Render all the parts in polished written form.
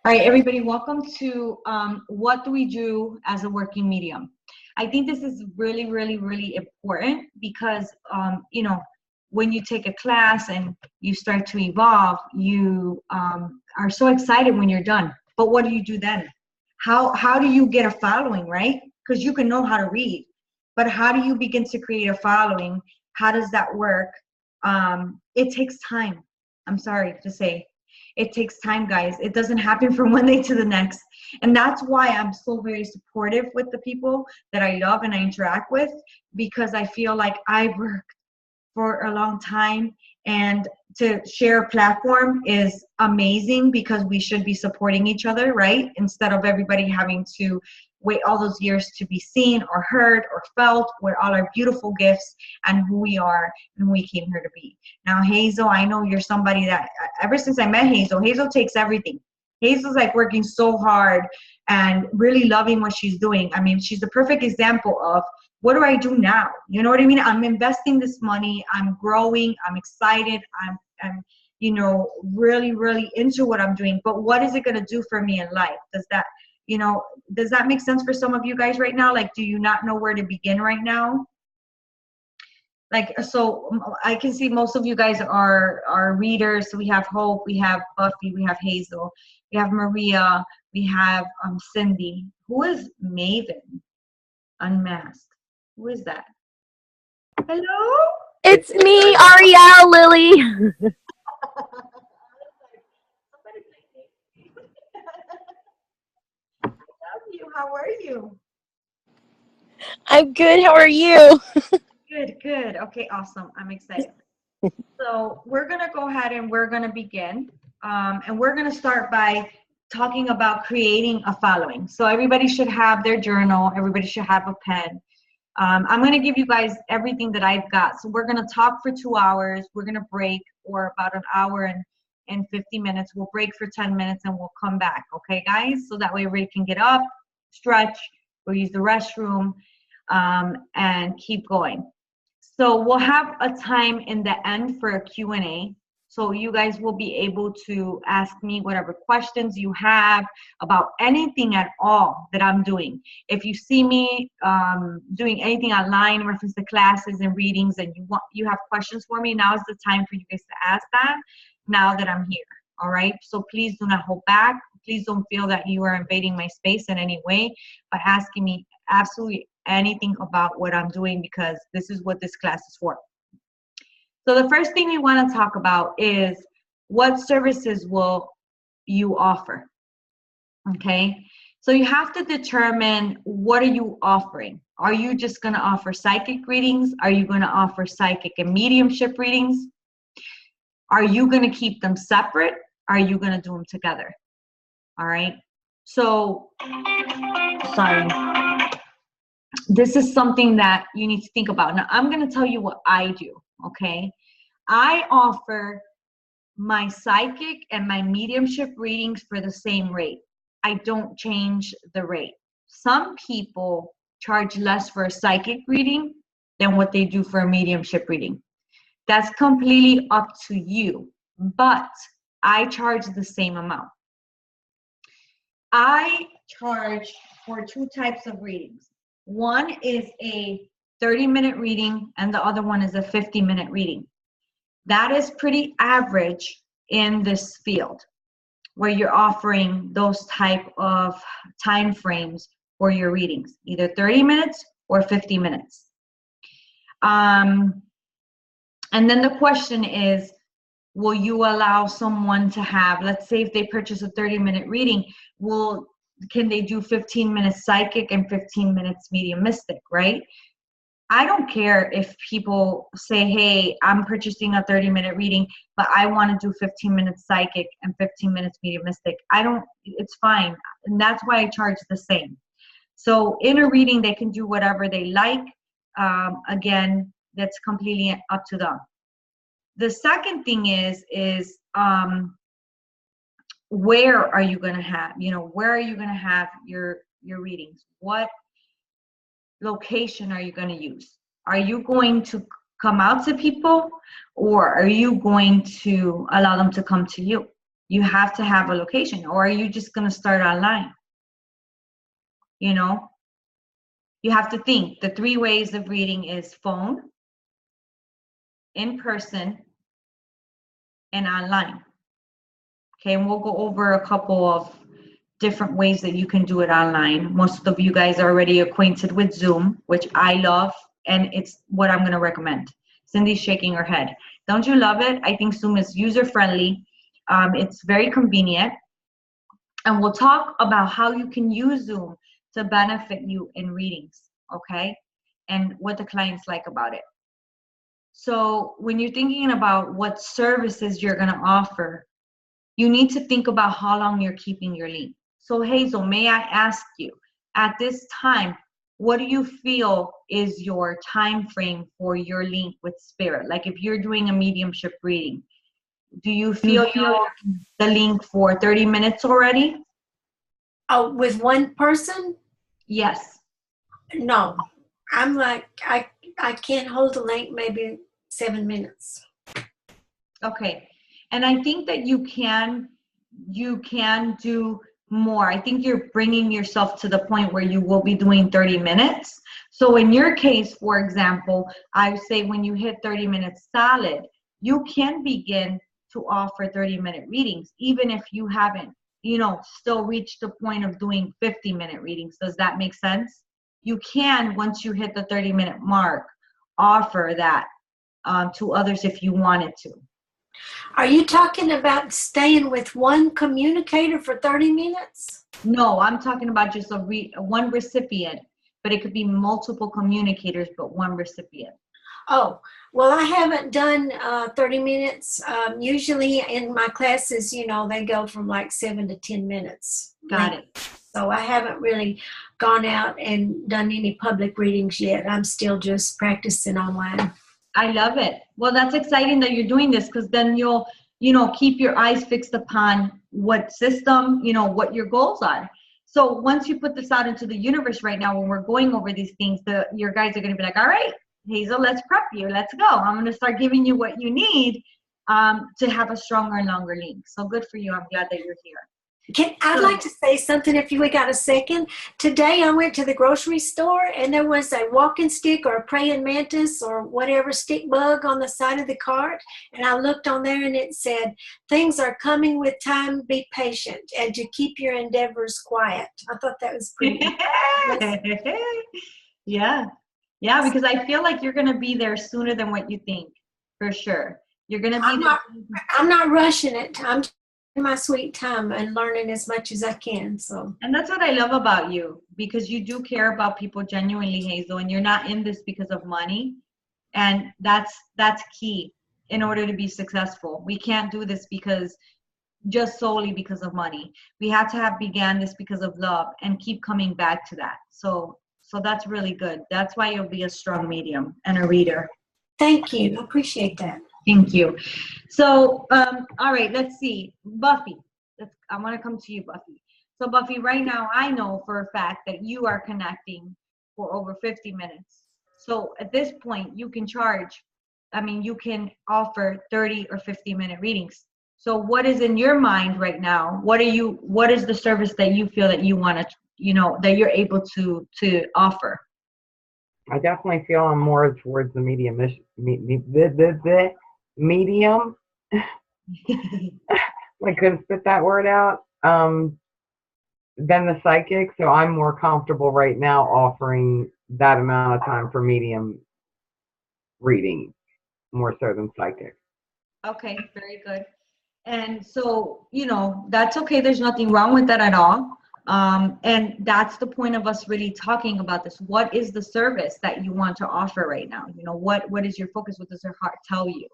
All right, everybody, welcome to What Do We Do as a Working Medium? I think this is really, really, really important because, when you take a class and you start to evolve, you are so excited when you're done. But what do you do then? How do you get a following, right? Because you can know how to read, but how do you begin to create a following? How does that work? It takes time. I'm sorry to say. It takes time, guys. It doesn't happen from one day to the next. And that's why I'm so very supportive with the people that I love and I interact with, because I feel like I've worked for a long time, and to share a platform is amazing because we should be supporting each other, right? Instead of everybody having to wait all those years to be seen or heard or felt with all our beautiful gifts and who we are and who we came here to be. Now, Hazel, I know you're somebody that ever since I met Hazel takes everything. Hazel's like working so hard and really loving what she's doing. I mean, she's the perfect example of, what do I do now? You know what I mean? I'm investing this money. I'm growing. I'm excited. I'm really, really into what I'm doing. But what is it going to do for me in life? Does that make sense for some of you guys right now? Like, do you not know where to begin right now? Like, so I can see most of you guys are readers. So we have Hope, we have Buffy, we have Hazel, we have Maria, we have Cindy. Who is Maven Unmasked? Who is that? Hello? It's me, Ariel, Lily. How are you? I'm good. How are you? Good. Okay, awesome. I'm excited. So we're going to go ahead and we're going to begin. And we're going to start by talking about creating a following. So everybody should have their journal. Everybody should have a pen. I'm going to give you guys everything that I've got. So we're going to talk for 2 hours. We're going to break for about an hour and 50 minutes. We'll break for 10 minutes and we'll come back. Okay, guys? So that way everybody can get up, stretch, or use the restroom, and keep going. So we'll have a time in the end for a Q&A. So you guys will be able to ask me whatever questions you have about anything at all that I'm doing. If you see me doing anything online in reference to classes and readings, and you have questions for me, now is the time for you guys to ask that now that I'm here. All right? So please do not hold back. Please don't feel that you are invading my space in any way by asking me absolutely anything about what I'm doing, because this is what this class is for. So the first thing we want to talk about is, what services will you offer? Okay, so you have to determine, what are you offering? Are you just going to offer psychic readings? Are you going to offer psychic and mediumship readings? Are you going to keep them separate? Are you going to do them together? All right, so sorry. This is something that you need to think about. Now, I'm going to tell you what I do, okay? I offer my psychic and my mediumship readings for the same rate. I don't change the rate. Some people charge less for a psychic reading than what they do for a mediumship reading. That's completely up to you, but I charge the same amount. I charge for 2 types of readings. One is a 30-minute reading and the other one is a 50-minute reading. That is pretty average in this field, where you're offering those type of time frames for your readings, either 30 minutes or 50 minutes. And then the question is, will you allow someone to have, let's say if they purchase a 30-minute reading, can they do 15 minutes psychic and 15 minutes medium mystic, right? I don't care if people say, hey, I'm purchasing a 30-minute reading, but I want to do 15 minutes psychic and 15 minutes medium mystic. It's fine. And that's why I charge the same. So in a reading, they can do whatever they like. Again, that's completely up to them. The second thing is where are you going to have, where are you going to have your readings? What location are you going to use? Are you going to come out to people, or are you going to allow them to come to you? You have to have a location, or are you just going to start online? You know, you have to think the 3 ways of reading is phone, in person, and online. Okay, and we'll go over a couple of different ways that you can do it online. Most of you guys are already acquainted with Zoom, which I love, and it's what I'm going to recommend. Cindy's shaking her head. Don't you love it? I think Zoom is user-friendly. It's very convenient. And we'll talk about how you can use Zoom to benefit you in readings, okay? And what the clients like about it. So when you're thinking about what services you're going to offer, you need to think about how long you're keeping your link. So Hazel, may I ask you, at this time, what do you feel is your time frame for your link with Spirit? Like if you're doing a mediumship reading, do you feel you're the link for 30 minutes already? Oh, with one person? Yes. No. I'm like, I can't hold the link maybe 7 minutes. Okay. And I think that you can do more. I think you're bringing yourself to the point where you will be doing 30 minutes. So in your case, for example, I would say when you hit 30 minutes solid, you can begin to offer 30-minute readings, even if you haven't, still reached the point of doing 50-minute readings. Does that make sense? You can, once you hit the 30-minute mark, offer that to others if you wanted to. Are you talking about staying with one communicator for 30 minutes? No, I'm talking about just one recipient, but it could be multiple communicators, but one recipient. Oh, well, I haven't done 30 minutes. Usually in my classes, they go from like 7 to 10 minutes. Got it. So I haven't really gone out and done any public readings yet. I'm still just practicing online. I love it. Well, that's exciting that you're doing this, because then you'll, keep your eyes fixed upon what system, what your goals are. So once you put this out into the universe right now, when we're going over these things, your guys are going to be like, all right, Hazel, let's prep you. Let's go. I'm going to start giving you what you need to have a stronger and longer link. So good for you. I'm glad that you're here. I'd like to say something if we got a second. Today I went to the grocery store and there was a walking stick or a praying mantis or whatever stick bug on the side of the cart. And I looked on there and it said, things are coming with time, be patient, and to keep your endeavors quiet. I thought that was pretty Yeah. Yeah, because I feel like you're going to be there sooner than what you think, for sure. You're going to be I'm not rushing it. I'm in my sweet time and learning as much as I can. So, and that's what I love about you, because you do care about people genuinely, Hazel, and you're not in this because of money. And that's key in order to be successful. We can't do this just solely because of money. We have to have began this because of love and keep coming back to that. So that's really good. That's why you'll be a strong medium and a reader. Thank you. I appreciate that. Thank you. So, all right, let's see. Buffy, I want to come to you, Buffy. So, Buffy, right now, I know for a fact that you are connecting for over 50 minutes. So, at this point, you can you can offer 30 or 50-minute readings. So, what is in your mind right now? What is the service that you feel that you want to, that you're able to offer? I definitely feel I'm more towards the medium. Medium. I couldn't spit that word out. Than the psychic, so I'm more comfortable right now offering that amount of time for medium reading, more so than psychic. Okay, very good. And so, that's okay. There's nothing wrong with that at all. And that's the point of us really talking about this. What is the service that you want to offer right now? What is your focus? What does your heart tell you?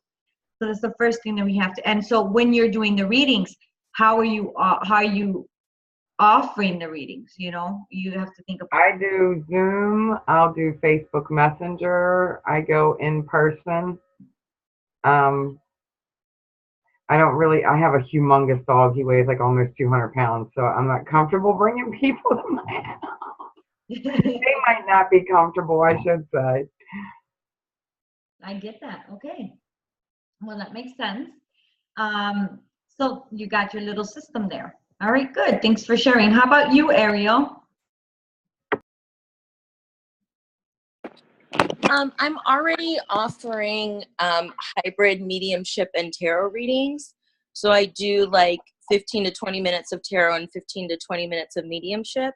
So that's the first thing that we have to. And so when you're doing the readings, how are you offering the readings? You have to think about. I do Zoom. I'll do Facebook Messenger. I go in person. I have a humongous dog. He weighs like almost 200 pounds, so I'm not comfortable bringing people to my house. They might not be comfortable, I should say. I get that. Okay. Well, that makes sense. So you got your little system there. All right, good. Thanks for sharing. How about you, Ariel? I'm already offering hybrid mediumship and tarot readings. So I do like 15 to 20 minutes of tarot and 15 to 20 minutes of mediumship.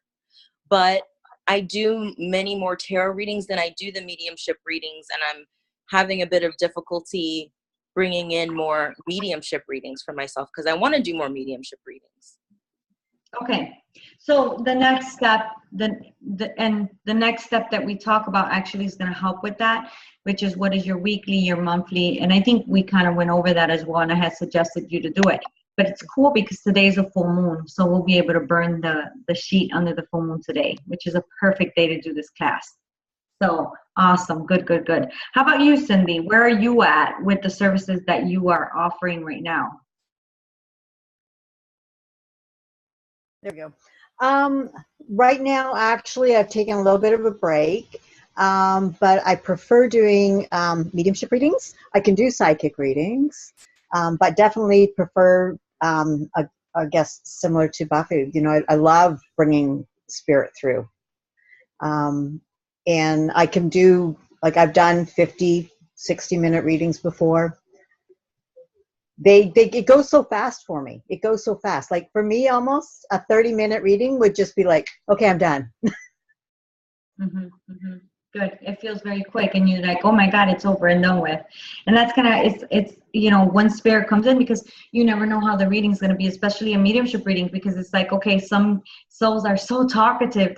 But I do many more tarot readings than I do the mediumship readings. And I'm having a bit of difficulty bringing in more mediumship readings for myself because I want to do more mediumship readings. Okay, so the next step, the next step that we talk about actually is going to help with that, which is what is your weekly, your monthly, and I think we kind of went over that as well, and I had suggested you to do it. But it's cool because today is a full moon, so we'll be able to burn the sheet under the full moon today, which is a perfect day to do this class. So awesome, good, good, good. How about you, Cindy? Where are you at with the services that you are offering right now? There we go. Right now, actually, I've taken a little bit of a break, but I prefer doing mediumship readings. I can do psychic readings, but definitely prefer a guest similar to Buffy. You know, I love bringing spirit through. And I can do, like I've done 50, 60-minute readings before. It goes so fast for me. It goes so fast. Like for me, almost a 30-minute reading would just be like, okay, I'm done. Good. It feels very quick, and you're like, oh my God, it's over and done with. And that's it's you know, when spirit comes in, because you never know how the reading's going to be, especially a mediumship reading, because it's like, okay, some souls are so talkative.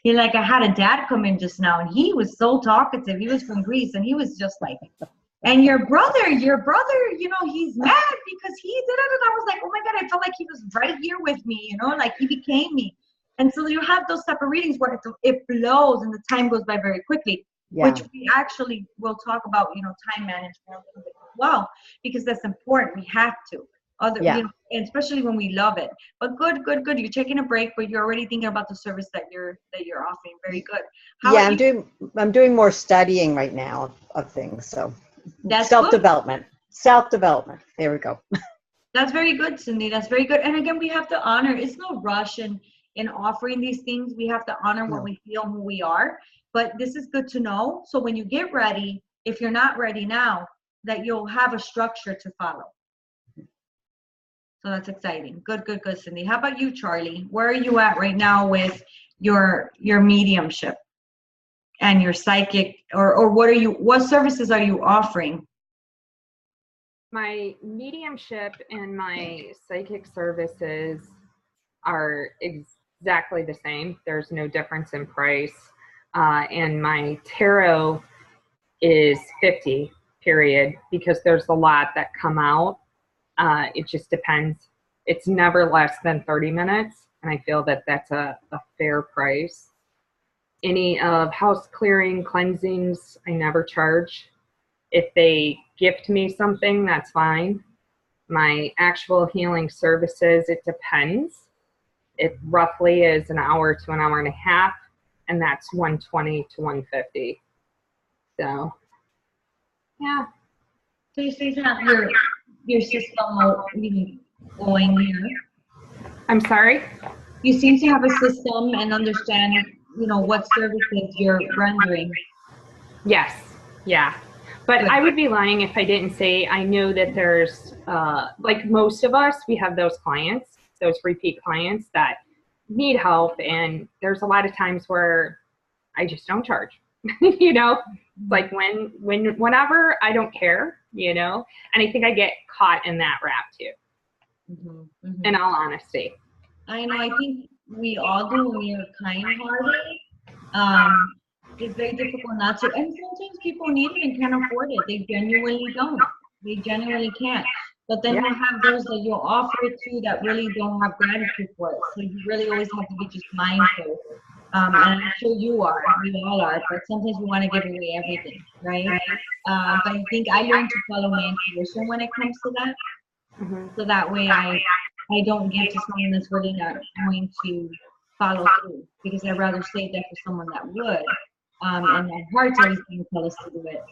You're like, I had a dad come in just now, and he was so talkative. He was from Greece, and he was just like, and your brother, you know, he's mad because he did it. And I was like, oh my God, I felt like he was right here with me, you know, like he became me. And so you have those type of readings where it flows and the time goes by very quickly, which we actually will talk about, you know, time management a little bit as well, because that's important. We have to, you know, and especially when we love it. But good. You're taking a break, but you're already thinking about the service that you're offering. Very good. I'm doing more studying right now of things. So that's self-development. There we go. That's very good, Cindy. That's very good. And again, we have to honor. It's no rush in offering these things. We have to honor what we feel, who we are. But this is good to know. So when you get ready, if you're not ready now, that you'll have a structure to follow. So that's exciting. Good, Cindy. How about you, Charlie? Where are you at right now with your mediumship and your psychic, or what services are you offering? My mediumship and my psychic services are exactly the same. There's no difference in price. And my tarot is 50, period, because there's a lot that come out. It just depends. It's never less than 30 minutes, and I feel that that's a fair price. Any of house clearing, cleansings, I never charge. If they gift me something, that's fine. My actual healing services, it depends. It roughly is an hour to an hour and a half, and that's $120 to $150. So, yeah. So you say that your system going here. I'm sorry? You seem to have a system and understand, you know, what services you're rendering. Yes. Yeah. But I would be lying if I didn't say I know that there's, like most of us, we have those clients, those repeat clients that need help. And there's a lot of times where I just don't charge, you know, like whenever, I don't care, you know, and I think I get caught in that rap too, in all honesty. I know, I think we all do when we are kind-hearted. It's very difficult not to, and sometimes people need it and can't afford it. They genuinely don't. They genuinely can't. But then we'll have those that you'll offer it to that really don't have gratitude for it. So you really always have to be just mindful. And I'm sure you are, we all are, but sometimes we want to give away everything, right? But I think I learned to follow my intuition when it comes to that. So that way I don't give to someone that's really not going to follow through, because I'd rather save that for someone that would. And my heart's always going to tell us to do it,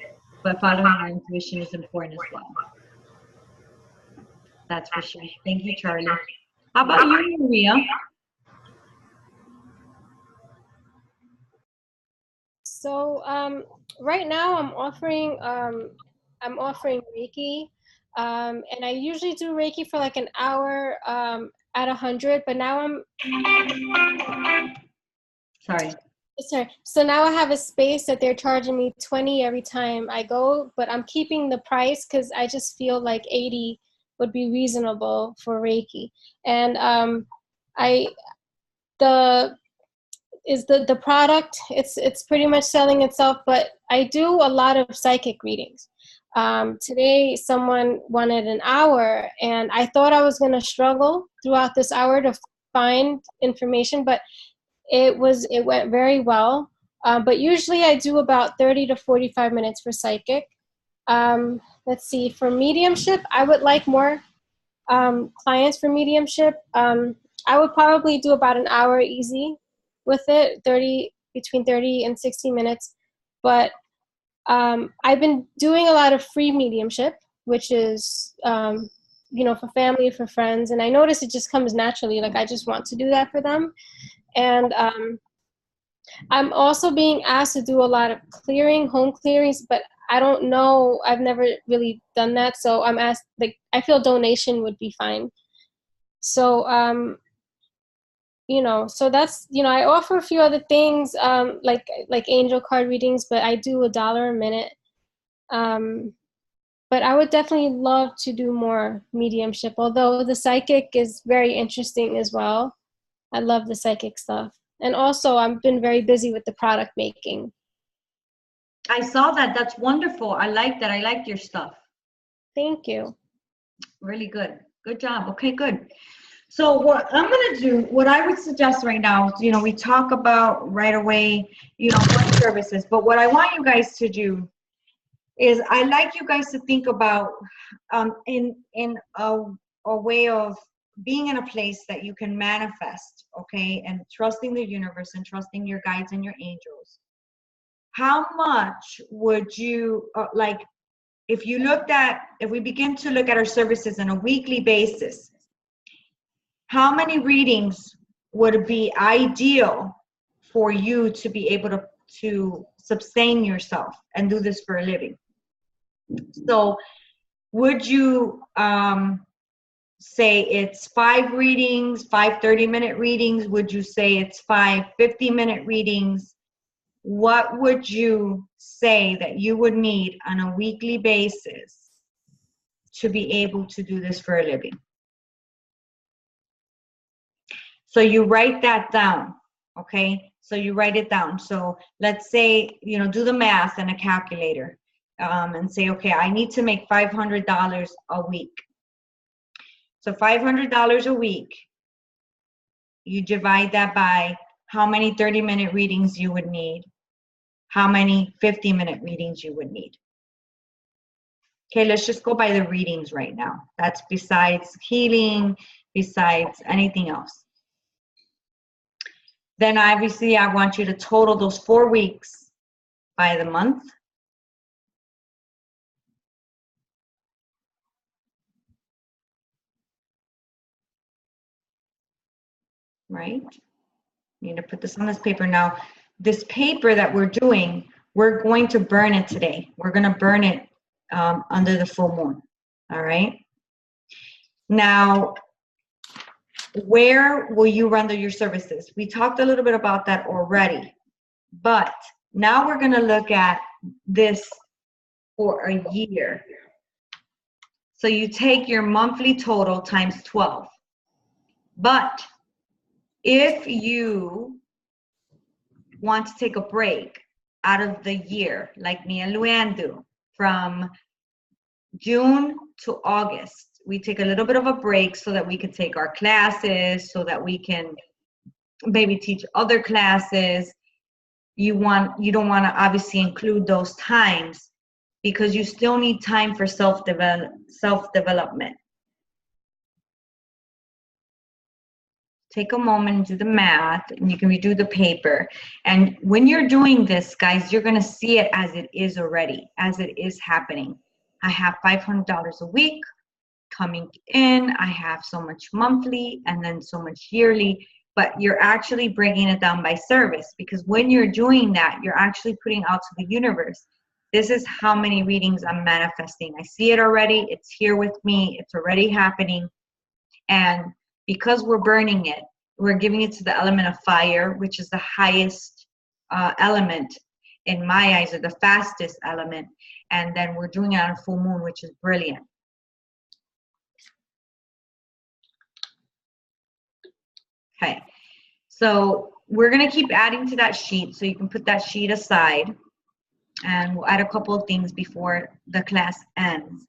but following our intuition is important as well. That's for sure. Thank you, Charlie. How about you, Maria? So right now I'm offering Reiki, and I usually do Reiki for like an hour at 100, but now Sorry. So now I have a space that they're charging me 20 every time I go, but I'm keeping the price because I just feel like 80 would be reasonable for Reiki. And the product, it's pretty much selling itself, but I do a lot of psychic readings. Today someone wanted an hour, and I thought I was going to struggle throughout this hour to find information, but it went very well. But usually I do about 30 to 45 minutes for psychic. Let's see, for mediumship, I would like more clients for mediumship. I would probably do about an hour easy with it, between 30 and 60 minutes. But I've been doing a lot of free mediumship, which is, for family, for friends. And I notice it just comes naturally. Like I just want to do that for them. And I'm also being asked to do a lot of home clearings, but I don't know. I've never really done that. So I'm asked, I feel donation would be fine. So, so that's, I offer a few other things, like angel card readings, but I do $1 a minute. But I would definitely love to do more mediumship, although the psychic is very interesting as well. I love the psychic stuff. And also, I've been very busy with the product making. I saw that. That's wonderful. I like that. I like your stuff. Thank you. Really good. Good job. Okay, good. So what I'm going to do, what I would suggest right now, we talk about right away, what services, but what I want you guys to do is I like you guys to think about in a way of being in a place that you can manifest, okay, and trusting the universe and trusting your guides and your angels. How much would you, if we begin to look at our services on a weekly basis, how many readings would be ideal for you to be able to sustain yourself and do this for a living? So would you say it's 5 readings, 5 30-minute readings? Would you say it's 5 50-minute readings? What would you say that you would need on a weekly basis to be able to do this for a living? So you write that down, okay? So you write it down. So let's say, do the math in a calculator and say, okay, I need to make $500 a week. So $500 a week, you divide that by how many 30-minute readings you would need, how many 50-minute readings you would need. Okay, let's just go by the readings right now. That's besides healing, besides anything else. Then obviously I want you to total those 4 weeks by the month. Right? You need to put this on this paper. Now, this paper that we're doing, we're going to burn it today. We're going to burn it under the full moon. All right? Now, where will you render your services? We talked a little bit about that already, but now we're going to look at this for a year. So you take your monthly total times 12. But if you want to take a break out of the year, like me and Luann do, from June to August, we take a little bit of a break so that we can take our classes, so that we can maybe teach other classes. You don't want to obviously include those times because you still need time for self-development. Take a moment and do the math, and you can redo the paper. And when you're doing this, guys, you're going to see it as it is already, as it is happening. I have $500 a week coming in, I have so much monthly and then so much yearly, but you're actually breaking it down by service, because when you're doing that, you're actually putting out to the universe, this is how many readings I'm manifesting. I see it already. It's here with me. It's already happening. And because we're burning it, we're giving it to the element of fire, which is the highest element in my eyes, or the fastest element. And then we're doing it on full moon, which is brilliant. Okay, so we're going to keep adding to that sheet, so you can put that sheet aside, and we'll add a couple of things before the class ends.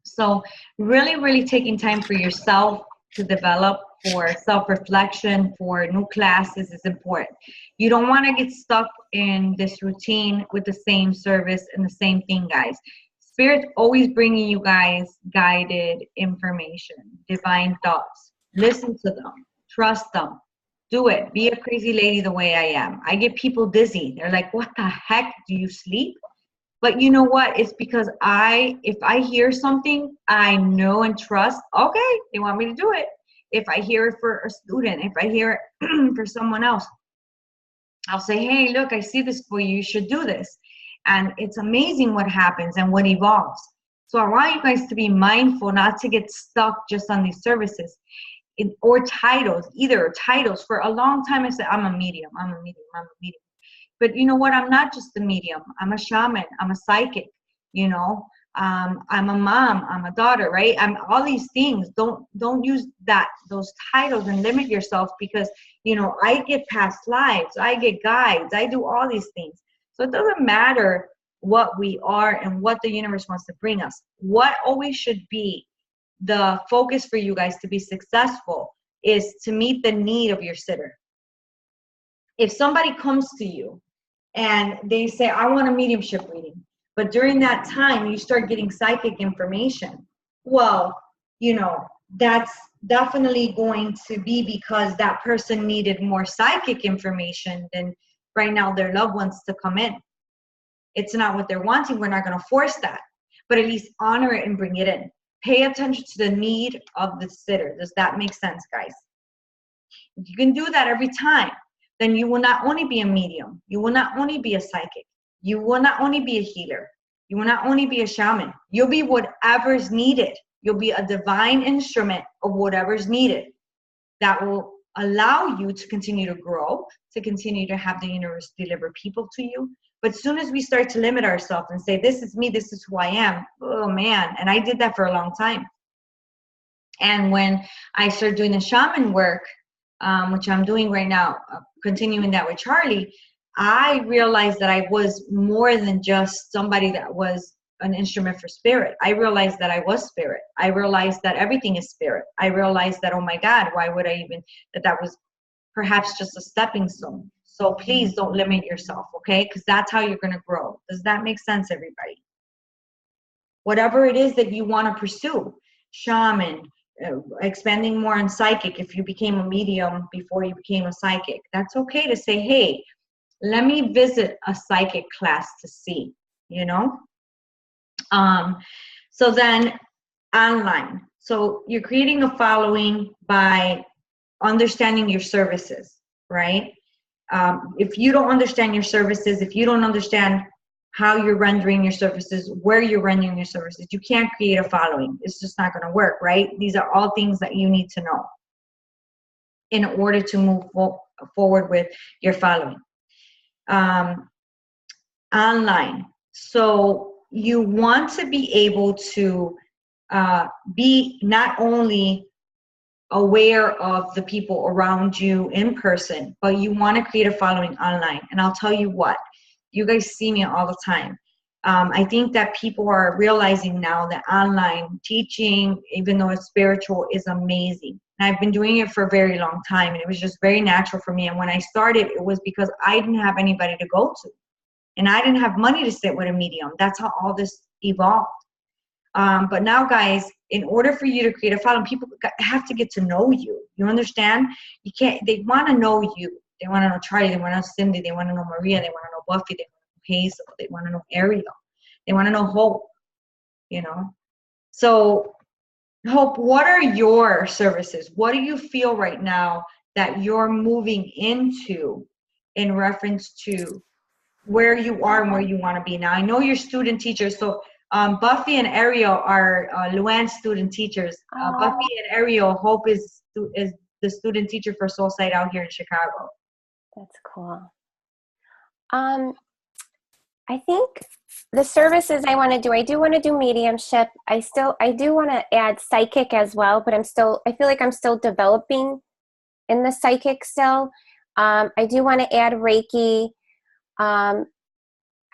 So really taking time for yourself to develop, for self-reflection, for new classes is important. You don't want to get stuck in this routine with the same service and the same thing, guys. Spirit's always bringing you guys guided information, divine thoughts. Listen to them. Trust them. Do it. Be a crazy lady the way I am. I get people dizzy. They're like, what the heck? Do you sleep? But you know what? It's because if I hear something, I know and trust, okay, they want me to do it. If I hear it for a student, if I hear it for someone else, I'll say, hey, look, I see this for you. You should do this. And it's amazing what happens and what evolves. So I want you guys to be mindful not to get stuck just on these services or titles, either titles. For a long time, I said, I'm a medium. But you know what? I'm not just a medium. I'm a shaman. I'm a psychic. You know, I'm a mom. I'm a daughter. Right? I'm all these things. Don't use those titles and limit yourself, because you know I get past lives. I get guides. I do all these things. So it doesn't matter what we are and what the universe wants to bring us. What always should be the focus for you guys to be successful is to meet the need of your sitter. If somebody comes to you and they say, I want a mediumship reading, but during that time you start getting psychic information, well, you know, that's definitely going to be because that person needed more psychic information than right now their loved ones to come in. It's not what they're wanting. We're not going to force that, but at least honor it and bring it in. Pay attention to the need of the sitter. Does that make sense, guys? If you can do that every time, then you will not only be a medium, you will not only be a psychic, you will not only be a healer, you will not only be a shaman, you'll be whatever's needed. You'll be a divine instrument of whatever's needed that will allow you to continue to grow, to continue to have the universe deliver people to you. But as soon as we start to limit ourselves and say, this is me, this is who I am, oh man, and I did that for a long time. And when I started doing the shaman work, which I'm doing right now, continuing that with Charlie, I realized that I was more than just somebody that was an instrument for spirit. I realized that I was spirit. I realized that everything is spirit. I realized that, oh my God, why would I even, that was perhaps just a stepping stone. So please don't limit yourself, okay? Because that's how you're going to grow. Does that make sense, everybody? Whatever it is that you want to pursue, shaman, expanding more on psychic, if you became a medium before you became a psychic, that's okay to say, hey, let me visit a psychic class to see, you know? So then online. So you're creating a following by understanding your services, right? If you don't understand your services, if you don't understand how you're rendering your services, where you're rendering your services, you can't create a following. It's just not going to work, right? These are all things that you need to know in order to move forward with your following. Online. So you want to be able to be not only aware of the people around you in person, but you want to create a following online. And I'll tell you what, you guys see me all the time. I think that people are realizing now that online teaching, even though it's spiritual, is amazing. And I've been doing it for a very long time, and it was just very natural for me. And when I started, it was because I didn't have anybody to go to, and I didn't have money to sit with a medium. That's how all this evolved. But now, guys, in order for you to create a following, people have to get to know you. You understand? You can't. They want to know you. They want to know Charlie. They want to know Cindy. They want to know Maria. They want to know Buffy. They want to know Hazel. They want to know Ariel. They want to know Hope. You know. So Hope, what are your services? What do you feel right now that you're moving into in reference to where you are and where you want to be? Now, I know you're student teachers, so Buffy and Ariel are Luann's student teachers. Buffy and Ariel, Hope is the student teacher for Soulsight out here in Chicago. That's cool. I think the services I want to do, I do want to do mediumship. I do want to add psychic as well, but I feel like I'm still developing in the psychic still. I do want to add Reiki. I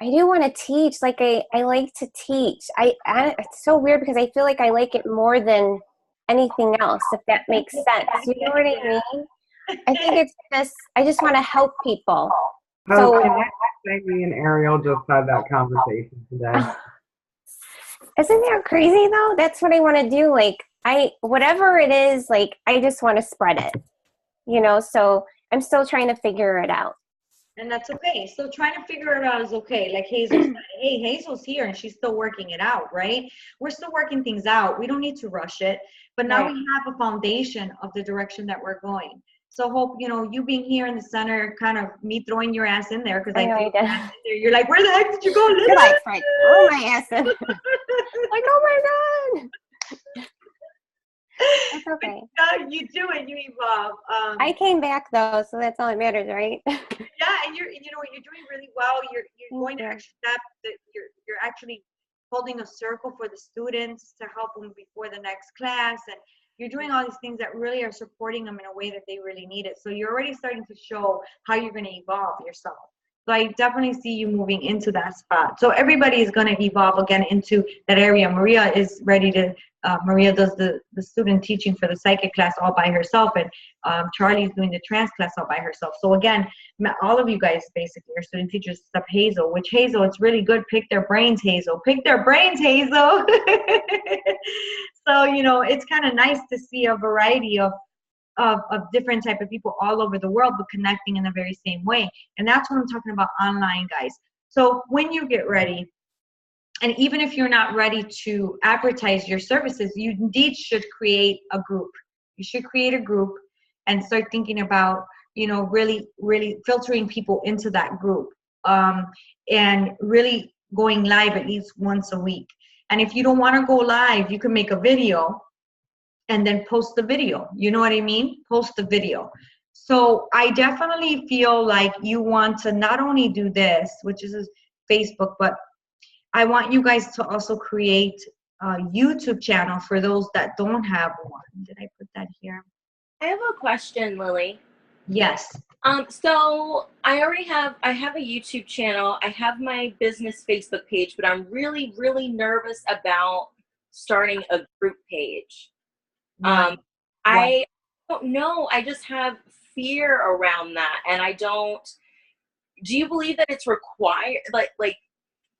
do want to teach. Like I like to teach. It's so weird because I feel like I like it more than anything else, if that makes sense. You know what I mean? I think it's just, I just want to help people. So can I say me and Ariel just had that conversation today? Isn't that crazy though? That's what I want to do. Like whatever it is, like I just want to spread it, you know, so I'm still trying to figure it out. And that's okay. So trying to figure it out is okay. Like Hazel said, hey, Hazel's here and she's still working it out, right? We're still working things out. We don't need to rush it. But now we have a foundation of the direction that we're going. So Hope, you know, you being here in the center, kind of me throwing your ass in there because I know you did. You're like, where the heck did you go? You're like, throw my ass in. Like, oh my God. That's okay. You do it. You evolve. I came back though, so that's all that matters, right? Yeah, and you're doing really well. You're going to extra step. That you're actually holding a circle for the students to help them before the next class, and you're doing all these things that really are supporting them in a way that they really need it. So you're already starting to show how you're going to evolve yourself. So I definitely see you moving into that spot. So everybody is going to evolve again into that area. Maria is ready to, Maria does the student teaching for the psychic class all by herself, and Charlie's doing the trance class all by herself. So again, all of you guys basically are student teachers except Hazel, which Hazel, it's really good. Pick their brains, Hazel. Pick their brains, Hazel. So, you know, it's kind of nice to see a variety of different type of people all over the world, but connecting in the very same way. And that's what I'm talking about online, guys. So when you get ready, and even if you're not ready to advertise your services, you indeed should create a group. You should create a group and start thinking about, you know, really, really filtering people into that group, and really going live at least once a week. And if you don't want to go live, you can make a video and then post the video. You know what I mean? Post the video. So I definitely feel like you want to not only do this, which is Facebook, but I want you guys to also create a YouTube channel for those that don't have one. Did I put that here? I have a question, Lily. Yes. So I have a YouTube channel. I have my business Facebook page, but I'm really, really nervous about starting a group page. Right. I don't know. I just have fear around that. And do you believe that it's required, like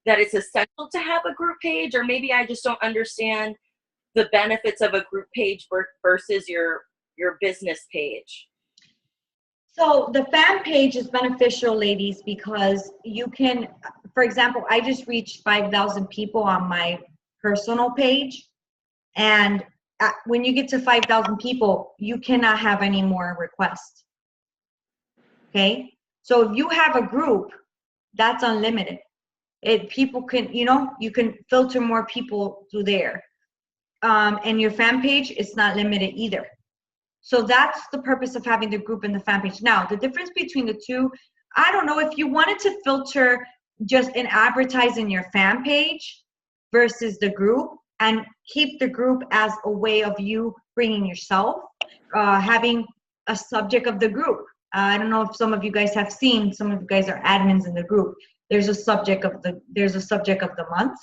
that it's essential to have a group page? Or maybe I just don't understand the benefits of a group page versus your business page. So the fan page is beneficial, ladies, because you can, for example, I just reached 5,000 people on my personal page. And when you get to 5,000 people, you cannot have any more requests. Okay? So if you have a group, that's unlimited. People can, you know, you can filter more people through there. And your fan page is not limited either. So that's the purpose of having the group and the fan page. Now, the difference between the two, I don't know, if you wanted to filter just and advertise in your fan page versus the group, and keep the group as a way of you bringing yourself, having a subject of the group. I don't know if some of you guys have seen, some of you guys are admins in the group. There's a subject of the month,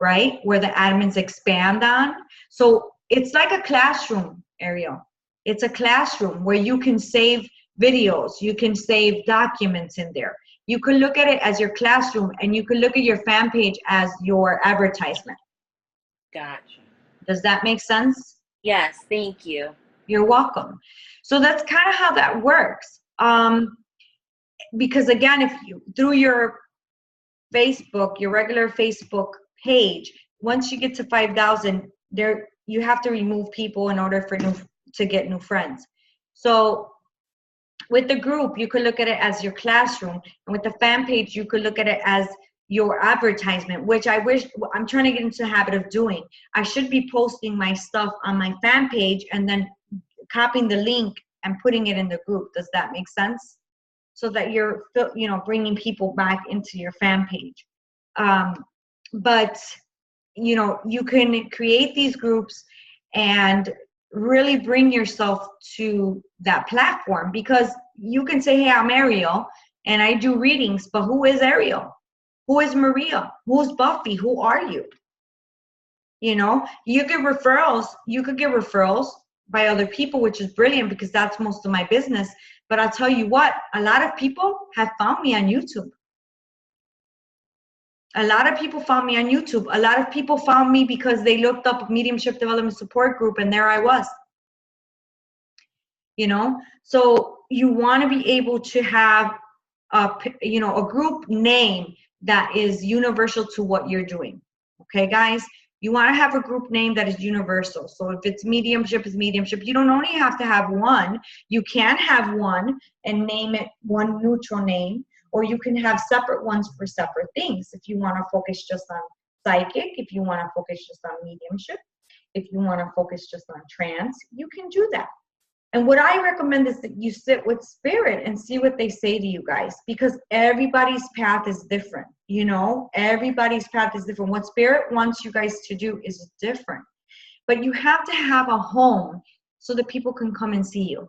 right? Where the admins expand on. So it's like a classroom, Ariel. It's a classroom where you can save videos, you can save documents in there. You can look at it as your classroom, and you can look at your fan page as your advertisement. Gotcha. Does that make sense? Yes, thank you. You're welcome. So that's kind of how that works. Because again, if you, through your Facebook, your regular Facebook page, once you get to 5,000, you have to remove people in order to get new friends. So with the group, you could look at it as your classroom, and with the fan page, you could look at it as your advertisement, which I'm trying to get into the habit of doing. I should be posting my stuff on my fan page and then copying the link and putting it in the group. Does that make sense? So that you're, bringing people back into your fan page. But, you can create these groups and really bring yourself to that platform, because you can say, hey, I'm Ariel and I do readings, but who is Ariel? Who is Maria? Who's Buffy? Who are you? You get referrals. You could get referrals by other people, which is brilliant because that's most of my business. But I'll tell you what, a lot of people have found me on YouTube. A lot of people found me on YouTube. A lot of people found me because they looked up Mediumship Development Support Group, and there I was. So you want to be able to have a group name that is universal to what you're doing. Okay, guys? You want to have a group name that is universal. So if it's mediumship, it's mediumship. You don't only have to have one. You can have one and name it one neutral name, or you can have separate ones for separate things. If you want to focus just on psychic, if you want to focus just on mediumship, if you want to focus just on trance, you can do that. And what I recommend is that you sit with spirit and see what they say to you guys, because everybody's path is different. Everybody's path is different. What spirit wants you guys to do is different. But you have to have a home so that people can come and see you.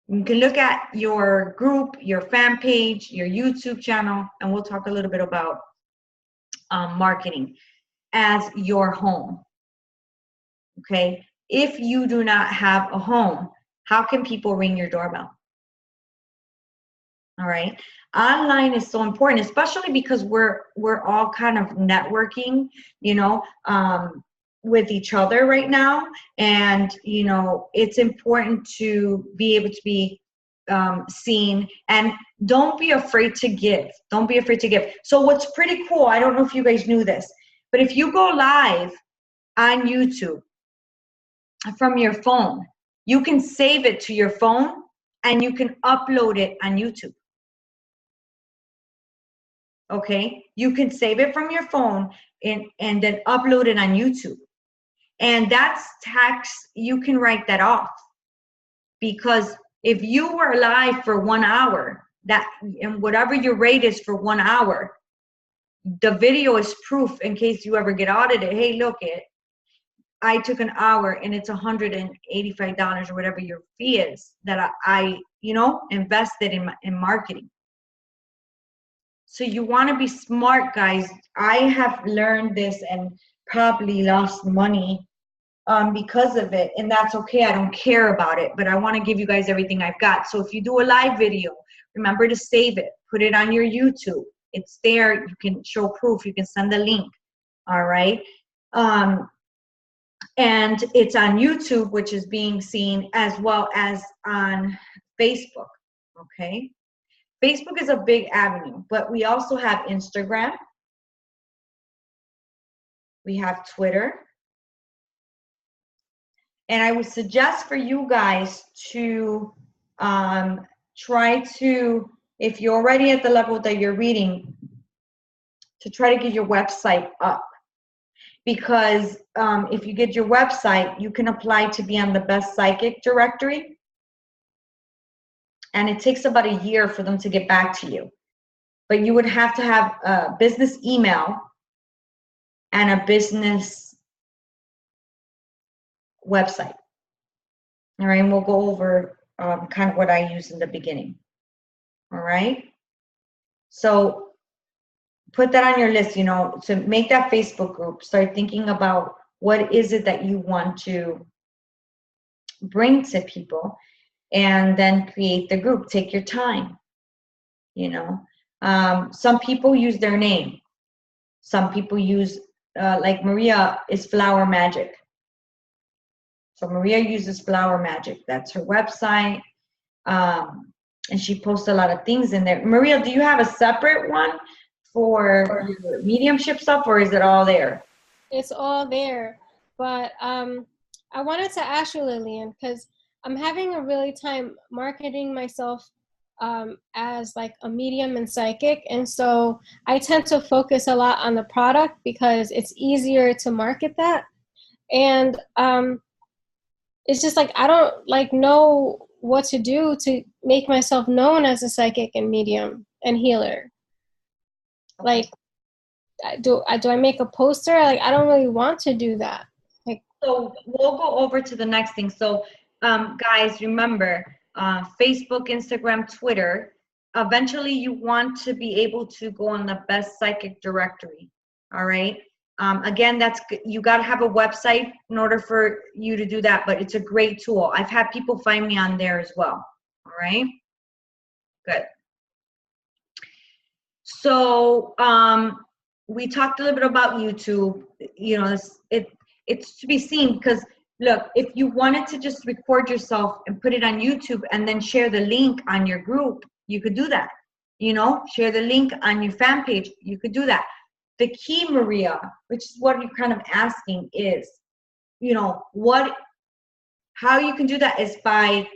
You can look at your group, your fan page, your YouTube channel, and we'll talk a little bit about marketing as your home. Okay? If you do not have a home, how can people ring your doorbell? All right. Online is so important, especially because we're all kind of networking, with each other right now. And, it's important to be able to be seen, and don't be afraid to give. Don't be afraid to give. So what's pretty cool, I don't know if you guys knew this, but if you go live on YouTube from your phone, you can save it to your phone and you can upload it on YouTube. Okay, you can save it from your phone and then upload it on YouTube. And that's tax, you can write that off. Because if you were live for 1 hour, and whatever your rate is for 1 hour, the video is proof in case you ever get audited. Hey, look, I took an hour and it's $185 or whatever your fee is that I invested in marketing. So you want to be smart, guys. I have learned this and probably lost money because of it, and that's okay. I don't care about it, but I want to give you guys everything I've got. So if you do a live video, remember to save it, put it on your YouTube. It's there. You can show proof. You can send the link. All right. And it's on YouTube, which is being seen, as well as on Facebook. Okay. Facebook is a big avenue, but we also have Instagram. We have Twitter. And I would suggest for you guys to try to, if you're already at the level that you're reading, to try to get your website up. Because if you get your website, you can apply to be on the Best Psychic directory. And it takes about a year for them to get back to you. But you would have to have a business email and a business website. All right, and we'll go over kind of what I used in the beginning. All right. So put that on your list, to make that Facebook group. Start thinking about what is it that you want to bring to people, and then create the group. Take your time. Some people use their name. Some people use, like Maria is Flower Magic. So Maria uses Flower Magic. That's her website. And she posts a lot of things in there. Maria, do you have a separate one for your mediumship stuff, or is it all there? It's all there. But I wanted to ask you, Lillian, because I'm having a really time marketing myself as like a medium and psychic. And so I tend to focus a lot on the product because it's easier to market that. And it's just like, I don't like know what to do to make myself known as a psychic and medium and healer. Like, do I make a poster? Like, I don't really want to do that. Like, so we'll go over to the next thing. So guys, remember, Facebook, Instagram, Twitter, eventually you want to be able to go on the best psychic directory. All right. Again, you got to have a website in order for you to do that, but it's a great tool. I've had people find me on there as well. All right. Good. So we talked a little bit about YouTube. You know, it's to be seen, because look, if you wanted to just record yourself and put it on YouTube and then share the link on your group, you could do that. You know, share the link on your fan page, you could do that. The key, Maria, which is what you're kind of asking, is, you know, how you can do that is by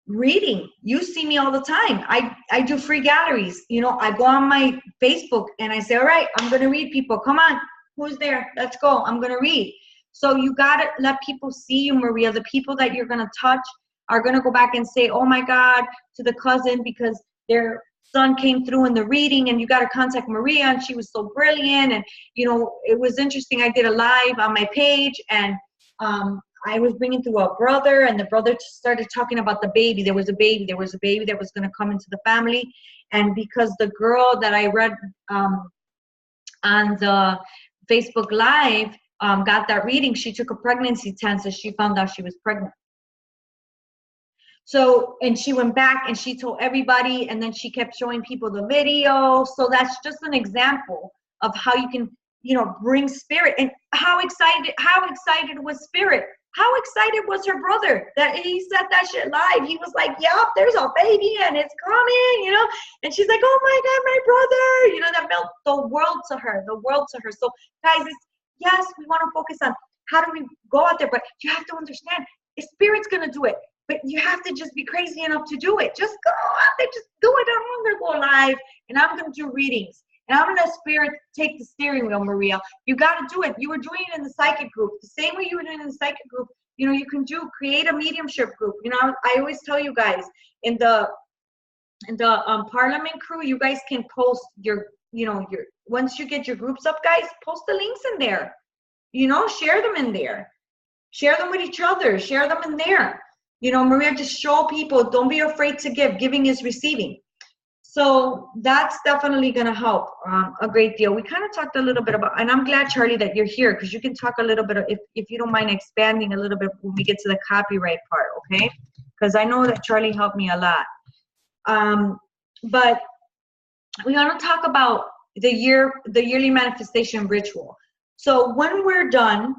reading. You see me all the time. I do free galleries. You know, I go on my Facebook and I say, all right, I'm going to read, people. Come on. Who's there? Let's go. I'm going to read. So you got to let people see you, Maria. The people that you're going to touch are going to go back and say, oh my God, to the cousin, because their son came through in the reading, and you got to contact Maria, and she was so brilliant. And, you know, it was interesting. I did a live on my page, and I was bringing through a brother, and the brother started talking about the baby. There was a baby that was going to come into the family. And because the girl that I read on the Facebook Live got that reading, she took a pregnancy test, and she found out she was pregnant. So, and she went back and she told everybody, and then she kept showing people the video. So that's just an example of how you can, you know, bring spirit. And how excited was Spirit? How excited was her brother that he said that shit live? He was like, yup, there's a baby and it's coming, you know? And she's like, oh my God, my brother, you know, that meant the world to her. So guys, yes, we want to focus on how do we go out there, but you have to understand, Spirit's going to do it. But you have to just be crazy enough to do it. Just go out there, just do it. I'm going to go live, and I'm going to do readings. And I'm going to Spirit take the steering wheel, Maria. You got to do it. You were doing it in the psychic group. The same way you were doing it in the psychic group, you know, you can create a mediumship group. You know, I always tell you guys, in the Parliament crew, you guys can post once you get your groups up, guys, post the links in there. You know, share them in there. Share them with each other. Share them in there. You know, Maria, just show people, don't be afraid to give. Giving is receiving. So that's definitely going to help a great deal. We kind of talked a little bit about, and I'm glad, Charlie, that you're here, because you can talk a little bit, if you don't mind expanding a little bit when we get to the copyright part, okay? Because I know that Charlie helped me a lot. But we want to talk about the yearly manifestation ritual. So when we're done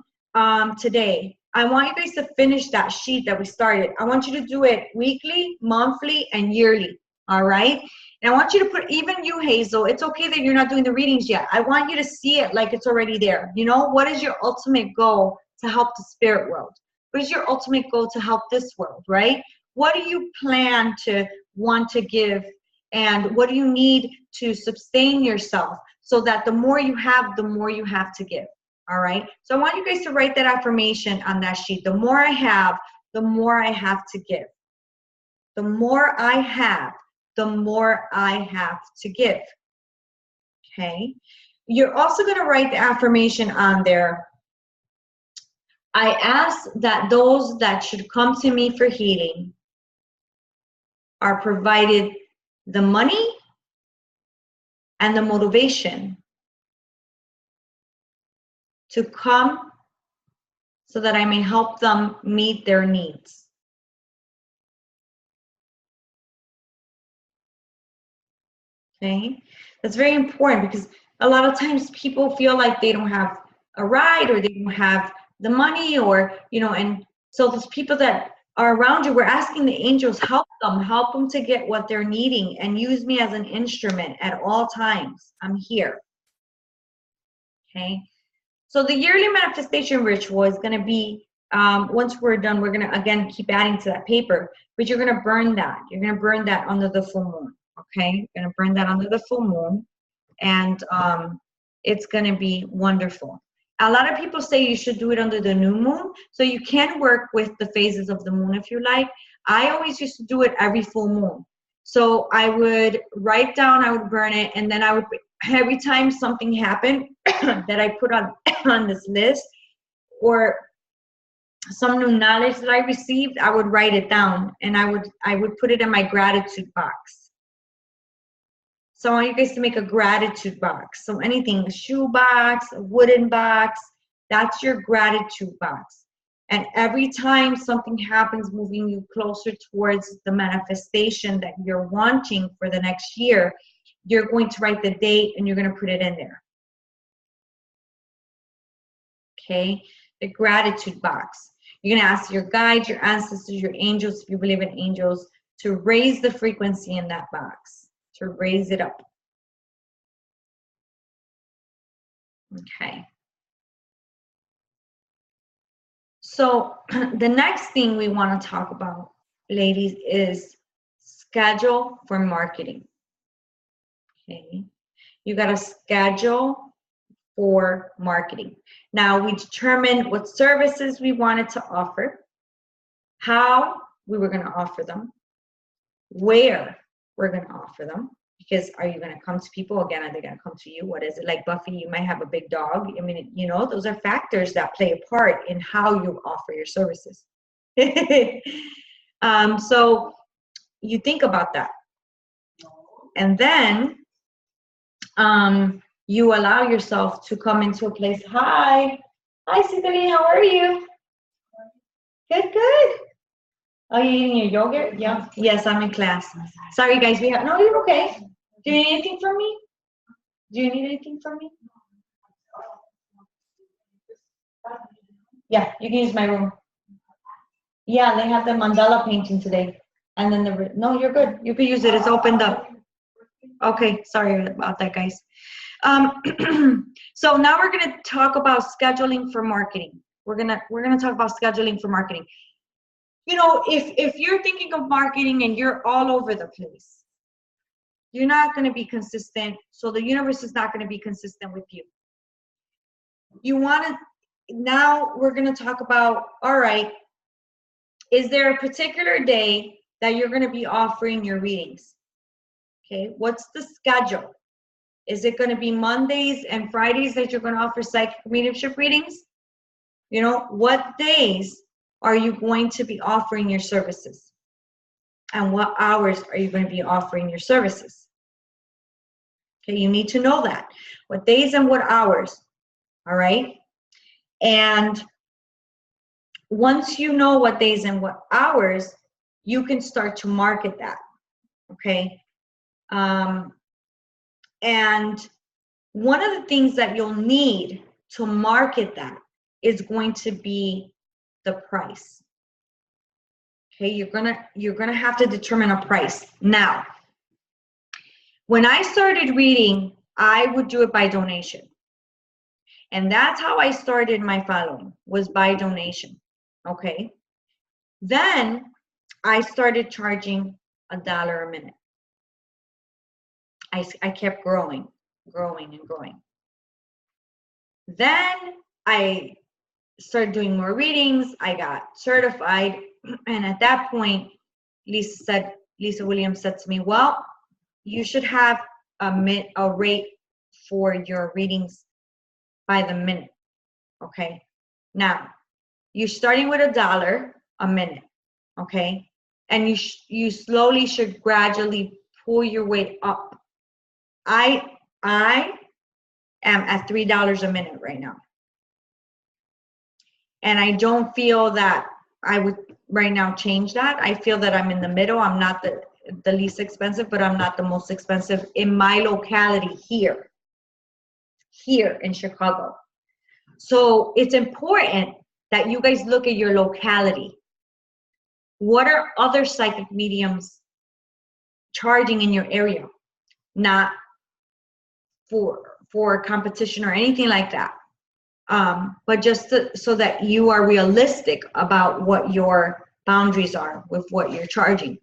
today, I want you guys to finish that sheet that we started. I want you to do it weekly, monthly, and yearly, all right? And I want you to put, even you, Hazel, it's okay that you're not doing the readings yet. I want you to see it like it's already there. You know, what is your ultimate goal to help the spirit world? What is your ultimate goal to help this world, right? What do you plan to want to give? And what do you need to sustain yourself so that the more you have, the more you have to give? All right. So I want you guys to write that affirmation on that sheet. The more I have, the more I have to give. The more I have, the more I have to give. Okay. You're also going to write the affirmation on there. I ask that those that should come to me for healing are provided the money and the motivation to come so that I may help them meet their needs. Okay, that's very important, because a lot of times people feel like they don't have a ride, or they don't have the money, or, you know, and so those people that are around you, we're asking the angels, help them to get what they're needing, and use me as an instrument at all times. I'm here. Okay. So the yearly manifestation ritual is going to be, once we're done, we're going to, again, keep adding to that paper, but you're going to burn that. You're going to burn that under the full moon, okay? You're going to burn that under the full moon, and it's going to be wonderful. A lot of people say you should do it under the new moon, so you can work with the phases of the moon if you like. I always used to do it every full moon. So I would write down, I would burn it, and then I would, every time something happened that I put on this list, or some new knowledge that I received, I would write it down, and I would put it in my gratitude box. So I want you guys to make a gratitude box. So anything, a shoe box, a wooden box, that's your gratitude box. And every time something happens moving you closer towards the manifestation that you're wanting for the next year, you're going to write the date and you're going to put it in there. Okay? The gratitude box. You're going to ask your guides, your ancestors, your angels, if you believe in angels, to raise the frequency in that box, to raise it up. Okay. So the next thing we want to talk about, ladies, is schedule for marketing. Okay. You got to schedule for marketing. Now we determined what services we wanted to offer, how we were going to offer them, where we're going to offer them, because are you going to come to people? Again, are they going to come to you? What is it? Like Buffy, you might have a big dog. I mean, you know, those are factors that play a part in how you offer your services. So you think about that. And then you allow yourself to come into a place. Hi, Citali, how are you? Good, good. Are you eating your yogurt? Yeah. Yes, I'm in class. Sorry, guys. No, you're okay. Do you need anything from me? Do you need anything from me? Yeah, you can use my room. Yeah, they have the mandala painting today. And then no, you're good. You can use it. It's opened up. Okay, sorry about that, guys. So now we're gonna talk about scheduling for marketing. We're gonna talk about scheduling for marketing. You know, if you're thinking of marketing and you're all over the place, you're not going to be consistent. So the universe is not going to be consistent with you. You want to, now we're going to talk about, all right, is there a particular day that you're going to be offering your readings? Okay, what's the schedule? Is it going to be Mondays and Fridays that you're going to offer psychic mediumship readings? You know, what days are you going to be offering your services? And what hours are you going to be offering your services? Okay, you need to know that. What days and what hours, all right? And once you know what days and what hours, you can start to market that, okay? And one of the things that you'll need to market that is going to be the price. Okay, you're gonna have to determine a price. Now, when I started reading, I would do it by donation. And that's how I started my following, was by donation. Okay. Then I started charging $1 a minute. I kept growing and growing. Then I started doing more readings. I got certified. And at that point, Lisa Williams said to me, well, you should have a rate for your readings by the minute. Okay. Now, you're starting with $1 a minute. Okay. And you slowly should gradually pull your way up. I am at $3 a minute right now. And I don't feel that I would right now change that. I feel that I'm in the middle. I'm not the least expensive, but I'm not the most expensive in my locality here in Chicago. So it's important that you guys look at your locality. What are other psychic mediums charging in your area? Not for competition or anything like that. but just so that you are realistic about what your boundaries are with what you're charging.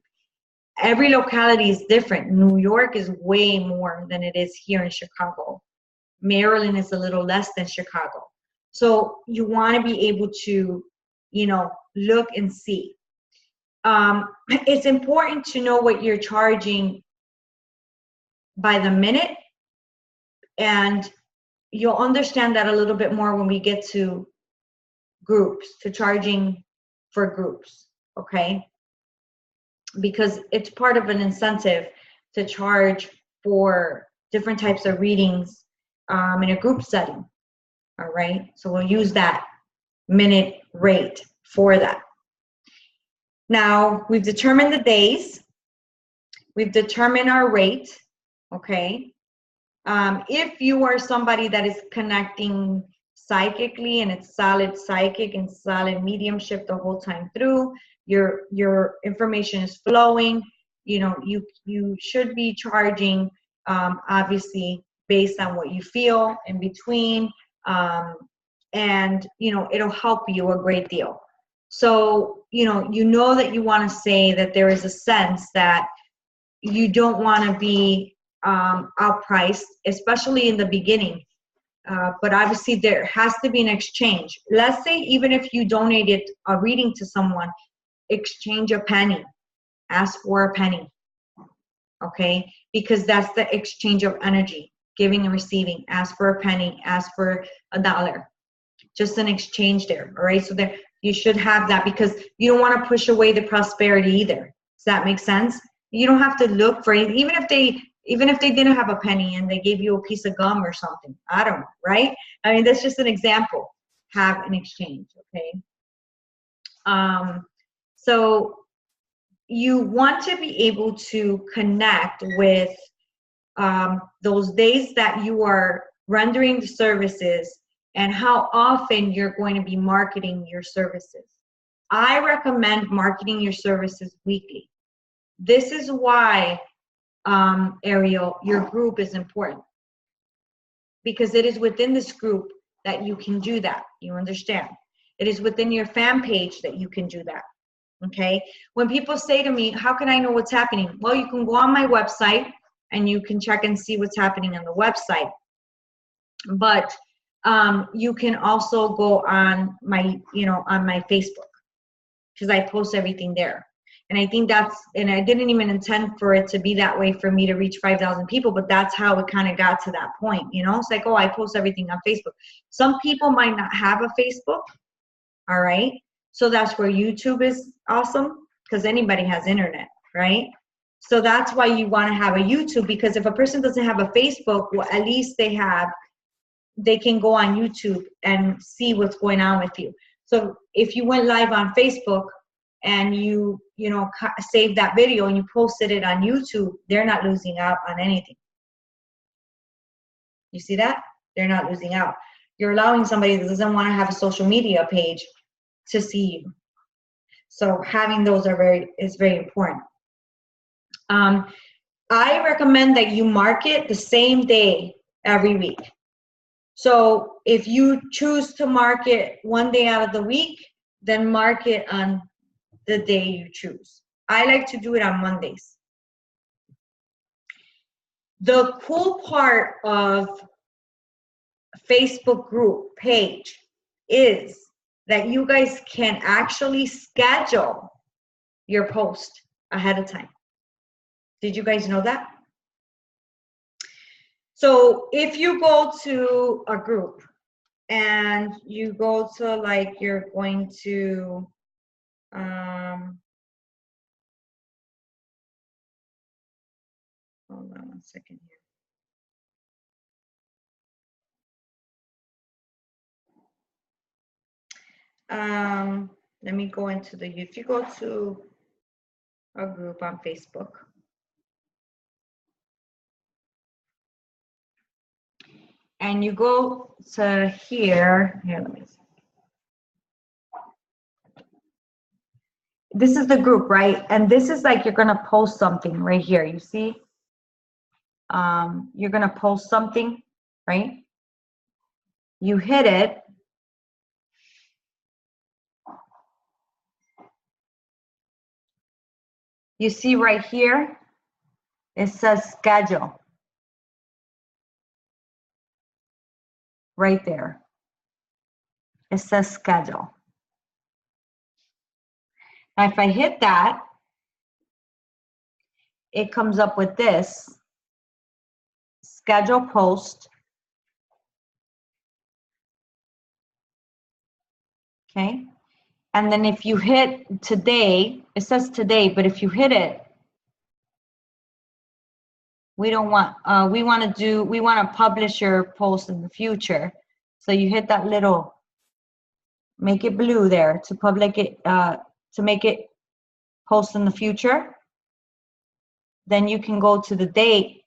Every locality is different. New York is way more than it is here in Chicago. Maryland is a little less than Chicago. So you want to be able to, look and see. It's important to know what you're charging by the minute, and you'll understand that a little bit more when we get to groups, to charging for groups, okay? Because it's part of an incentive to charge for different types of readings in a group setting, all right? So we'll use that minute rate for that. Now, we've determined the days. We've determined our rate, okay? If you are somebody that is connecting psychically and it's solid psychic and solid mediumship the whole time through, your information is flowing, you should be charging, obviously, based on what you feel in between, and it'll help you a great deal. So you know that you want to say that there is a sense that you don't want to be outpriced, especially in the beginning, but obviously there has to be an exchange. Let's say even if you donated a reading to someone, exchange a penny, ask for a penny, okay? Because that's the exchange of energy, giving and receiving. Ask for a penny, ask for $1, just an exchange there, all right? So there, you should have that, because you don't want to push away the prosperity either. Does that make sense? You don't have to look for it, even if they didn't have a penny and they gave you a piece of gum or something. I don't know, right? I mean, that's just an example. Have an exchange, okay? So you want to be able to connect with those days that you are rendering the services and how often you're going to be marketing your services. I recommend marketing your services weekly. This is why, Ariel, your group is important, because it is within this group that you can do that. You understand? It is within your fan page that you can do that. Okay? When people say to me, how can I know what's happening? Well, you can go on my website and you can check and see what's happening on the website. But you can also go on my, on my Facebook, because I post everything there. And I think and I didn't even intend for it to be that way for me to reach 5,000 people, but that's how it kind of got to that point, It's like, oh, I post everything on Facebook. Some people might not have a Facebook, all right? So that's where YouTube is awesome, because anybody has internet, right? So that's why you want to have a YouTube, because if a person doesn't have a Facebook, well, at least they can go on YouTube and see what's going on with you. So if you went live on Facebook and you saved that video and you posted it on YouTube, they're not losing out on anything. You see that? They're not losing out. You're allowing somebody that doesn't want to have a social media page to see you. So having those is very important. I recommend that you market the same day every week. So if you choose to market one day out of the week, then market on the day you choose. I like to do it on Mondays. The cool part of Facebook group page is that you guys can actually schedule your post ahead of time. Did you guys know that? So if you go to a group and you go to, like, you're going to, hold on one second here. Let me go into if you go to a group on Facebook, and you go to here, let me see. This is the group, right? And this is like, you're gonna post something right here, you see? You're gonna post something, right? You hit it, you see right here, it says schedule. Right there. It says schedule. Now, if I hit that, it comes up with this, schedule post. Okay. And then if you hit today, it says today, but if you hit it, we don't want, we want to publish your post in the future. So you hit that little, make it blue there to public it, to make it post in the future. Then you can go to the date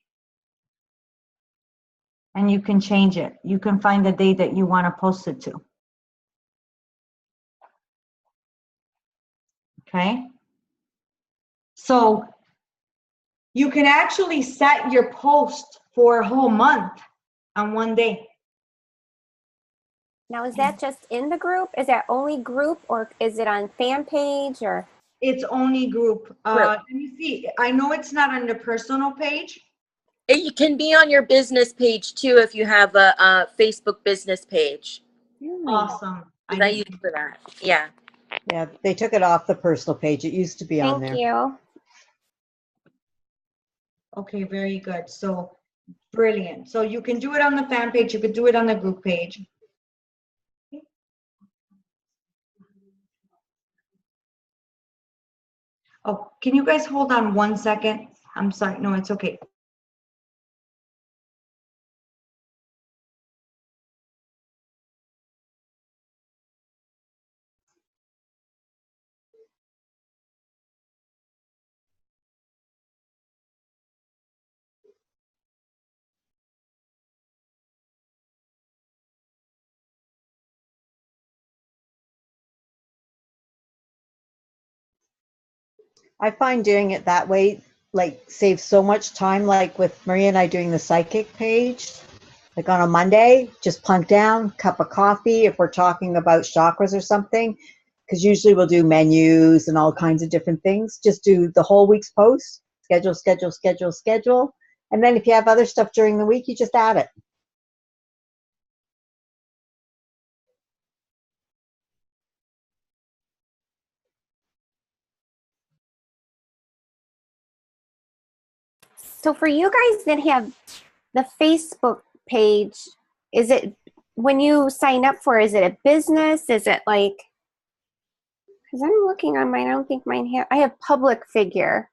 and you can change it. You can find the date that you want to post it to. Okay. So you can actually set your post for a whole month on one day. Now, is that just in the group? Is that only group, or is it on fan page, or? It's only group. Let me see. I know it's not on the personal page. It can be on your business page too if you have a Facebook business page. Awesome. I use it for that. Yeah. Yeah, they took it off the personal page. It used to be on there. Thank you. Okay, very good. So brilliant. So you can do it on the fan page. You could do it on the group page. Oh, can you guys hold on 1 second? I'm sorry. No, it's okay. I find doing it that way, like, saves so much time, like with Maria and I doing the psychic page. Like on a Monday, just plunk down, cup of coffee if we're talking about chakras or something, because usually we'll do menus and all kinds of different things. Just do the whole week's post, schedule, schedule, schedule, schedule. And then if you have other stuff during the week, you just add it. So for you guys that have the Facebook page, is it, when you sign up for, is it a business? Is it like, because I'm looking on mine, I don't think mine have, I have public figure.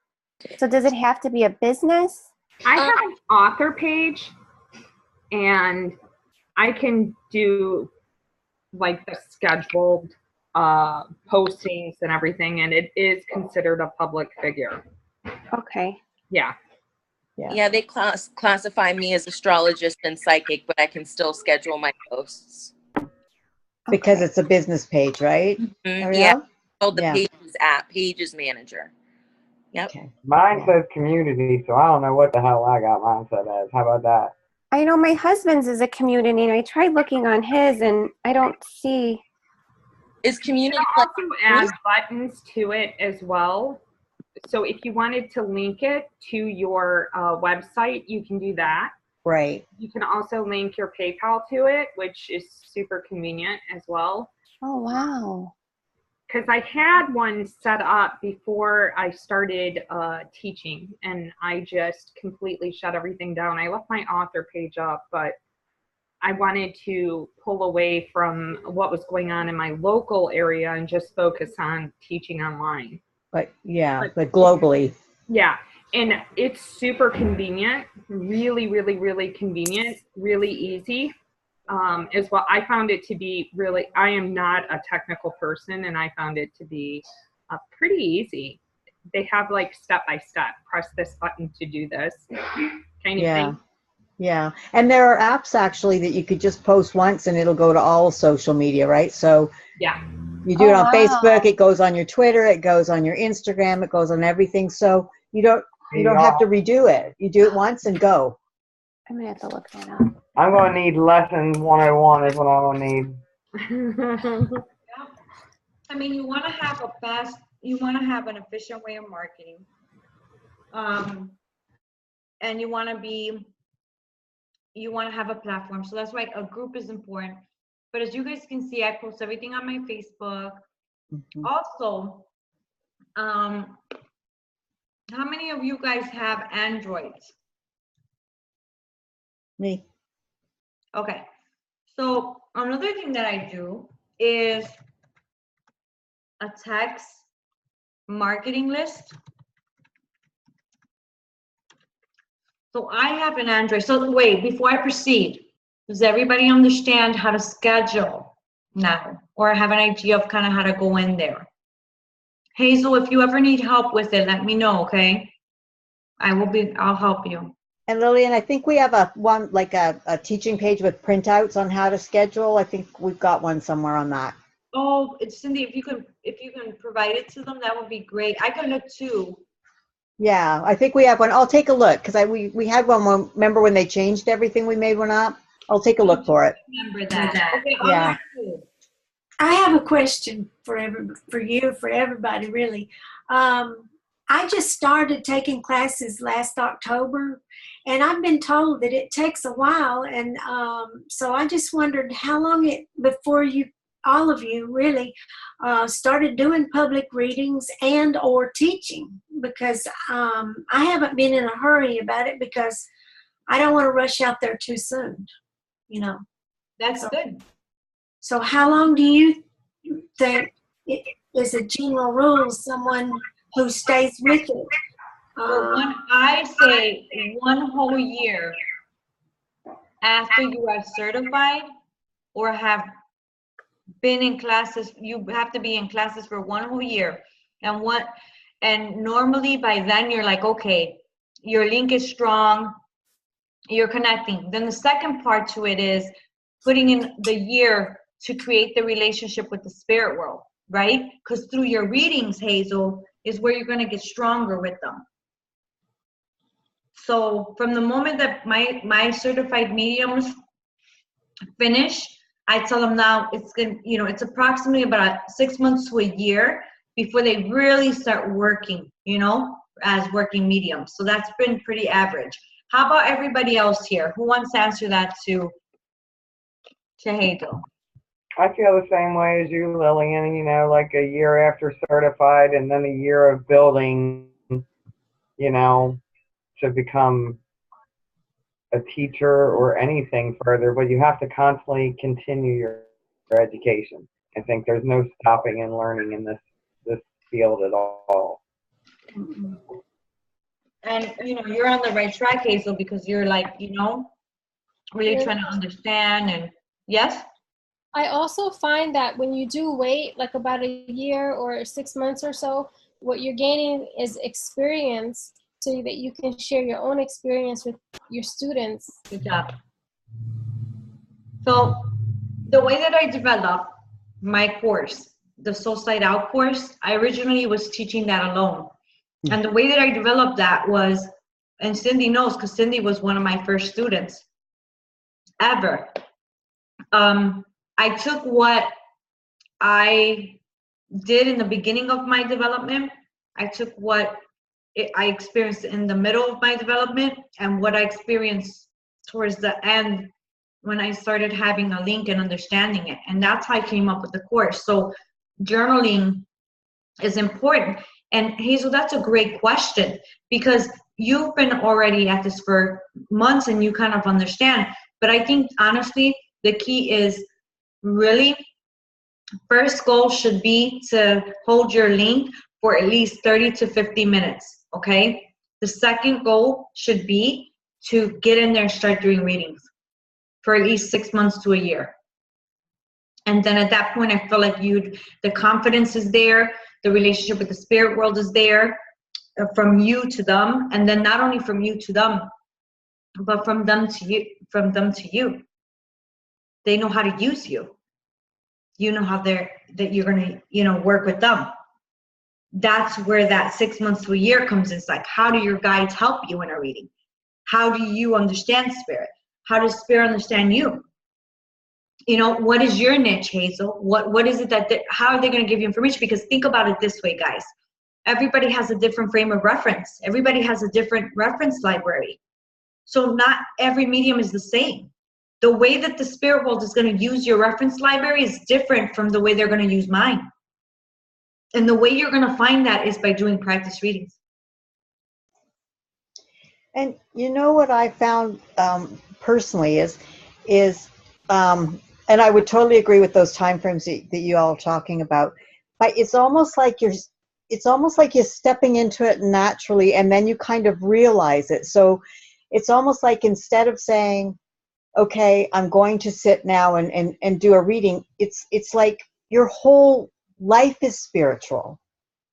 So does it have to be a business? I have an author page, and I can do like the scheduled postings and everything, and it is considered a public figure. Okay. Yeah. Yeah, they classify me as astrologist and psychic, but I can still schedule my posts. Because Okay. it's a business page, right? Yeah, called the Yeah. Pages app, Pages Manager. Yep. Okay. Mine says community, so I don't know what the hell I got mine set as. How about that? I know my husband's is a community, and I tried looking on his, and I don't see. Is community You can also add buttons to it as well. So if you wanted to link it to your website, you can do that. Right. You can also link your PayPal to it, which is super convenient as well. Oh, wow. Because I had one set up before I started teaching, and I just completely shut everything down. I left my author page up, but I wanted to pull away from what was going on in my local area and just focus on teaching online. But yeah, but globally. Yeah, and it's super convenient, really, really, really convenient, really easy. As well, I found it to be really, I am not a technical person, and I found it to be pretty easy. They have like step-by-step, press this button to do this kind of thing. Yeah. And there are apps actually that you could just post once and it'll go to all social media, right? So yeah, you do it on wow. Facebook, it goes on your Twitter, it goes on your Instagram, it goes on everything. So you don't have to redo it. You do it once and go. I'm going to have to look that up. I'm going to need lessons 101 is what I'm going to need. I mean, you want to have an efficient way of marketing. and you want to have a platform. So that's why a group is important. But as you guys can see, I post everything on my Facebook. Mhm. Also, how many of you guys have Androids? Me. Okay. So another thing that I do is a text marketing list. So I have an Android. So wait, before I proceed, does everybody understand how to schedule now, or have an idea of kind of how to go in there? Hazel, if you ever need help with it, let me know, okay? I'll help you. And Lillian, I think we have a teaching page with printouts on how to schedule. I think we've got one somewhere on that. Oh, it's Cindy, if you can provide it to them, that would be great. I can look too. Yeah, I think we have one. I'll take a look because we had one. Remember when they changed everything? We made one up. I'll take a look for it. Remember that. Okay, Yeah. I have a question for everybody, really. I just started taking classes last October, and I've been told that it takes a while, and so I just wondered how long before all of you really started doing public readings and or teaching, because I haven't been in a hurry about it because I don't want to rush out there too soon, you know. That's good. So how long do you think is a general rule someone who stays with it? I say 1 whole year after you are certified or have been in classes. You have to be in classes for 1 whole year, and normally by then you're like, okay, your link is strong, you're connecting. Then the second part to it is putting in the year to create the relationship with the spirit world, right? Because through your readings, Hazel, is where you're going to get stronger with them. So from the moment that my certified mediums finish, I tell them now it's approximately about 6 months to a year before they really start working, as working mediums. So that's been pretty average. How about everybody else here? Who wants to answer that to Hazel? I feel the same way as you, Lillian, like a year after certified and then a year of building, to become a teacher or anything further, but you have to constantly continue your education. I think there's no stopping in learning in this field at all. And you're on the right track, Hazel, because you're like, really trying to understand. And yes, I also find that when you do wait like about a year or 6 months or so, what you're gaining is experience so that you can share your own experience with your students. Good job. So the way that I developed my course, the Soul Side Out course, I originally was teaching that alone. And the way that I developed that was, and Cindy knows because Cindy was one of my first students ever. I took what I did in the beginning of my development. I took what I experienced in the middle of my development and what I experienced towards the end when I started having a link and understanding it. And that's how I came up with the course. So journaling is important. And Hazel, that's a great question because you've been already at this for months and you kind of understand. But I think honestly, the key is really first goal should be to hold your link for at least 30 to 50 minutes, okay? The second goal should be to get in there and start doing readings for at least 6 months to a year. And then at that point, I feel like the confidence is there, the relationship with the spirit world is there, from you to them, and then not only from you to them, but from them to you. They know how to use you. You know how that you're gonna, work with them. That's where that 6 months to a year comes in. It's like, how do your guides help you in a reading? How do you understand spirit? How does spirit understand you? What is your niche, Hazel? What is it how are they going to give you information? Because think about it this way, guys. everybody has a different frame of reference. Everybody has a different reference library. So not every medium is the same. The way that the spirit world is going to use your reference library is different from the way they're going to use mine. And the way you're going to find that is by doing practice readings. And you know what I found personally is and I would totally agree with those time frames that you all are talking about. But it's almost like you're stepping into it naturally, and then you kind of realize it. So it's almost like instead of saying, okay, I'm going to sit now and do a reading, it's like your whole life is spiritual.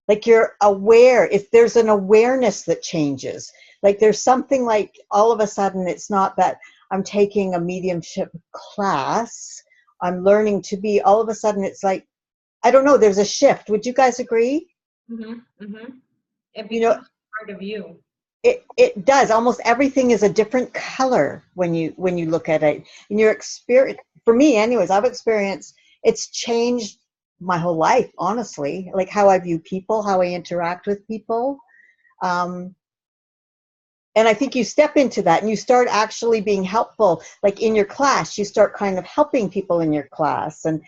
Like you're aware, if there's an awareness that changes, like there's something like all of a sudden it's not that I'm taking a mediumship class, I'm learning to be, all of a sudden it's like, I don't know, there's a shift. Would you guys agree? Mm-hmm. Mm-hmm. It becomes You know, part of you. It does. Almost everything is a different color when you look at it. And your experience, for me anyways, I've experienced, it's changed my whole life, honestly, like how I view people, how I interact with people. And I think you step into that and you start actually being helpful. Like in your class, you start kind of helping people in your class and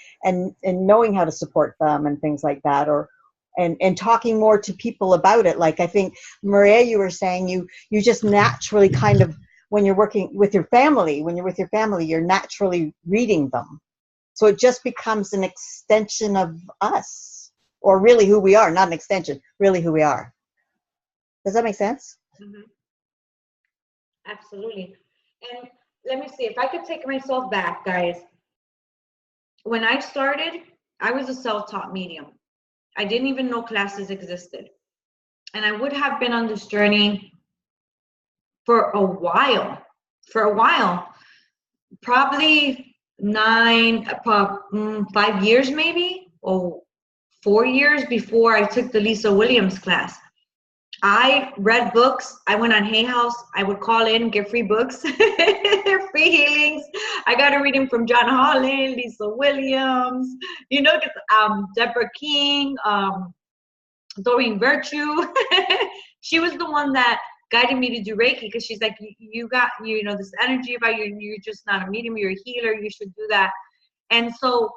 knowing how to support them and things like that, or and talking more to people about it. Like I think, Maria, you were saying you just naturally kind of, when you're working with your family, you're naturally reading them. So it just becomes an extension of us, or really who we are, not an extension, really who we are. Does that make sense? Mm-hmm. Absolutely. And let me see, if I could take myself back, guys. When I started, I was a self-taught medium. I didn't even know classes existed. And I would have been on this journey for a while, probably 5 years maybe, or 4 years before I took the Lisa Williams class. I read books. I went on Hay House. I would call in, get free books, free healings. I got a reading from John Holland, Lisa Williams, Deborah King, Doreen Virtue. She was the one that guided me to do Reiki, because she's like, you got, this energy about you. You're just not a medium. You're a healer. You should do that. And so,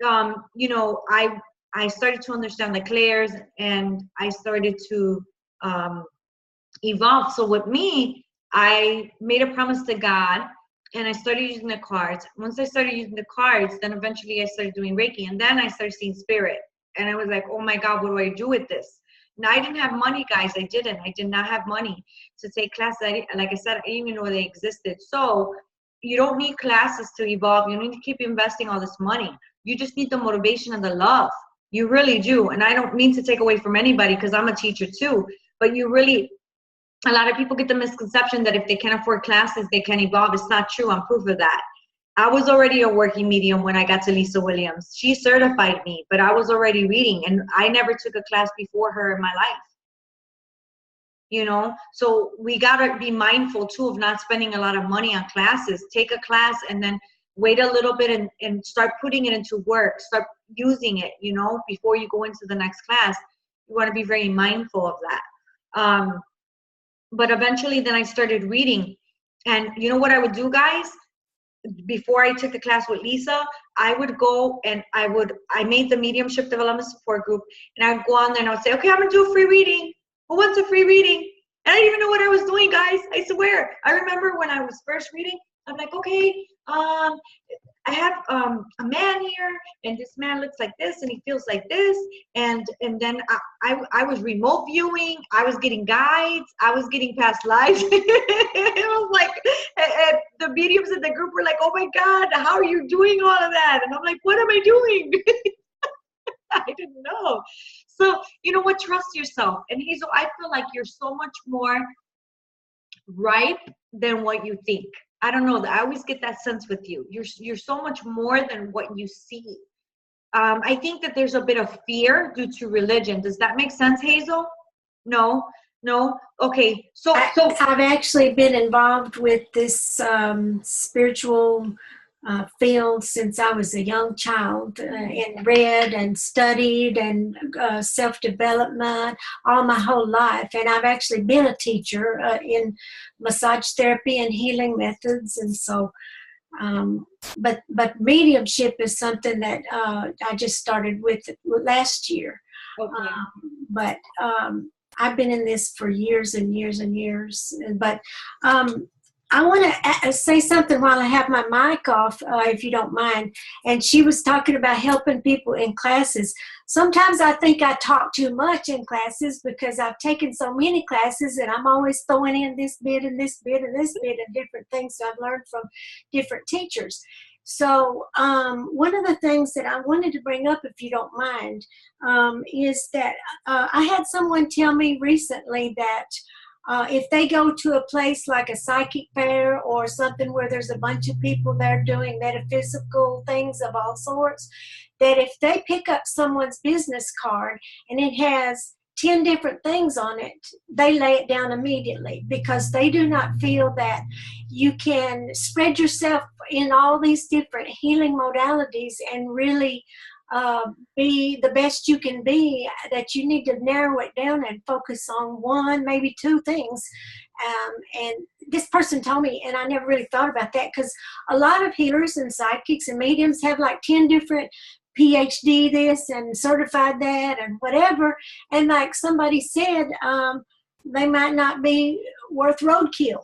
I started to understand the clairs, and I started to evolve. So with me, I made a promise to God, and I started using the cards. Once I started using the cards, then eventually I started doing Reiki, and then I started seeing spirit. And I was like, oh my God, what do I do with this? Now, I didn't have money, guys. I did not have money to take classes. Like I said, I didn't even know they existed. So you don't need classes to evolve. You don't need to keep investing all this money. You just need the motivation and the love. You really do. And I don't mean to take away from anybody, because I'm a teacher too. But you really, a lot of people get the misconception that if they can't afford classes, they can't evolve. It's not true. I'm proof of that. I was already a working medium when I got to Lisa Williams. She certified me, but I was already reading, and I never took a class before her in my life. So we got to be mindful too of not spending a lot of money on classes. Take a class and then wait a little bit and start putting it into work. Start using it, before you go into the next class. You want to be very mindful of that. But eventually then I started reading. And you know what I would do, guys? Before I took the class with Lisa, I would go and I made the mediumship development support group, and I would go on there and I would say, okay, I'm going to do a free reading. Who wants a free reading? And I didn't even know what I was doing, guys. I swear. I remember when I was first reading, I'm like, okay, I have a man here, and this man looks like this, and he feels like this, and then I was remote viewing, I was getting guides, I was getting past lives. It was like, and the mediums in the group were like, oh my God, how are you doing all of that? And I'm like, what am I doing? I didn't know. So, you know what? Trust yourself. And Hazel, I feel like you're so much more ripe than what you think. I don't know. I always get that sense with you. You're so much more than what you see. I think that there's a bit of fear due to religion. Does that make sense, Hazel? No. Okay. So I've actually been involved with this spiritual field since I was a young child, and read and studied and self-development all my whole life. And I've actually been a teacher in massage therapy and healing methods. And so, but mediumship is something that I just started with last year. Okay. But I've been in this for years and years and years. But I want to say something while I have my mic off, if you don't mind. And she was talking about helping people in classes. Sometimes I think I talk too much in classes because I've taken so many classes and I'm always throwing in this bit and this bit and this bit and different things I've learned from different teachers. So one of the things that I wanted to bring up, if you don't mind, is that I had someone tell me recently that if they go to a place like a psychic fair or something where there's a bunch of people there doing metaphysical things of all sorts, that if they pick up someone's business card and it has 10 different things on it, they lay it down immediately because they do not feel that you can spread yourself in all these different healing modalities and really be the best you can be, that you need to narrow it down and focus on one, maybe two things. And this person told me, and I never really thought about that, because a lot of healers and psychics and mediums have like 10 different PhD this and certified that and whatever. And like somebody said, they might not be worth roadkill,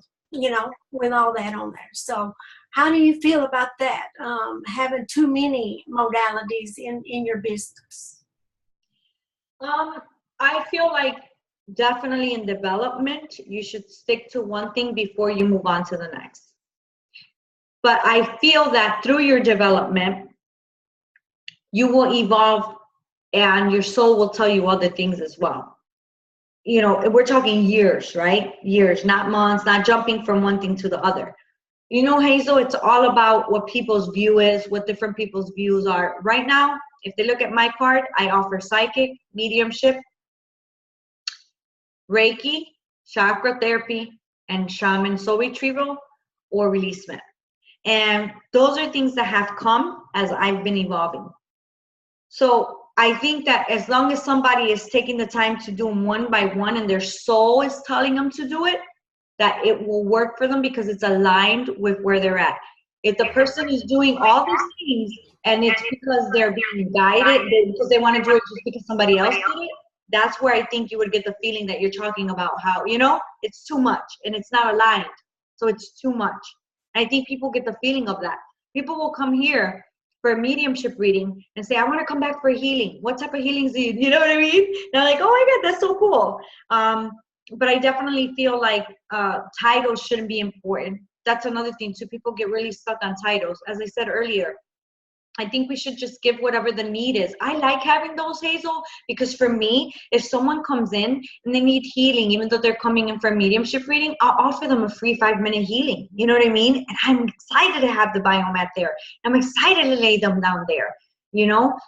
with all that on there. So how do you feel about that, having too many modalities in your business? I feel like definitely in development, you should stick to one thing before you move on to the next. But I feel that through your development, you will evolve and your soul will tell you other things as well. We're talking years, right? Years, not months, not jumping from one thing to the other. Hazel, it's all about what people's view is, what different people's views are. Right now, if they look at my card, I offer psychic, mediumship, Reiki, chakra therapy, and shaman soul retrieval or releasement. And those are things that have come as I've been evolving. So I think that as long as somebody is taking the time to do them one by one and their soul is telling them to do it, that it will work for them because it's aligned with where they're at. If the person is doing all these things and it's because they're being guided, because they want to do it just because somebody else did it, that's where I think you would get the feeling that you're talking about how, it's too much and it's not aligned. So it's too much. I think people get the feeling of that. People will come here for a mediumship reading and say, I want to come back for healing. What type of healings do you know what I mean? And they're like, oh my God, that's so cool. But I definitely feel like titles shouldn't be important. That's another thing too. People get really stuck on titles. As I said earlier, I think we should just give whatever the need is. I like having those, Hazel, because for me, if someone comes in and they need healing, even though they're coming in for a mediumship reading, I'll offer them a free 5-minute healing. You know what I mean? And I'm excited to have the biomat there. I'm excited to lay them down there.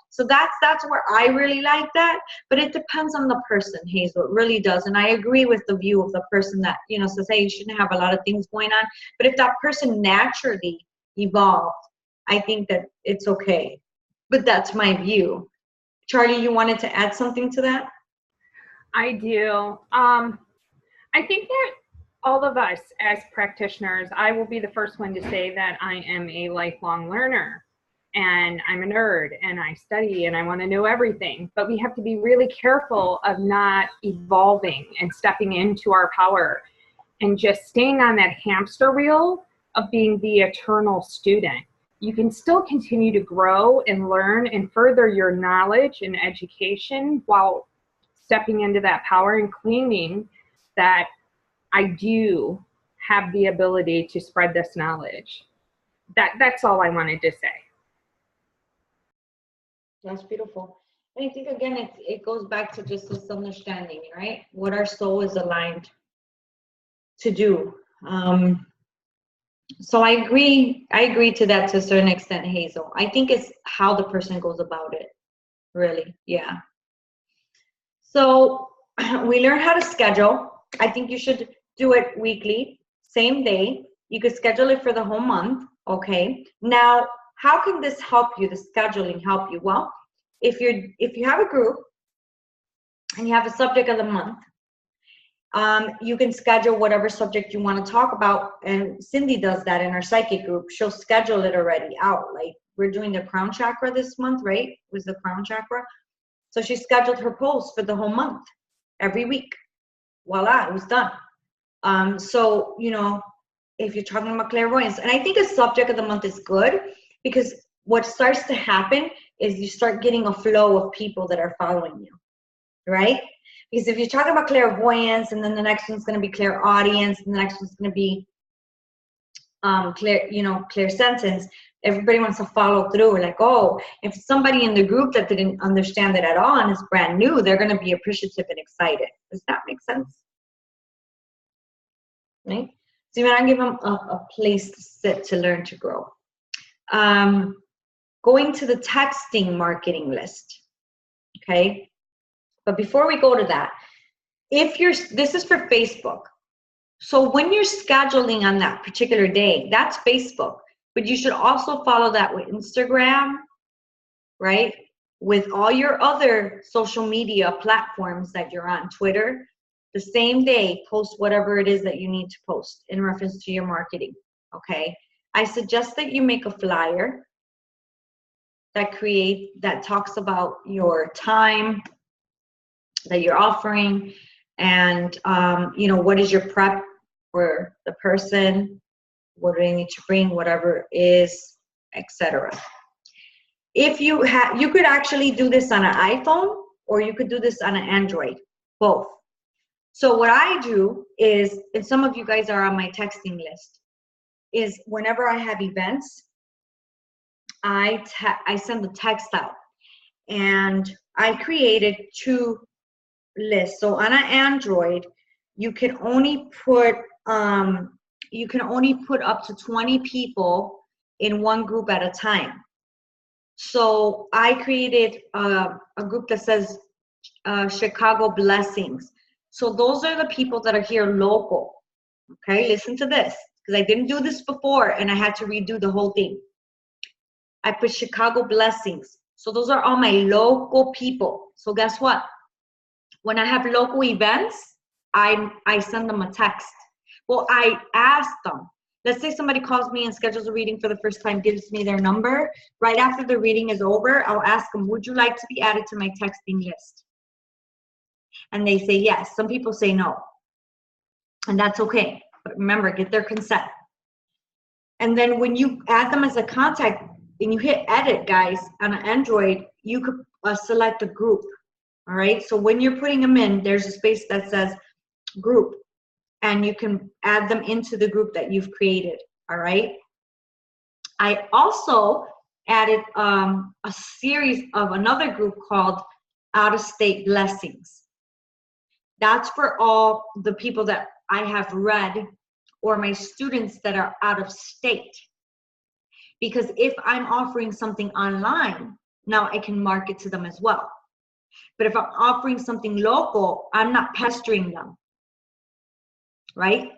So that's where I really like that. But it depends on the person, Hazel. It really does. And I agree with the view of the person that, says, hey, you shouldn't have a lot of things going on. But if that person naturally evolved, I think that it's okay. But that's my view. Charlie, you wanted to add something to that? I do. I think that all of us as practitioners, I will be the first one to say that I am a lifelong learner. And I'm a nerd and I study and I want to know everything. But we have to be really careful of not evolving and stepping into our power and just staying on that hamster wheel of being the eternal student. You can still continue to grow and learn and further your knowledge and education while stepping into that power and claiming that I do have the ability to spread this knowledge. That's all I wanted to say. That's beautiful. And I think, again, it goes back to just this understanding, right? What our soul is aligned to do. So I agree to that to a certain extent, Hazel. I think it's how the person goes about it, really. Yeah. So we learn how to schedule. I think you should do it weekly, same day. You could schedule it for the whole month. Okay. Now, how can this help you? The scheduling help you? Well, if you have a group and you have a subject of the month, you can schedule whatever subject you want to talk about. And Cindy does that in our psychic group. She'll schedule it already out. Like we're doing the crown chakra this month, right? It was the crown chakra. So she scheduled her post for the whole month, every week. Voila, it was done. So, you know, if you're talking about clairvoyance, and I think a subject of the month is good because what starts to happen is you start getting a flow of people that are following you, right? Because if you're talking about clairvoyance and then the next one's going to be clairaudience and the next one's going to be clairsentience, everybody wants to follow through. Like, oh, if somebody in the group that didn't understand it at all and is brand new, they're going to be appreciative and excited. Does that make sense? Right? So you want to give them a place to sit to learn to grow. Going to the texting marketing list. Okay. But before we go to that, this is for Facebook. So when you're scheduling on that particular day, that's Facebook. But you should also follow that with Instagram, right? With all your other social media platforms that you're on, Twitter. The same day, post whatever it is that you need to post in reference to your marketing, okay? I suggest that you make a flyer that talks about your time that you're offering and, what is your prep for the person, what do they need to bring, whatever it is, etc. If you could actually do this on an iPhone or you could do this on an Android, both. So what I do is, and some of you guys are on my texting list, is whenever I have events, I send the text out. And I created 2 lists. So on an Android, you can only put up to 20 people in one group at a time. So I created a group that says Chicago Blessings. So those are the people that are here local. Okay, listen to this, because I didn't do this before and I had to redo the whole thing. I put Chicago Blessings. So those are all my local people. So guess what? When I have local events, I send them a text. Well, I ask them. Let's say somebody calls me and schedules a reading for the first time, gives me their number. Right after the reading is over, I'll ask them, would you like to be added to my texting list? And they say yes. Some people say no. And that's okay. But remember, get their consent. And then when you add them as a contact and you hit edit, guys, on an Android, you could select a group. All right. So when you're putting them in, there's a space that says group. And you can add them into the group that you've created. All right. I also added a series of another group called Out of State Blessings. That's for all the people that I have read or my students that are out of state. Because if I'm offering something online, now I can market to them as well. But if I'm offering something local, I'm not pestering them, right?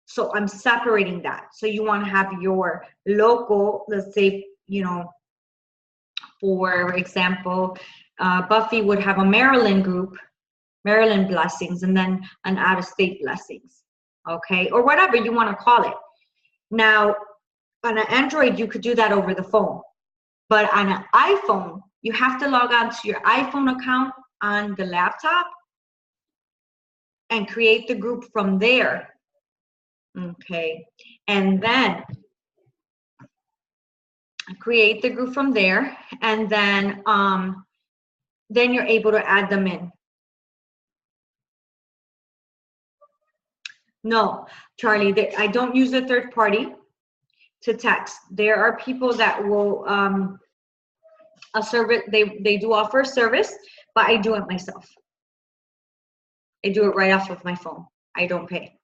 So I'm separating that. So you want to have your local, let's say, for example, Buffy would have a Maryland group, Maryland Blessings, and then an out-of-state Blessings, okay? Or whatever you want to call it. Now, on an Android, you could do that over the phone. But on an iPhone, you have to log on to your iPhone account on the laptop and create the group from there, okay? And then create the group from there, and then you're able to add them in. No, Charlie, I don't use a third party to text. There are people that will a service, they do offer a service, but I do it myself. I do it right off of my phone. I don't pay.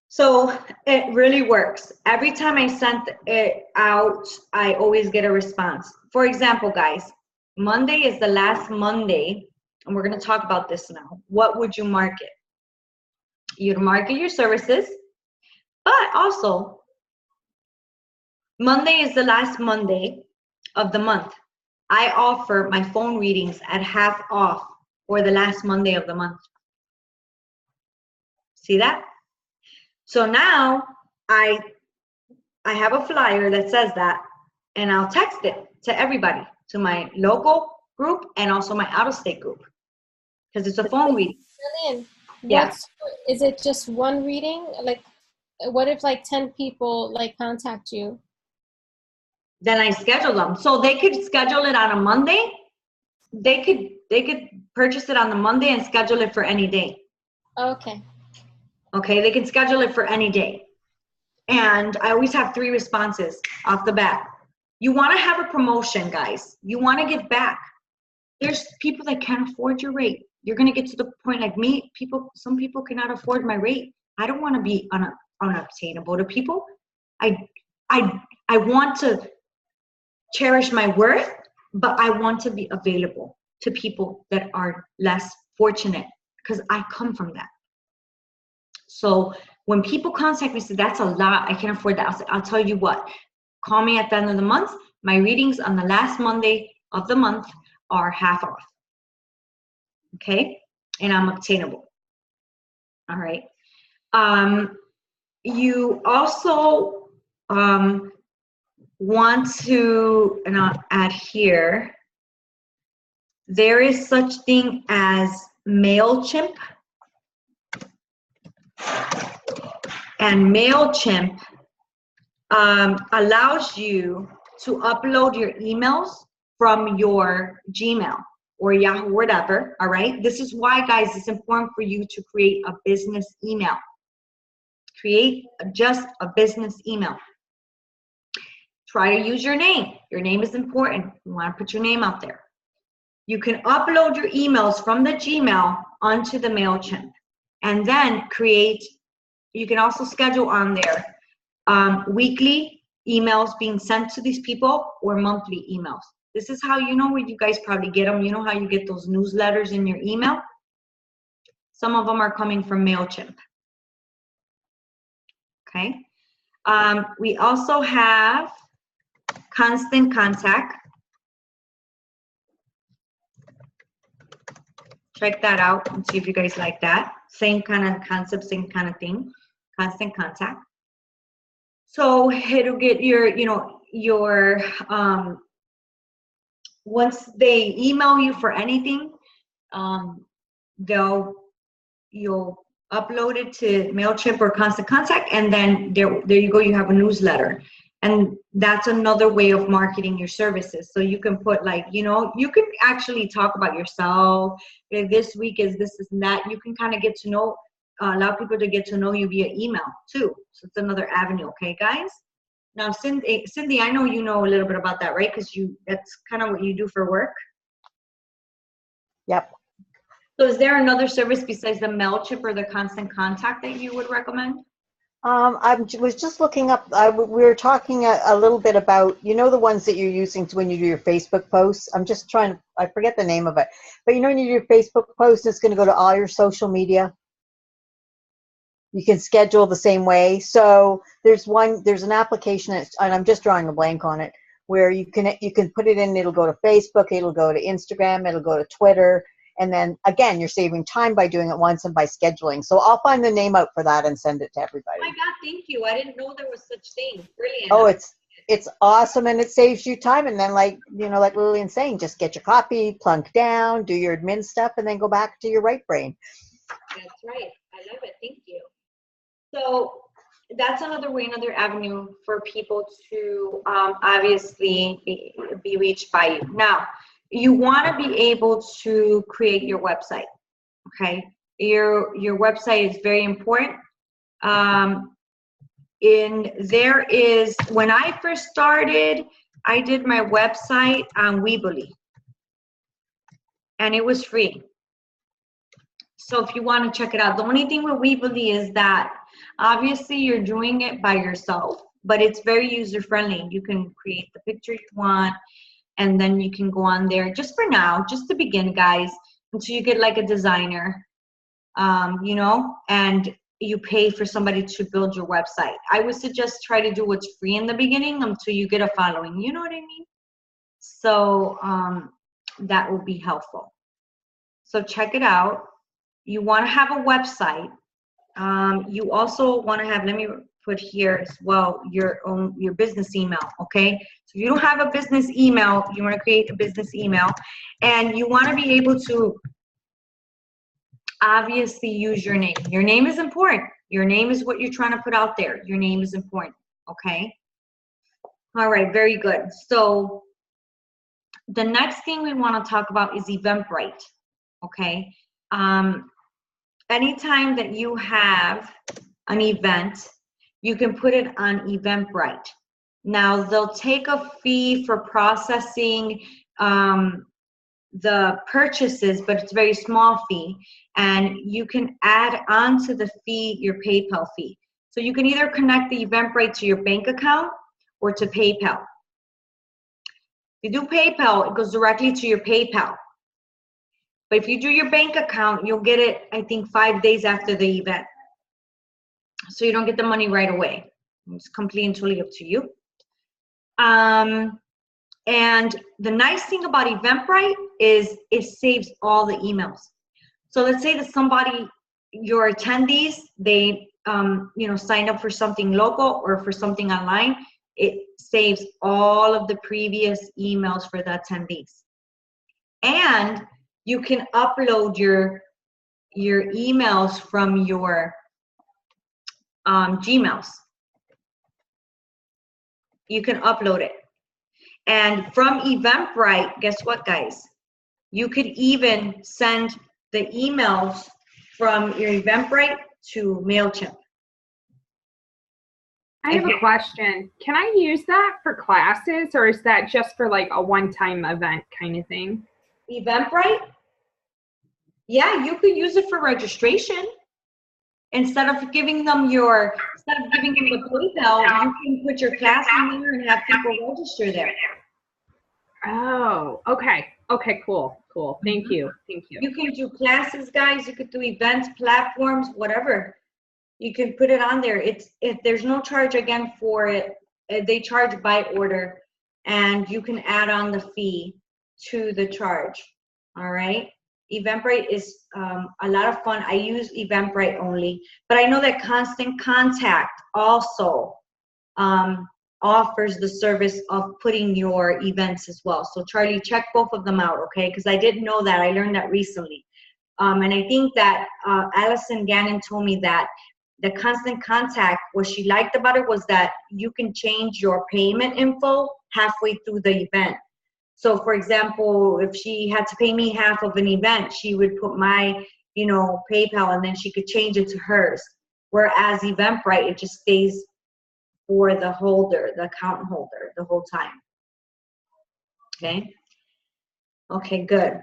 So it really works. Every time I send it out, I always get a response. For example, guys, Monday is the last Monday, and we're going to talk about this now. What would you market? You'd market your services, but also Monday is the last Monday of the month. I offer my phone readings at half off for the last Monday of the month. See that? So now I have a flyer that says that, and I'll text it to everybody, to my local group and also my out-of-state group, because it's a phone reading. Lillian, Yeah. is it just one reading? Like, what if like 10 people like contact you? Then I schedule them. So they could schedule it on a Monday. They could purchase it on the Monday and schedule it for any day. Okay. Okay, they can schedule it for any day. And I always have 3 responses off the bat. You want to have a promotion, guys. You want to give back. There's people that can't afford your rate. You're going to get to the point like me. Some people cannot afford my rate. I don't want to be unobtainable to people. I want to cherish my worth, but I want to be available to people that are less fortunate, because I come from that. So when people contact me and say, that's a lot, I can't afford that, I'll tell you what, call me at the end of the month. My readings on the last Monday of the month are half off. Okay? And I'm obtainable. All right. You also want to, and I'll add here, there is such thing as MailChimp. And MailChimp allows you to upload your emails from your Gmail or Yahoo, whatever, all right? This is why, guys, it's important for you to create a business email. Create just a business email. Try to use your name. Your name is important. You want to put your name out there. You can upload your emails from the Gmail onto the MailChimp, and then you can also schedule on there weekly emails being sent to these people or monthly emails. This is how you know where you guys probably get them. You know how you get those newsletters in your email? Some of them are coming from MailChimp. Okay. We also have Constant Contact. Check that out and see if you guys like that. Same kind of concept, same kind of thing. Constant Contact. So it'll get your once they email you for anything, you'll upload it to MailChimp or Constant Contact, and then there you go, you have a newsletter. And that's another way of marketing your services. So you can put you can actually talk about yourself. This week is this and that. You can kind of get to know, allow people to get to know you via email too. So it's another avenue, okay, guys? Now, Cindy, I know you know a little bit about that, right? Because that's kind of what you do for work. Yep. So is there another service besides the MailChimp or the Constant Contact that you would recommend? I was just looking up, we were talking a little bit about, the ones that you're using when you do your Facebook posts. I'm just trying to, I forget the name of it. But when you do your Facebook post, it's going to go to all your social media. You can schedule the same way. So there's an application, and I'm just drawing a blank on it, where you can put it in, it'll go to Facebook, it'll go to Instagram, it'll go to Twitter. And then again, you're saving time by doing it once and by scheduling. So I'll find the name out for that and send it to everybody. Oh my God, thank you. I didn't know there was such thing. Brilliant. Oh, it's awesome, and it saves you time. And then like Lillian's saying, just get your copy, plunk down, do your admin stuff, and then go back to your right brain. That's right. I love it. Thank you. So that's another avenue for people to obviously be reached by you. Now, you want to be able to create your website, okay? Your website is very important. When I first started, I did my website on Weebly, and it was free. So if you want to check it out, the only thing with Weebly is that obviously you're doing it by yourself, but it's very user-friendly. You can create the picture you want, and then you can go on there just for now, just to begin, guys, until you get like a designer, and you pay for somebody to build your website. I would suggest try to do what's free in the beginning until you get a following. You know what I mean? So that will be helpful. So check it out. You want to have a website. You also want to have, let me put here as well, your business email, okay? So if you don't have a business email, you want to create a business email, and you want to be able to obviously use your name. Your name is important. Your name is what you're trying to put out there. Your name is important, okay? All right, very good. So the next thing we want to talk about is Eventbrite, okay? Anytime that you have an event, you can put it on Eventbrite. Now, they'll take a fee for processing the purchases, but it's a very small fee, and you can add on to the fee your PayPal fee. So you can either connect the Eventbrite to your bank account or to PayPal. If you do PayPal, it goes directly to your PayPal. But if you do your bank account, you'll get it, I think, 5 days after the event. So you don't get the money right away. It's completely and totally up to you. And the nice thing about Eventbrite is it saves all the emails. So let's say that somebody, your attendees, they signed up for something local or for something online. It saves all of the previous emails for the attendees. And you can upload your emails from your Gmails. You can upload it. And from Eventbrite, guess what, guys? You could even send the emails from your Eventbrite to MailChimp. I have a question. Can I use that for classes, or is that just for like a one-time event kind of thing? Eventbrite? Yeah, you could use it for registration. Instead of giving them the PayPal, you can put your class in there and have people register there. Oh, okay. Okay, cool. Thank you. You can do classes, guys. You could do events, platforms, whatever. You can put it on there. If there's no charge again for it, they charge by order, and you can add on the fee to the charge. All right. Eventbrite is a lot of fun. I use Eventbrite only, but I know that Constant Contact also offers the service of putting your events as well. So Charlie, check both of them out, okay? Because I didn't know that. I learned that recently. And I think that Allison Gannon told me that the Constant Contact, what she liked about it was that you can change your payment info halfway through the event. So for example, if she had to pay me half of an event, she would put my, PayPal, and then she could change it to hers. Whereas Eventbrite, it just stays for the holder, the account holder, the whole time. Okay. Okay, good.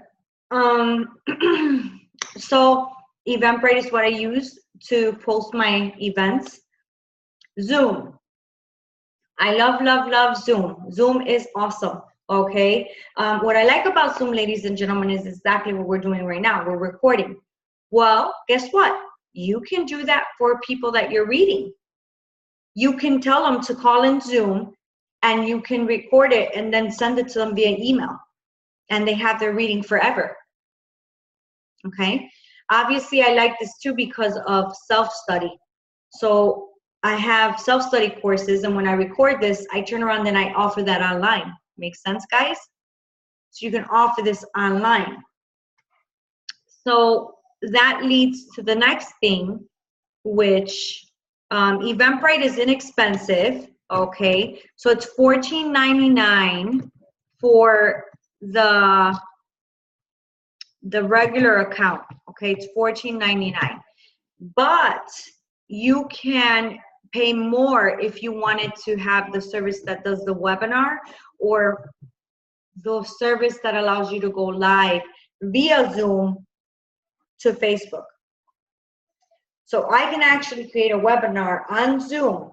So Eventbrite is what I use to post my events. Zoom. I love Zoom. Zoom is awesome. Okay. What I like about Zoom, ladies and gentlemen, is exactly what we're doing right now. We're recording. Well, guess what? You can do that for people that you're reading. You can tell them to call in Zoom, and you can record it and then send it to them via email, and they have their reading forever. Okay. Obviously, I like this too because of self-study. So I have self-study courses, and when I record this, I turn around and I offer that online. Makes sense, guys? So you can offer this online. So that leads to the next thing, which Eventbrite is inexpensive. Okay, so it's $14.99 for the regular account. Okay, it's $14.99, but you can pay more if you wanted to have the service that does the webinar, or the service that allows you to go live via Zoom to Facebook. So I can actually create a webinar on Zoom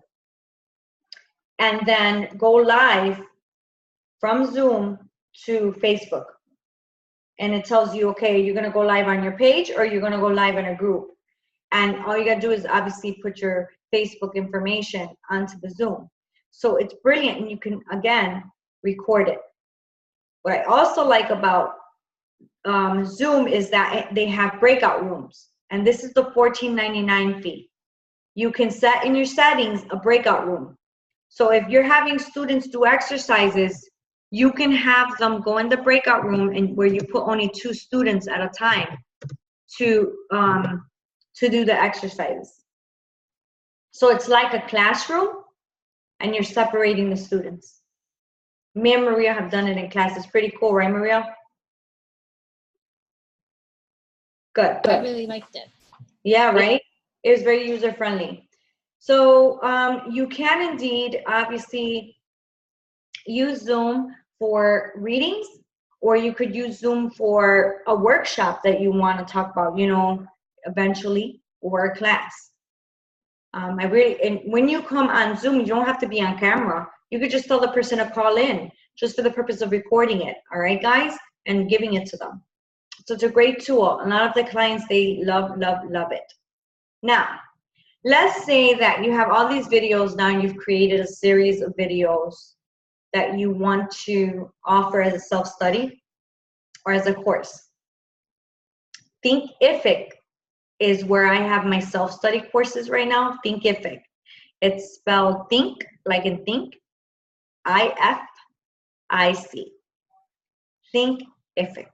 and then go live from Zoom to Facebook. And it tells you, okay, you're going to go live on your page, or you're going to go live in a group. And all you gotta do is obviously put your Facebook information onto the Zoom. So it's brilliant, and you can, again, record it. What I also like about Zoom is that they have breakout rooms, and this is the $14.99 fee. You can set in your settings a breakout room. So if you're having students do exercises, you can have them go in the breakout room, and where you put only 2 students at a time to do the exercises. So it's like a classroom, and you're separating the students. Me and Maria have done it in class. It's pretty cool, right, Maria? Good. I really liked it. Yeah, right? It was very user-friendly. So you can indeed, obviously, use Zoom for readings, or you could use Zoom for a workshop that you want to talk about, you know, eventually, or a class. And when you come on Zoom, you don't have to be on camera. You could just tell the person to call in, just for the purpose of recording it, all right, guys, and giving it to them. So it's a great tool. A lot of the clients, they love, love, love it. Now, let's say that you have all these videos now, and you've created a series of videos that you want to offer as a self-study or as a course. Thinkific is where I have my self-study courses right now. Thinkific. It's spelled think, like in think, I-F-I-C. Thinkific.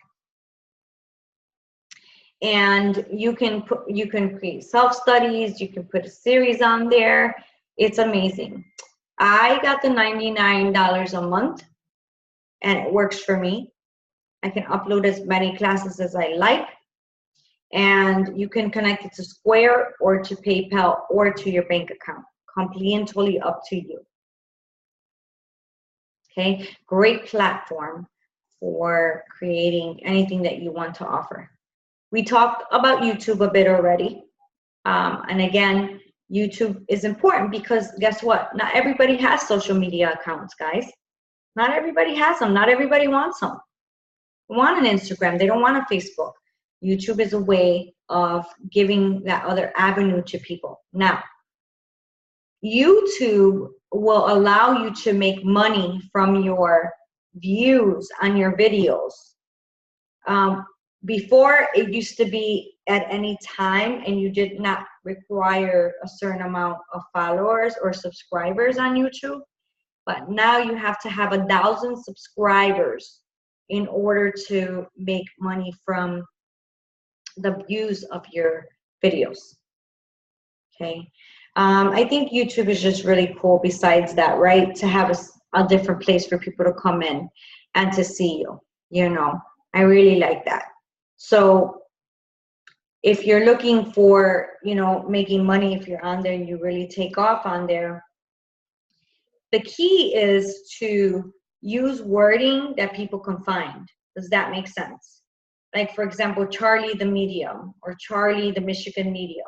And you can create self-studies, you can put a series on there. It's amazing. I got the $99 a month, and it works for me. I can upload as many classes as I like, and you can connect it to Square or to PayPal or to your bank account. Completely and totally up to you. Okay, great platform for creating anything that you want to offer. We talked about YouTube a bit already. And again, YouTube is important because guess what? Not everybody has social media accounts, guys. Not everybody has them. Not everybody wants them. They want an Instagram. They don't want a Facebook. YouTube is a way of giving that other avenue to people. Now, YouTube will allow you to make money from your views on your videos. Before, it used to be at any time, and you did not require a certain amount of followers or subscribers on YouTube. But now you have to have 1,000 subscribers in order to make money from the views of your videos. Okay. I think YouTube is just really cool besides that, right? To have a different place for people to come in and to see you, you know. I really like that. So if you're looking for, you know, making money, if you're on there and you really take off on there, the key is to use wording that people can find. Does that make sense? Like, for example, Charlie the Medium, or Charlie the Michigan Medium,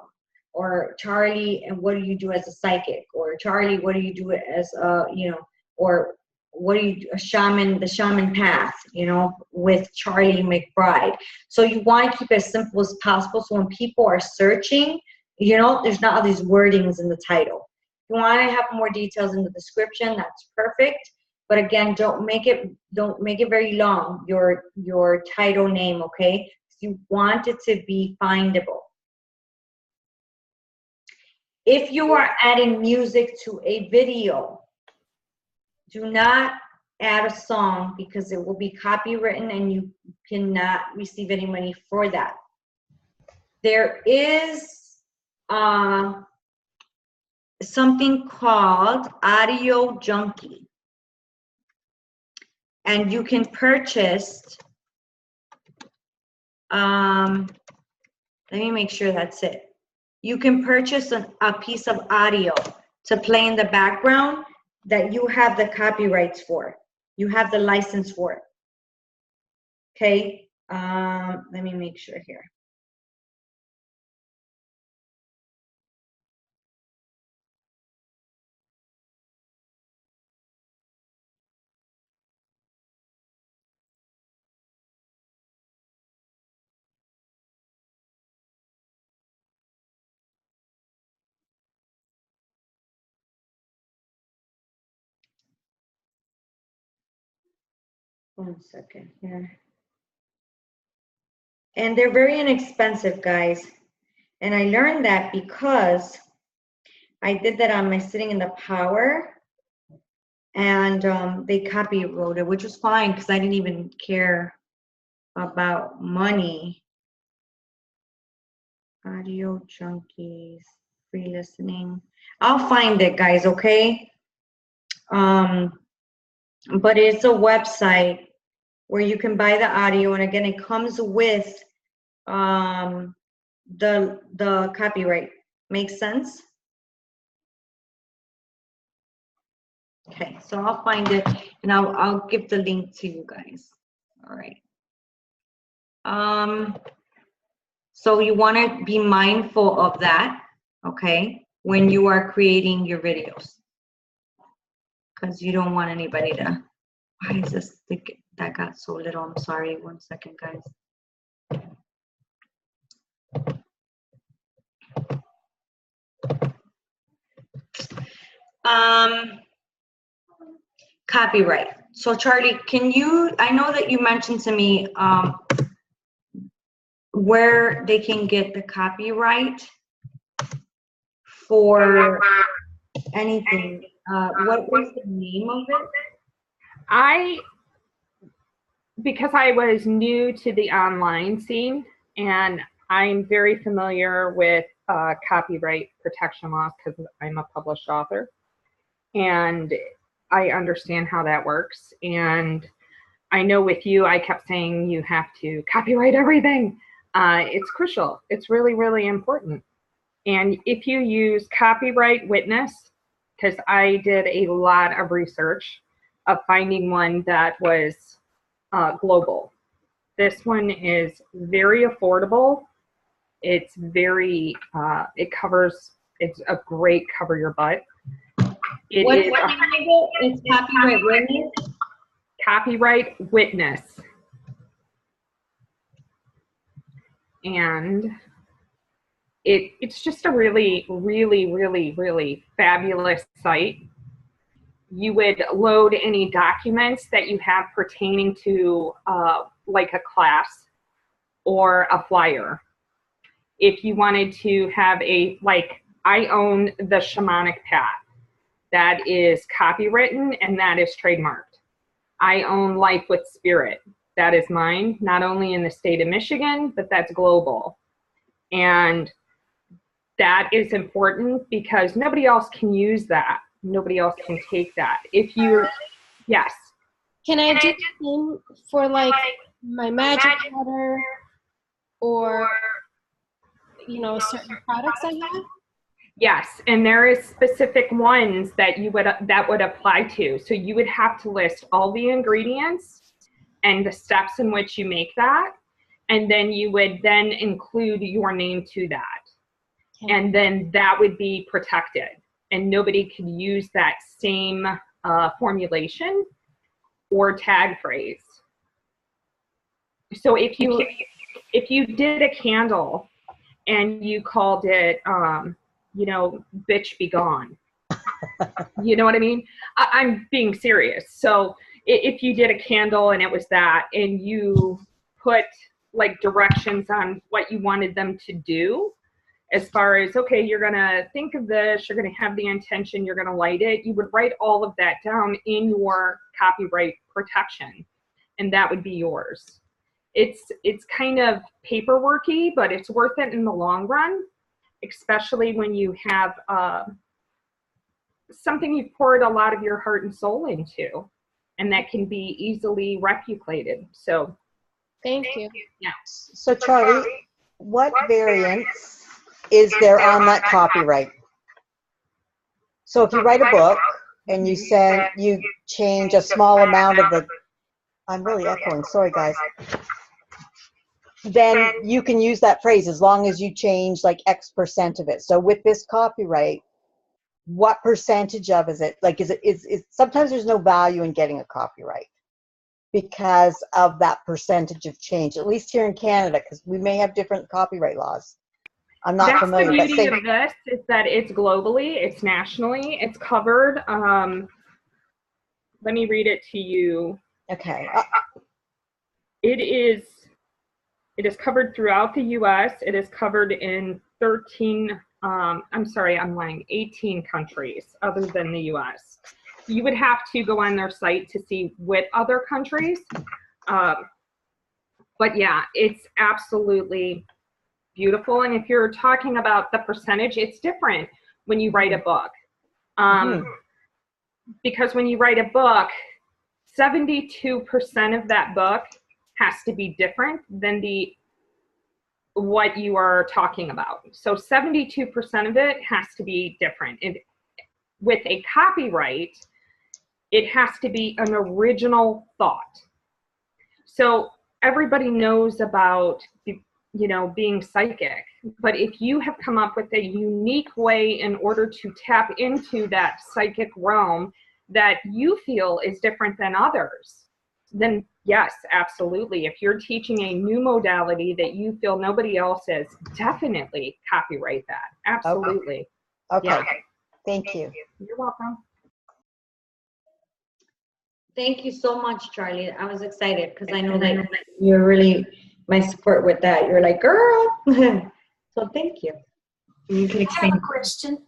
or Charlie, and what do you do as a psychic? Or Charlie, what do you do as a, you know, or what do you do, a shaman, the shaman path, you know, with Charlie McBride. So you want to keep it as simple as possible. So when people are searching, you know, there's not all these wordings in the title. If you want to have more details in the description, that's perfect. But again, don't make it very long, your title name, okay? You want it to be findable. If you are adding music to a video, do not add a song, because it will be copywritten and you cannot receive any money for that. There is something called Audio Junkie, and you can purchase, let me make sure that's it. You can purchase a piece of audio to play in the background that you have the copyrights for. You have the license for it. Okay, let me make sure here. 1 second here. And they're very inexpensive, guys. And I learned that because I did that on my Sitting in the Power, and they copywrote it, which was fine because I didn't even care about money. Audio Junkies, free listening. I'll find it, guys, okay? But it's a website where you can buy the audio, and again, it comes with the copyright. Makes sense? Okay, so I'll find it, and I'll give the link to you guys. All right. So you want to be mindful of that, okay, when you are creating your videos, because you don't want anybody to. Why is this thick? That got so little. I'm sorry. 1 second, guys. Copyright. So Charlie, can you, I know that you mentioned to me where they can get the copyright for anything. What was the name of it? Because I was new to the online scene, and I'm very familiar with copyright protection laws because I'm a published author, and I understand how that works. And I know with you, I kept saying you have to copyright everything. It's crucial. It's really, really important. And if you use Copyright Witness, because I did a lot of research of finding one that was global. This one is very affordable. It's very, it's a great cover your butt. It's Copyright Witness? Copyright Witness. And it's just a really, really, really, really fabulous site. You would load any documents that you have pertaining to like a class or a flyer. If you wanted to have I own the shamanic path. That is copywritten and that is trademarked. I own Life with Spirit. That is mine, not only in the state of Michigan, but that's global. And that is important because nobody else can use that. Nobody else can take that. If you, yes. Can I do the same for like my magic water or, you know, certain products I have? Yes, and there is specific ones that that would apply to. So you would have to list all the ingredients and the steps in which you make that, and then you would then include your name to that. Okay. And then that would be protected, and nobody could use that same formulation or tag phrase. So if you did a candle and you called it, you know, bitch be gone. You know what I mean? I'm being serious. So if you did a candle and it was that, and you put like directions on what you wanted them to do, as far as, okay, you're going to think of this, you're going to have the intention, you're going to light it, you would write all of that down in your copyright protection, and that would be yours. It's kind of paperworky, but it's worth it in the long run, especially when you have something you've poured a lot of your heart and soul into, and that can be easily replicated. So thank you. Yeah. So Charlie, what variants is there on that copyright? So if you write a book and you change a small amount of the, I'm really echoing, sorry guys, then you can use that phrase as long as you change like X% of it. So with this copyright, what percentage of is it? Like, is sometimes there's no value in getting a copyright because of that percentage of change, at least here in Canada, because we may have different copyright laws. I'm not familiar. That's the beauty of this, is that it's globally, it's nationally, it's covered. Let me read it to you. Okay. It is covered throughout the U.S. It is covered in 18 countries other than the U.S. You would have to go on their site to see what other countries. But yeah, it's absolutely beautiful. And if you're talking about the percentage, it's different when you write a book. Because when you write a book, 72% of that book has to be different than what you are talking about. So 72% of it has to be different. And with a copyright, it has to be an original thought. So everybody knows about, being psychic, but if you have come up with a unique way in order to tap into that psychic realm that you feel is different than others, then yes, absolutely. If you're teaching a new modality that you feel nobody else is, definitely copyright that. Absolutely. Okay. Yeah. Thank you. You're welcome. Thank you so much, Charlie. I was excited because I know that you're really my support with that. You're like, girl. So thank you. You can I explain. have a question.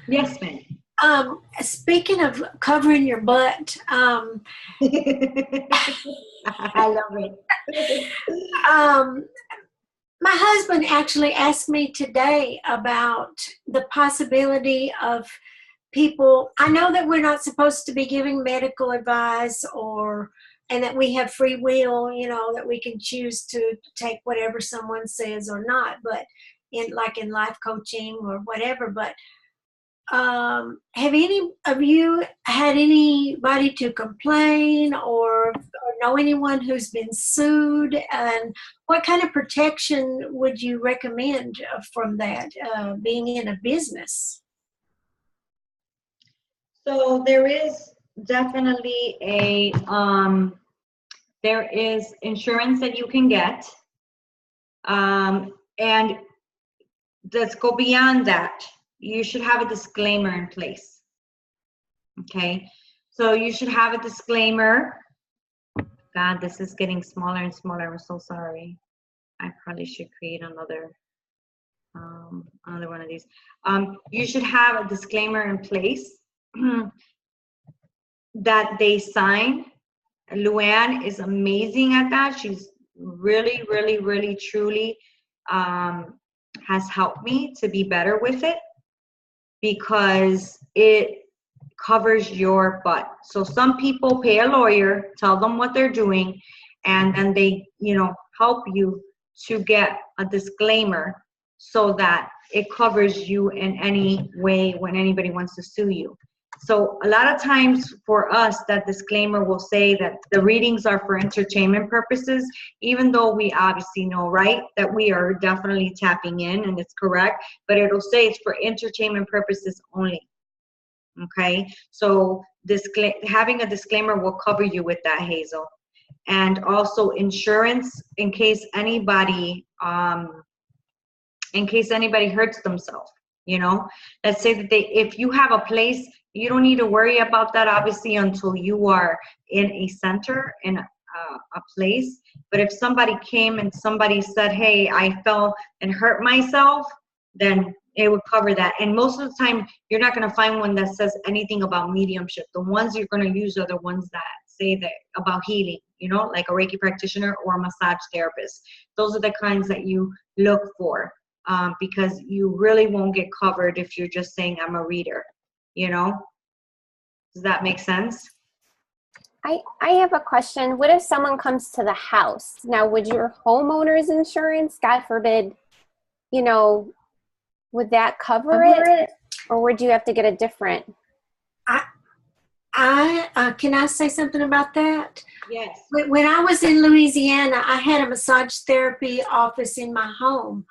Yes, ma'am. Speaking of covering your butt, I love it. My husband actually asked me today about the possibility of people. I know that we're not supposed to be giving medical advice and that we have free will, that we can choose to take whatever someone says or not, but in life coaching or whatever. But have any of you had anybody to complain or know anyone who's been sued? And what kind of protection would you recommend from that, being in a business? So there is definitely there is insurance that you can get. And let's go beyond that. You should have a disclaimer in place. Okay. So you should have a disclaimer. God, this is getting smaller and smaller. I'm so sorry. I probably should create another one of these. You should have a disclaimer in place that they sign. Luann is amazing at that. She's really, really, really, truly has helped me to be better with it because it covers your butt. So some people pay a lawyer, tell them what they're doing, and then they, help you to get a disclaimer so that it covers you in any way when anybody wants to sue you. So a lot of times for us, that disclaimer will say that the readings are for entertainment purposes, even though we obviously know, right, that we are definitely tapping in and it's correct, but it'll say it's for entertainment purposes only. Okay, so having a disclaimer will cover you with that, Hazel. And also insurance in case anybody hurts themselves. Let's say that if you have a place, you don't need to worry about that obviously until you are in a center, in a place. But if somebody came and somebody said, hey, I fell and hurt myself, then it would cover that. And most of the time, you're not going to find one that says anything about mediumship. The ones you're going to use are the ones that say that about healing, like a Reiki practitioner or a massage therapist. Those are the kinds that you look for. Because you really won't get covered if you're just saying I'm a reader, Does that make sense? I have a question. What if someone comes to the house? Now, would your homeowner's insurance, God forbid, would that cover it? Or would you have to get a different? Can I say something about that? Yes. When I was in Louisiana, I had a massage therapy office in my home.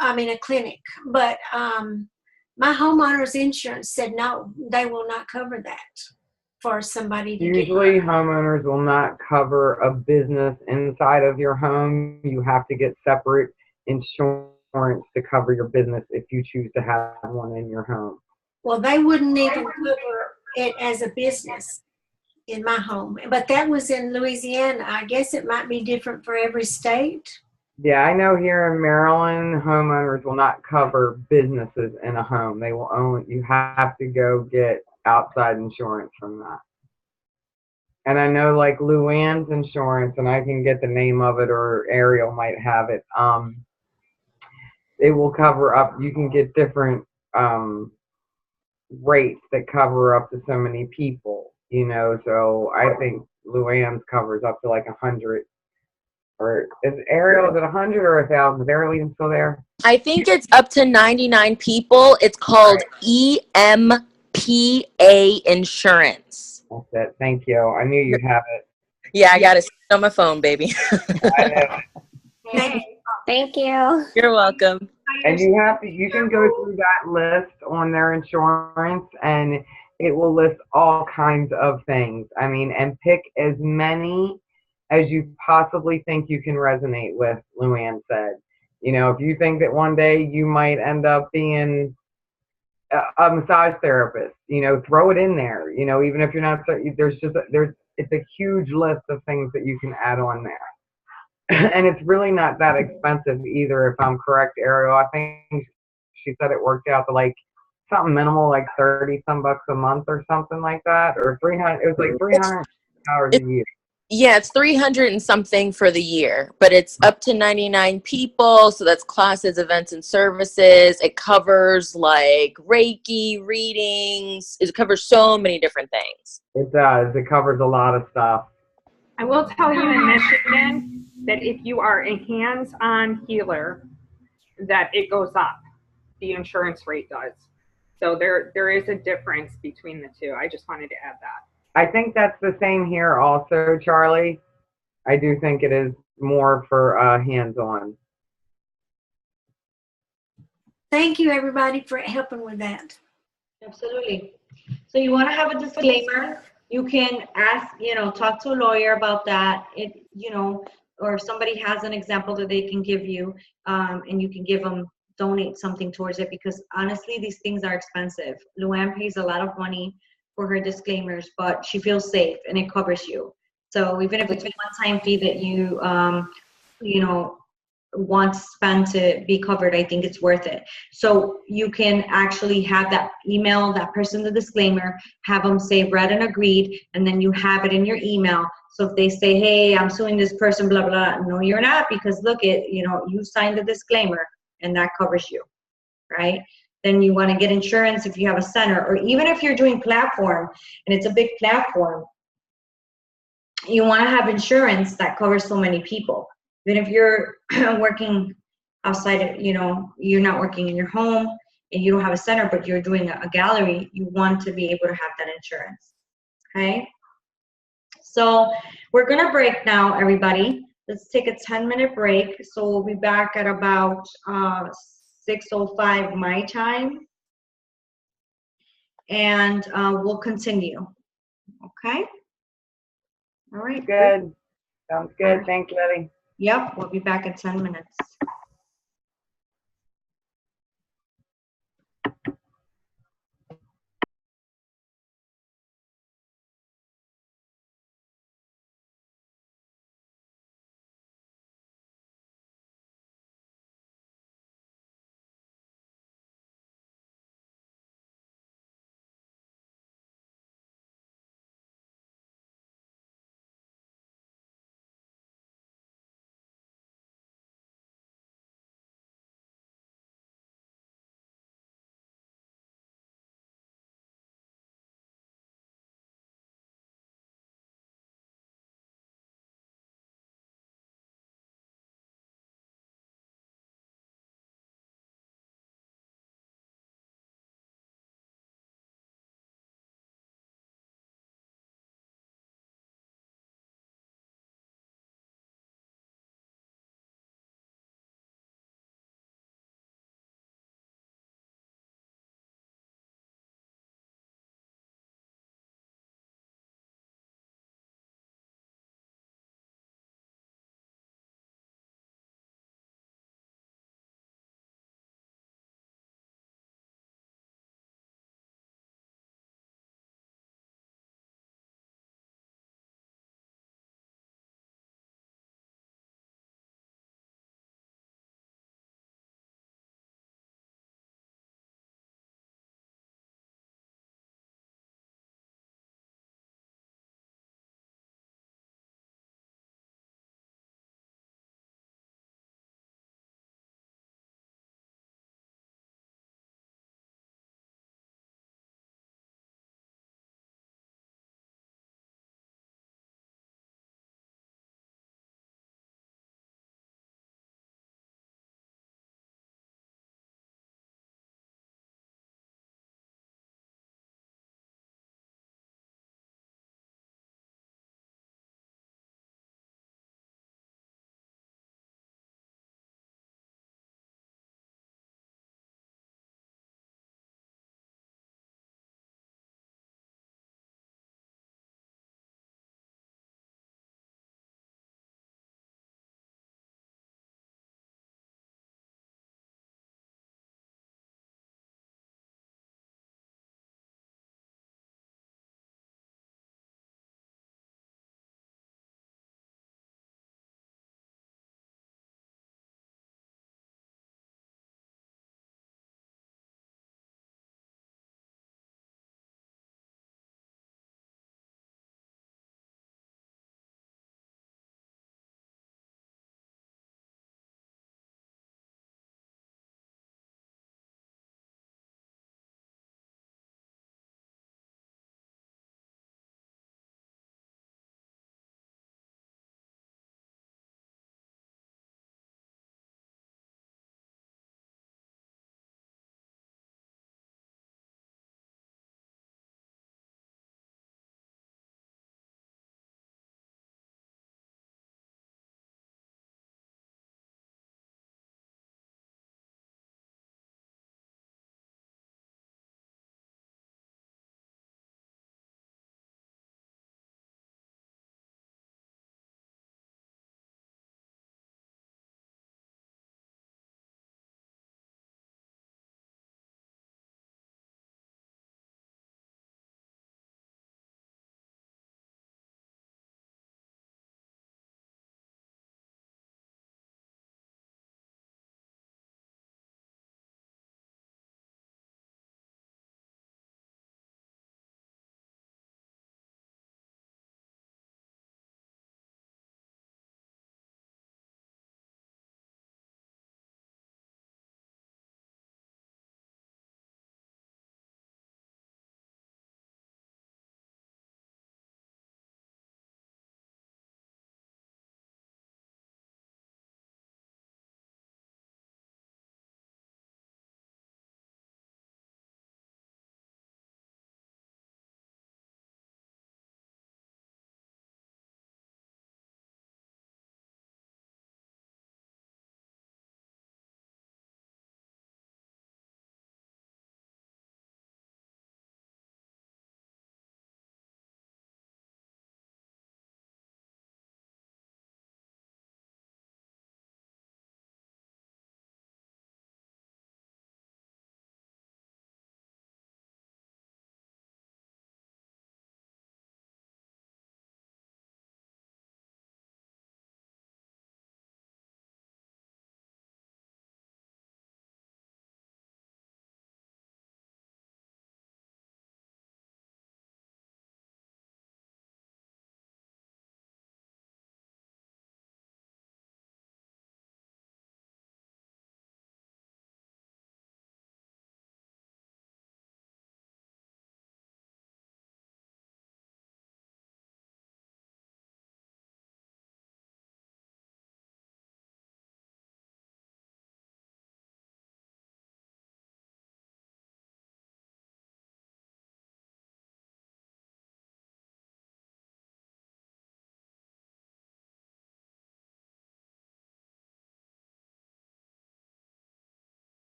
A clinic, but my homeowner's insurance said no, they will not cover that for somebody to Usually homeowners will not cover a business inside of your home. You have to get separate insurance to cover your business if you choose to have one in your home. Well, they wouldn't even cover it as a business. in my home. But that was in Louisiana. I guess it might be different for every state. Yeah, I know here in Maryland, homeowners will not cover businesses in a home. They will only, you have to go get outside insurance from that. And I know like Luann's insurance, and I can get the name of it, or Ariel might have it. It will cover up, you can get different rates that cover up to so many people, you know. So I think Luann's covers up to like 100. Or is Ariel, is it 100 or 1,000? Is Ariel even still there? I think it's up to 99 people. It's called EMPA insurance. That's it. Thank you. I knew you'd have it. Yeah, I got it on my phone, baby. I know. Thank you. You're welcome. And you can go through that list on their insurance, and it will list all kinds of things. I mean, and pick as many as you possibly think you can resonate with, Luann said. You know, if you think that one day you might end up being a massage therapist, you know, throw it in there. You know, even if you're not, it's a huge list of things that you can add on there. And it's really not that expensive either, if I'm correct, Ariel. I think she said it worked out to like something minimal, like 30 some bucks a month or something like that, or 300. It was like $300 a year. Yeah, it's 300 and something for the year, but it's up to 99 people. So that's classes, events, and services. It covers like Reiki readings. It covers so many different things. It does. It covers a lot of stuff. I will tell you in Michigan that if you are a hands-on healer, that it goes up. The insurance rate does. So there is a difference between the two. I just wanted to add that. I think that's the same here also, Charlie. I do think it is more for hands-on. Thank you, everybody, for helping with that. Absolutely. So you want to have a disclaimer. You can ask, you know, talk to a lawyer about that. You know, or if somebody has an example that they can give you, and you can donate something towards it, because honestly, these things are expensive. Luann pays a lot of money for her disclaimers, but she feels safe and it covers you. So even if it's a one-time fee that you, you know, want to spend to be covered, I think it's worth it. So you can actually have that email that person the disclaimer, have them say read and agreed, and then you have it in your email. So if they say, hey, I'm suing this person, blah, blah, no, you're not, because look, you signed the disclaimer and that covers you, right? Then you want to get insurance if you have a center, or even if you're doing platform and it's a big platform, you want to have insurance that covers so many people. Even if you're working outside of, you're not working in your home and you don't have a center, but you're doing a gallery, you want to be able to have that insurance, okay? So we're gonna break now, everybody. Let's take a 10-minute break. So we'll be back at about 6:05 my time. And we'll continue, okay? All right. Good. Sounds good. Thank you, Eddie. Yep, we'll be back in 10 minutes.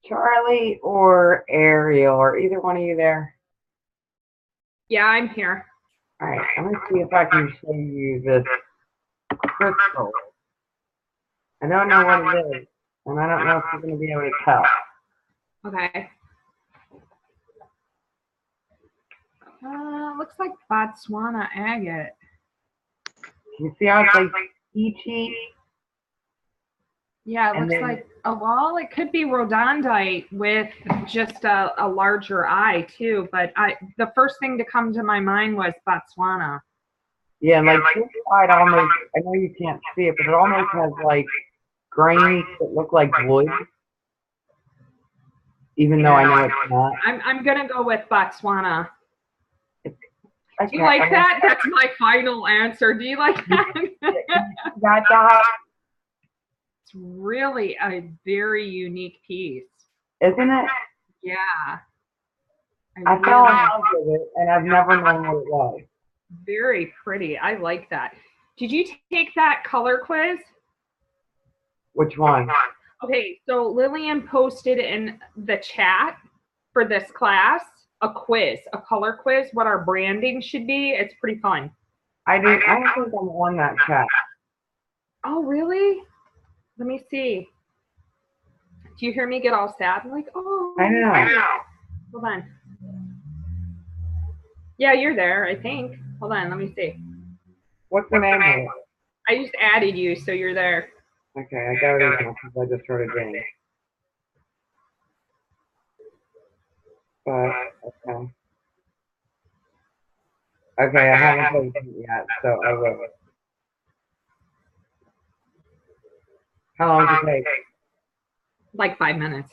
Charlie or Ariel, or either one of you there? Yeah, I'm here. All right, I'm going to see if I can show you this crystal. I don't know what it is, and I don't know if you're going to be able to tell. Okay. Looks like Botswana agate. You see how it's like peachy? Yeah, it And looks then- like, well, it could be rhodonite with just a larger eye too. But the first thing to come to my mind was Botswana. Yeah, and like this side almost, I know you can't see it, but it almost has like grains that look like wood. Even though I know it's not. I'm gonna go with Botswana. Okay, Do you like that? That's my final answer. Do you like that? It's really a very unique piece. Isn't it? Yeah. I fell in love with it, and I've never known what it was. Very pretty. I like that. Did you take that color quiz? Which one? Okay, so Lillian posted in the chat for this class a quiz, a color quiz, what our branding should be. It's pretty fun. I don't think I'm on that chat. Oh, really? Let me see. Do you hear me get all sad? I'm like, oh. I know. Hold on. Yeah, you're there, I think. Hold on, let me see. What's the name of it? I just added you, so you're there. Okay, I got it in now because I just heard a ding. But, okay. Okay, I haven't posted it yet, so I will. How long does it take? Like 5 minutes.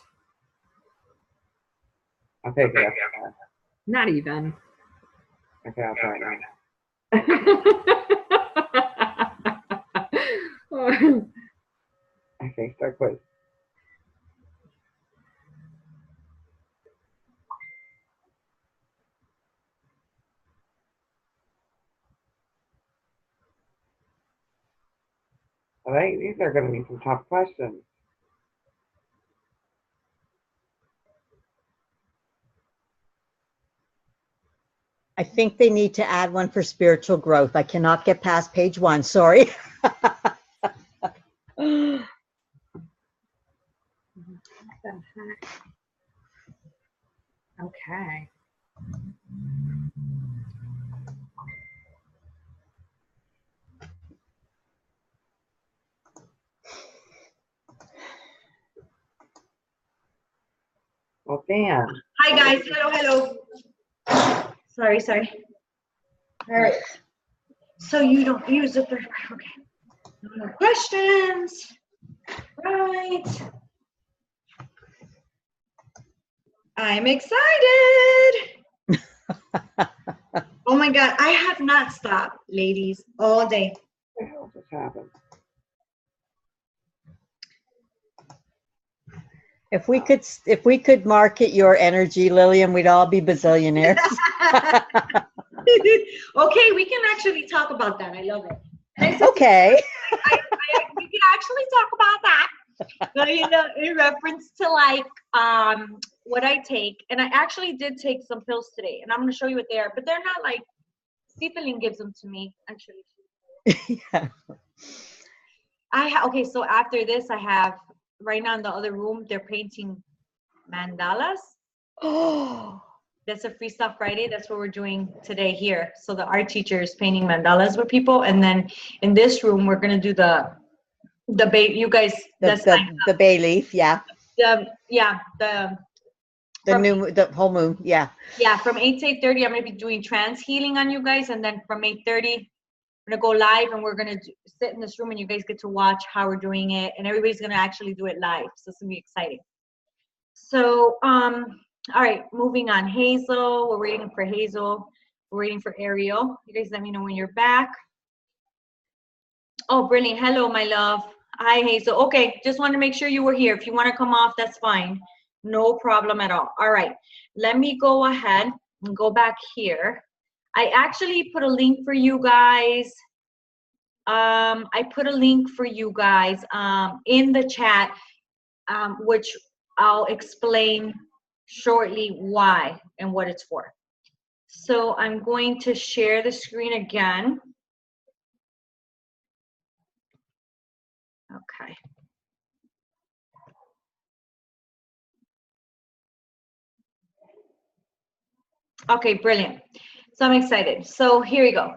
I'll take it after that. Not even. Okay, I'll try it now. Okay, start quiz. All right, these are going to be some tough questions. I think they need to add one for spiritual growth. I cannot get past page 1. Sorry. Okay. Well, Dan. Hi guys, hello. Sorry. All right. So you don't use the third part, okay. No questions. Right. I'm excited. Oh my God, I have not stopped, ladies, all day. What the hell just happened? If we could market your energy, Lillian, we'd all be bazillionaires. Okay, we can actually talk about that. I love it. Okay. We can actually talk about that. But, in reference to like what I take, and I actually did take some pills today, and I'm going to show you what they are. But they're not like Stephen gives them to me. Actually, Yeah. okay. So after this, I have right now in the other room. They're painting mandalas. Oh. That's a Freestyle Friday. That's what we're doing today here. So the art teacher is painting mandalas with people, and then in this room we're gonna do the you guys The bay leaf, yeah. the whole moon, yeah. Yeah, from 8 to 8:30 I'm gonna be doing trance healing on you guys, and then from 8:30 I'm gonna go live, and we're gonna sit in this room, and you guys get to watch how we're doing it, and everybody's gonna actually do it live. So it's gonna be exciting. So all right, moving on. Hazel, we're waiting for Hazel. We're waiting for Ariel. You guys let me know when you're back. Oh, brilliant. Hello, my love. Hi, Hazel. Okay, just want to make sure you were here. If you want to come off, that's fine. No problem at all. All right, let me go ahead and go back here. I actually put a link for you guys. I put a link for you guys in the chat, which I'll explain shortly why and what it's for. So I'm going to share the screen again. Okay. Okay, brilliant. So I'm excited. So here we go.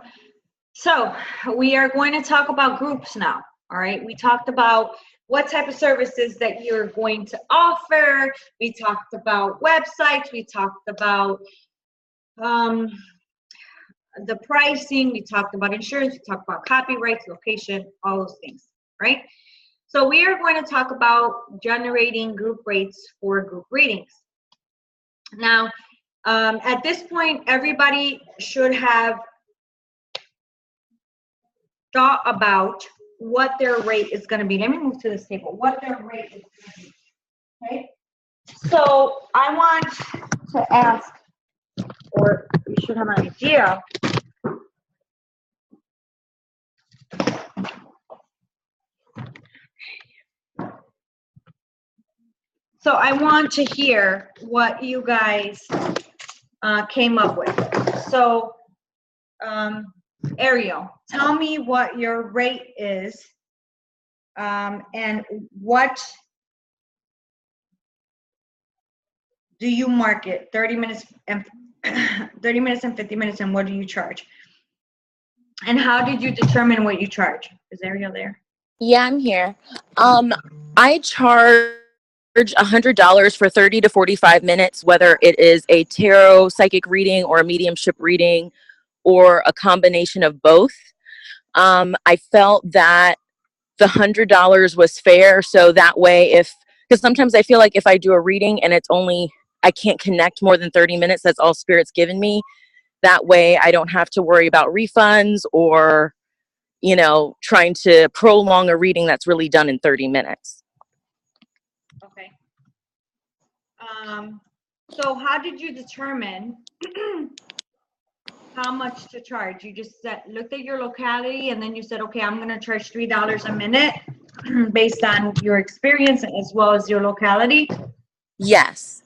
So we are going to talk about groups now. All right. We talked about what type of services that you're going to offer. We talked about websites. We talked about the pricing. We talked about insurance. We talked about copyrights, location, all those things. Right. So we are going to talk about generating group rates for group readings. Now, at this point, everybody should have thought about what their rate is going to be. Let me move to this table. What their rate is going to be. Okay. So I want to ask, or you should have an idea. So I want to hear what you guys came up with. So, Ariel, tell me what your rate is, and what do you market? 30 minutes and 30 minutes and 50 minutes, and what do you charge? And how did you determine what you charge? Is Ariel there? Yeah, I'm here. I charge $100 for 30 to 45 minutes, whether it is a tarot psychic reading or a mediumship reading or a combination of both. I felt that the $100 was fair, so that way, because sometimes I feel like if I do a reading and I can't connect more than 30 minutes, that's all Spirit's given me. That way I don't have to worry about refunds or, trying to prolong a reading that's really done in 30 minutes. Okay. So how did you determine how much to charge? You just looked at your locality and then you said, okay, I'm going to charge $3 a minute based on your experience as well as your locality? Yes.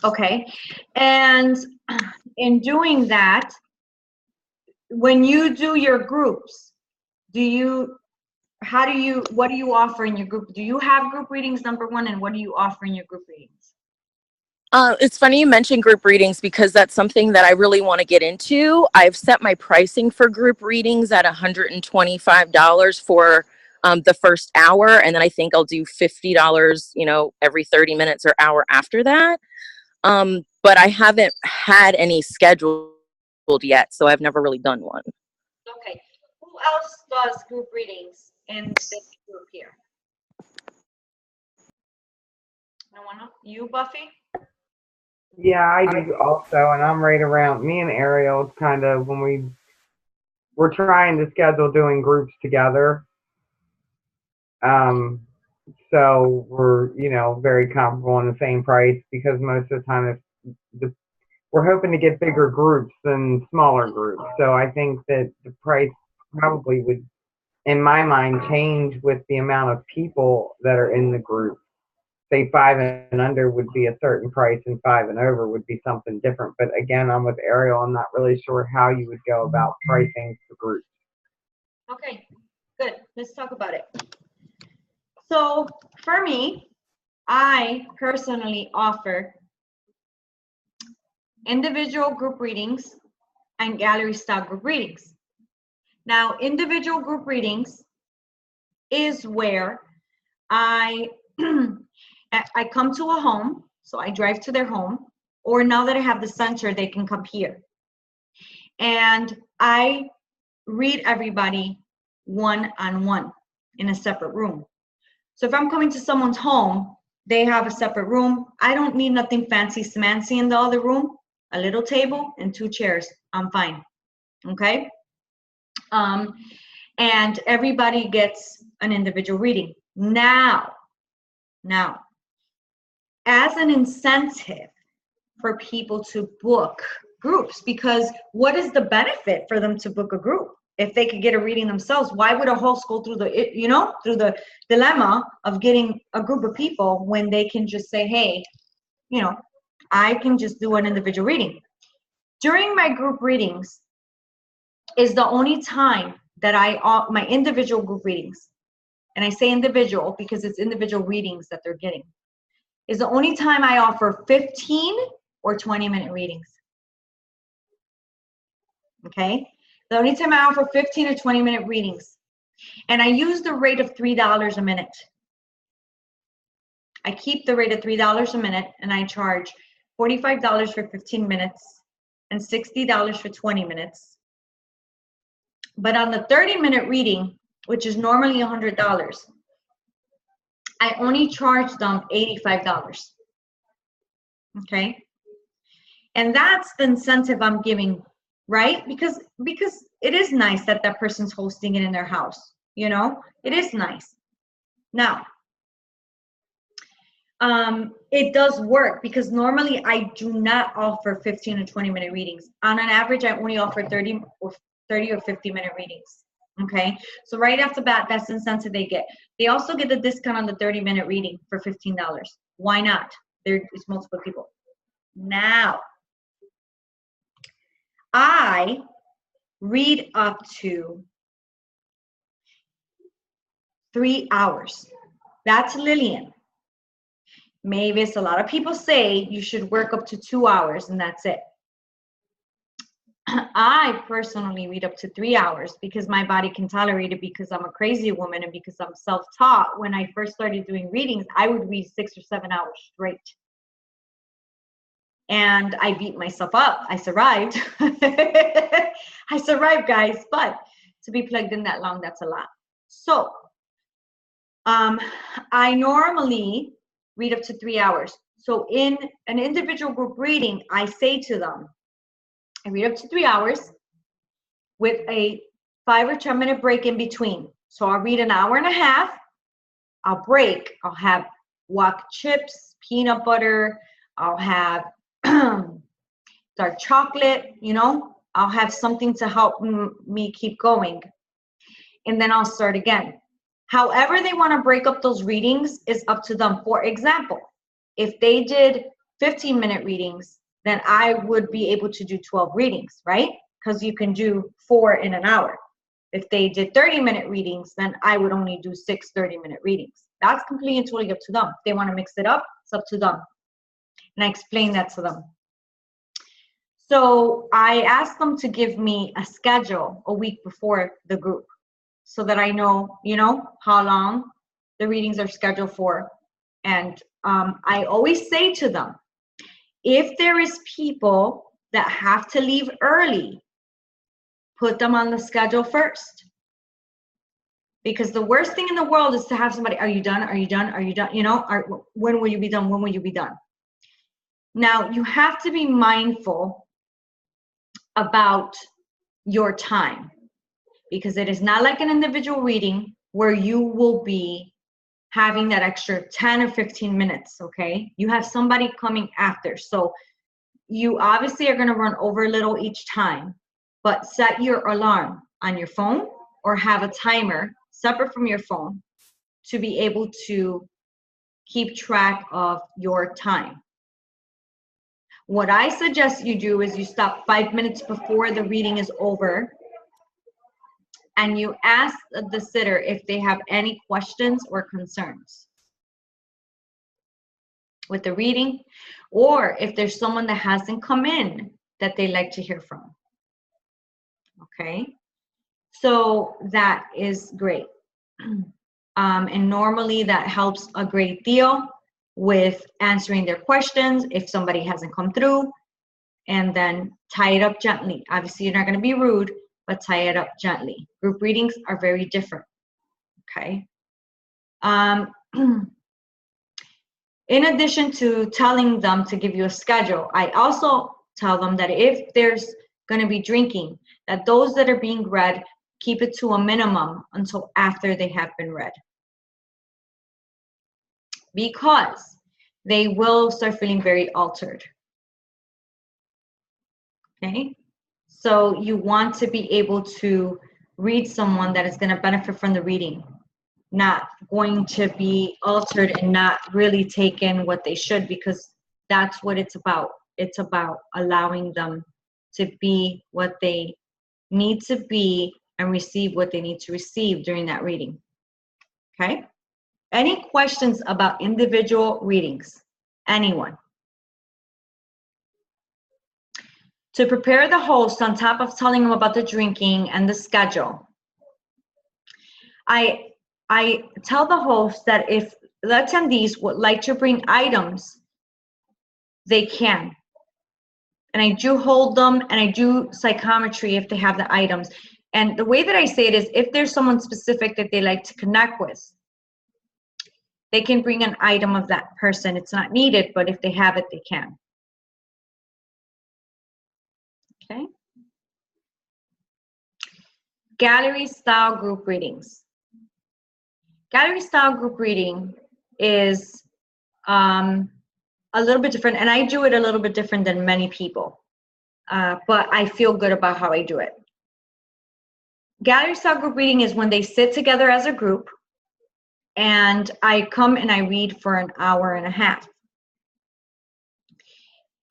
Okay. And in doing that, when you do your groups, what do you offer in your group? Do you have group readings, number one, and what do you offer in your group readings? It's funny you mentioned group readings because that's something that I really want to get into. I've set my pricing for group readings at $125 for the first hour, and then I think I'll do $50, every 30 minutes or hour after that. But I haven't had any scheduled yet, so I've never really done one. Okay. Who else does group readings in this group here? No one else? You, Buffy? Yeah, I do also, and I'm right around. Me and Ariel kind of when we're trying to schedule doing groups together. So we're very comparable in the same price because most of the time we're hoping to get bigger groups than smaller groups. So I think that the price probably would, in my mind, change with the amount of people that are in the group. Say 5 and under would be a certain price and 5 and over would be something different. But again, I'm with Ariel. I'm not really sure how you would go about pricing for groups. Okay, good. Let's talk about it. So for me, I personally offer individual group readings and gallery style group readings. Now, individual group readings is where I come to a home, so I drive to their home, or now that I have the center, they can come here. And I read everybody one-on-one in a separate room. So if I'm coming to someone's home, they have a separate room. I don't need nothing fancy smancy in the other room. A little table and 2 chairs. I'm fine. Okay? And everybody gets an individual reading. Now, as an incentive for people to book groups, because what is the benefit for them to book a group? if they could get a reading themselves, why would a host go through the, you know, through the dilemma of getting a group of people when they can just say, hey, you know, I can just do an individual reading. During my group readings is the only time that my individual group readings, and I say individual because it's individual readings that they're getting, is the only time I offer 15 or 20-minute readings. Okay? The only time I offer 15 or 20-minute readings. And I use the rate of $3 a minute. I keep the rate of $3 a minute, and I charge $45 for 15 minutes and $60 for 20 minutes. But on the 30-minute reading, which is normally $100, I only charge them $85. Okay? And that's the incentive I'm giving, right? Because it is nice that that person's hosting it in their house, you know? It is nice. Now, it does work because normally I do not offer 15 or 20-minute readings. On an average, I only offer 30 or 50-minute readings. Okay, so right off the bat, that's the incentive they get. They also get the discount on the 30-minute reading for $15. Why not? There is multiple people. Now, I read up to 3 hours. That's Lillian. Mavis, a lot of people say you should work up to 2 hours and that's it. I personally read up to 3 hours because my body can tolerate it, because I'm a crazy woman and because I'm self-taught. When I first started doing readings, I would read 6 or 7 hours straight. And I beat myself up. I survived. I survived, guys, but to be plugged in that long, that's a lot. So I normally read up to 3 hours. So in an individual group reading, I say to them, I read up to 3 hours with a 5 or 10-minute break in between. So I'll read an hour and a half. I'll break. I'll have guac chips, peanut butter. I'll have dark chocolate, you know. I'll have something to help me keep going. And then I'll start again. However they want to break up those readings is up to them. For example, if they did 15-minute readings, then I would be able to do 12 readings, right? Because you can do 4 in an hour. If they did 30-minute readings, then I would only do 6 30-minute readings. That's completely and totally up to them. If they want to mix it up, it's up to them. And I explain that to them. So I asked them to give me a schedule a week before the group so that I know, you know, how long the readings are scheduled for. And I always say to them, if there is people that have to leave early, put them on the schedule first. Because the worst thing in the world is to have somebody, are you done? Are you done? Are you done? You know, when will you be done? When will you be done? Now, you have to be mindful about your time, because it is not like an individual reading where you will be having that extra 10 or 15 minutes, okay? You have somebody coming after. So you obviously are going to run over a little each time, but set your alarm on your phone or have a timer separate from your phone to be able to keep track of your time. What I suggest you do is you stop 5 minutes before the reading is over and you ask the sitter if they have any questions or concerns with the reading, or if there's someone that hasn't come in that they like to hear from. Okay, so that is great. And normally that helps a great deal with answering their questions if somebody hasn't come through, and then tie it up gently. Obviously, you're not going to be rude, but tie it up gently. Group readings are very different. Okay. In addition to telling them to give you a schedule, I also tell them that if there's going to be drinking, that those that are being read, keep it to a minimum until after they have been read. Because they will start feeling very altered. Okay? So you want to be able to read someone that is going to benefit from the reading, not going to be altered and not really take in what they should, because that's what it's about. It's about allowing them to be what they need to be and receive what they need to receive during that reading. Okay? Any questions about individual readings? Anyone? To prepare the host, on top of telling them about the drinking and the schedule, I tell the host that if the attendees would like to bring items, they can. And I do hold them, and I do psychometry if they have the items. And the way that I say it is, if there's someone specific that they like to connect with, they can bring an item of that person. It's not needed, but if they have it, they can. Okay. Gallery style group readings. Gallery style group reading is a little bit different, and I do it a little bit different than many people, but I feel good about how I do it. Gallery style group reading is when they sit together as a group, and I come and I read for an hour and a half.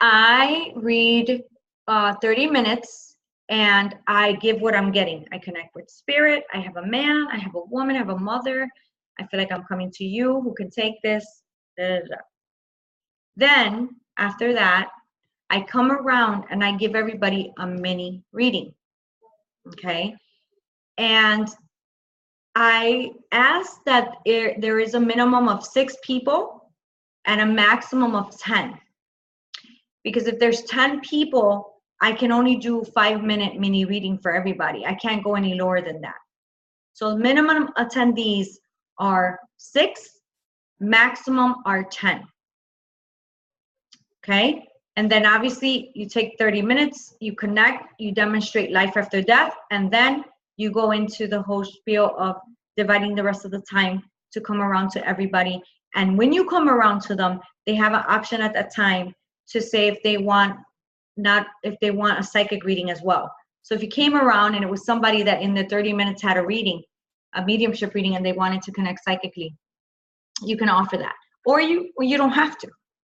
I read 30 minutes, and I give what I'm getting. I connect with spirit. I have a man, I have a woman, I have a mother. I feel like I'm coming to you who can take this. Da, da, da. Then, after that, I come around and I give everybody a mini reading, okay? And I ask that there is a minimum of 6 people and a maximum of 10. Because if there's 10 people, I can only do 5-minute mini reading for everybody. I can't go any lower than that. So minimum attendees are 6, maximum are 10. Okay? And then obviously you take 30 minutes, you connect, you demonstrate life after death, and then you go into the whole spiel of dividing the rest of the time to come around to everybody. And when you come around to them, they have an option at that time to say if they want a psychic reading as well. So if you came around and it was somebody that in the 30 minutes had a reading, a mediumship reading, and they wanted to connect psychically, you can offer that. Or you don't have to.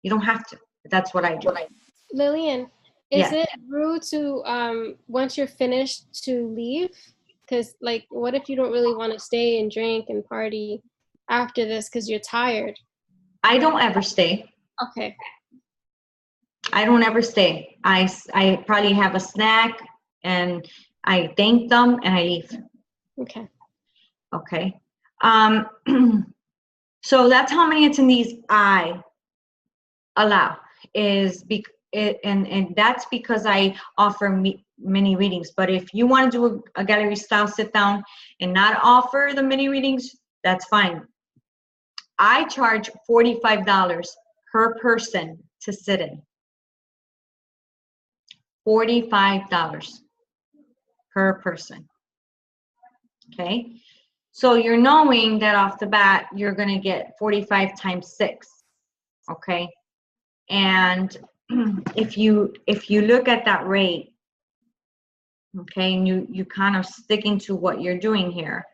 You don't have to. That's what I do. Lillian, is it rude to once you're finished to leave? Because like, what if you don't really want to stay and drink and party after this because you're tired? I don't ever stay. Okay. I don't ever stay. I probably have a snack and I thank them and I leave. Okay. Okay. So that's how many attendees I allow, and that's because I offer mini readings. But if you want to do a gallery style sit down and not offer the mini readings, that's fine. I charge $45 per person to sit in. $45 per person. Okay. So you're knowing that off the bat, you're going to get 45 times 6. Okay. And if you look at that rate, okay, and you kind of sticking to what you're doing here,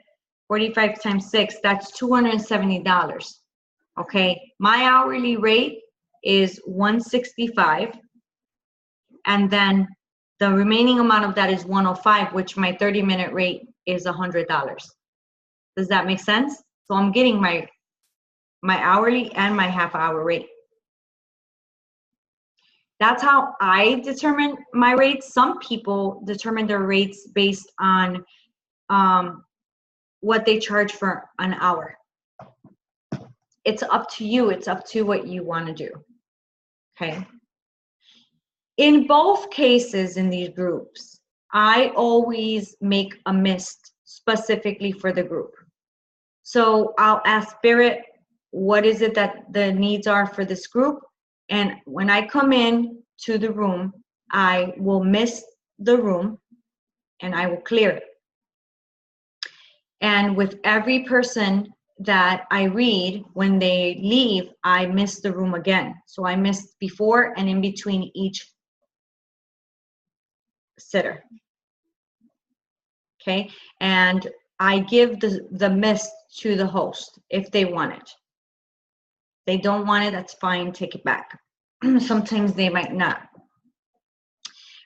45 times 6, that's $270. Okay. My hourly rate is $165. And then the remaining amount of that is $105, which my 30-minute rate is $100. Does that make sense? So I'm getting my hourly and my half-hour rate. That's how I determine my rates. Some people determine their rates based on what they charge for an hour. It's up to you. It's up to what you want to do. Okay. In both cases in these groups, I always make a mist specifically for the group. So I'll ask Spirit, what is it that the needs are for this group? And when I come in to the room, I will mist the room and I will clear it. And with every person that I read, when they leave, I mist the room again. So I mist before and in between each sitter. Okay, and I give the mist to the host if they want it. They don't want it, that's fine, take it back. Sometimes they might not.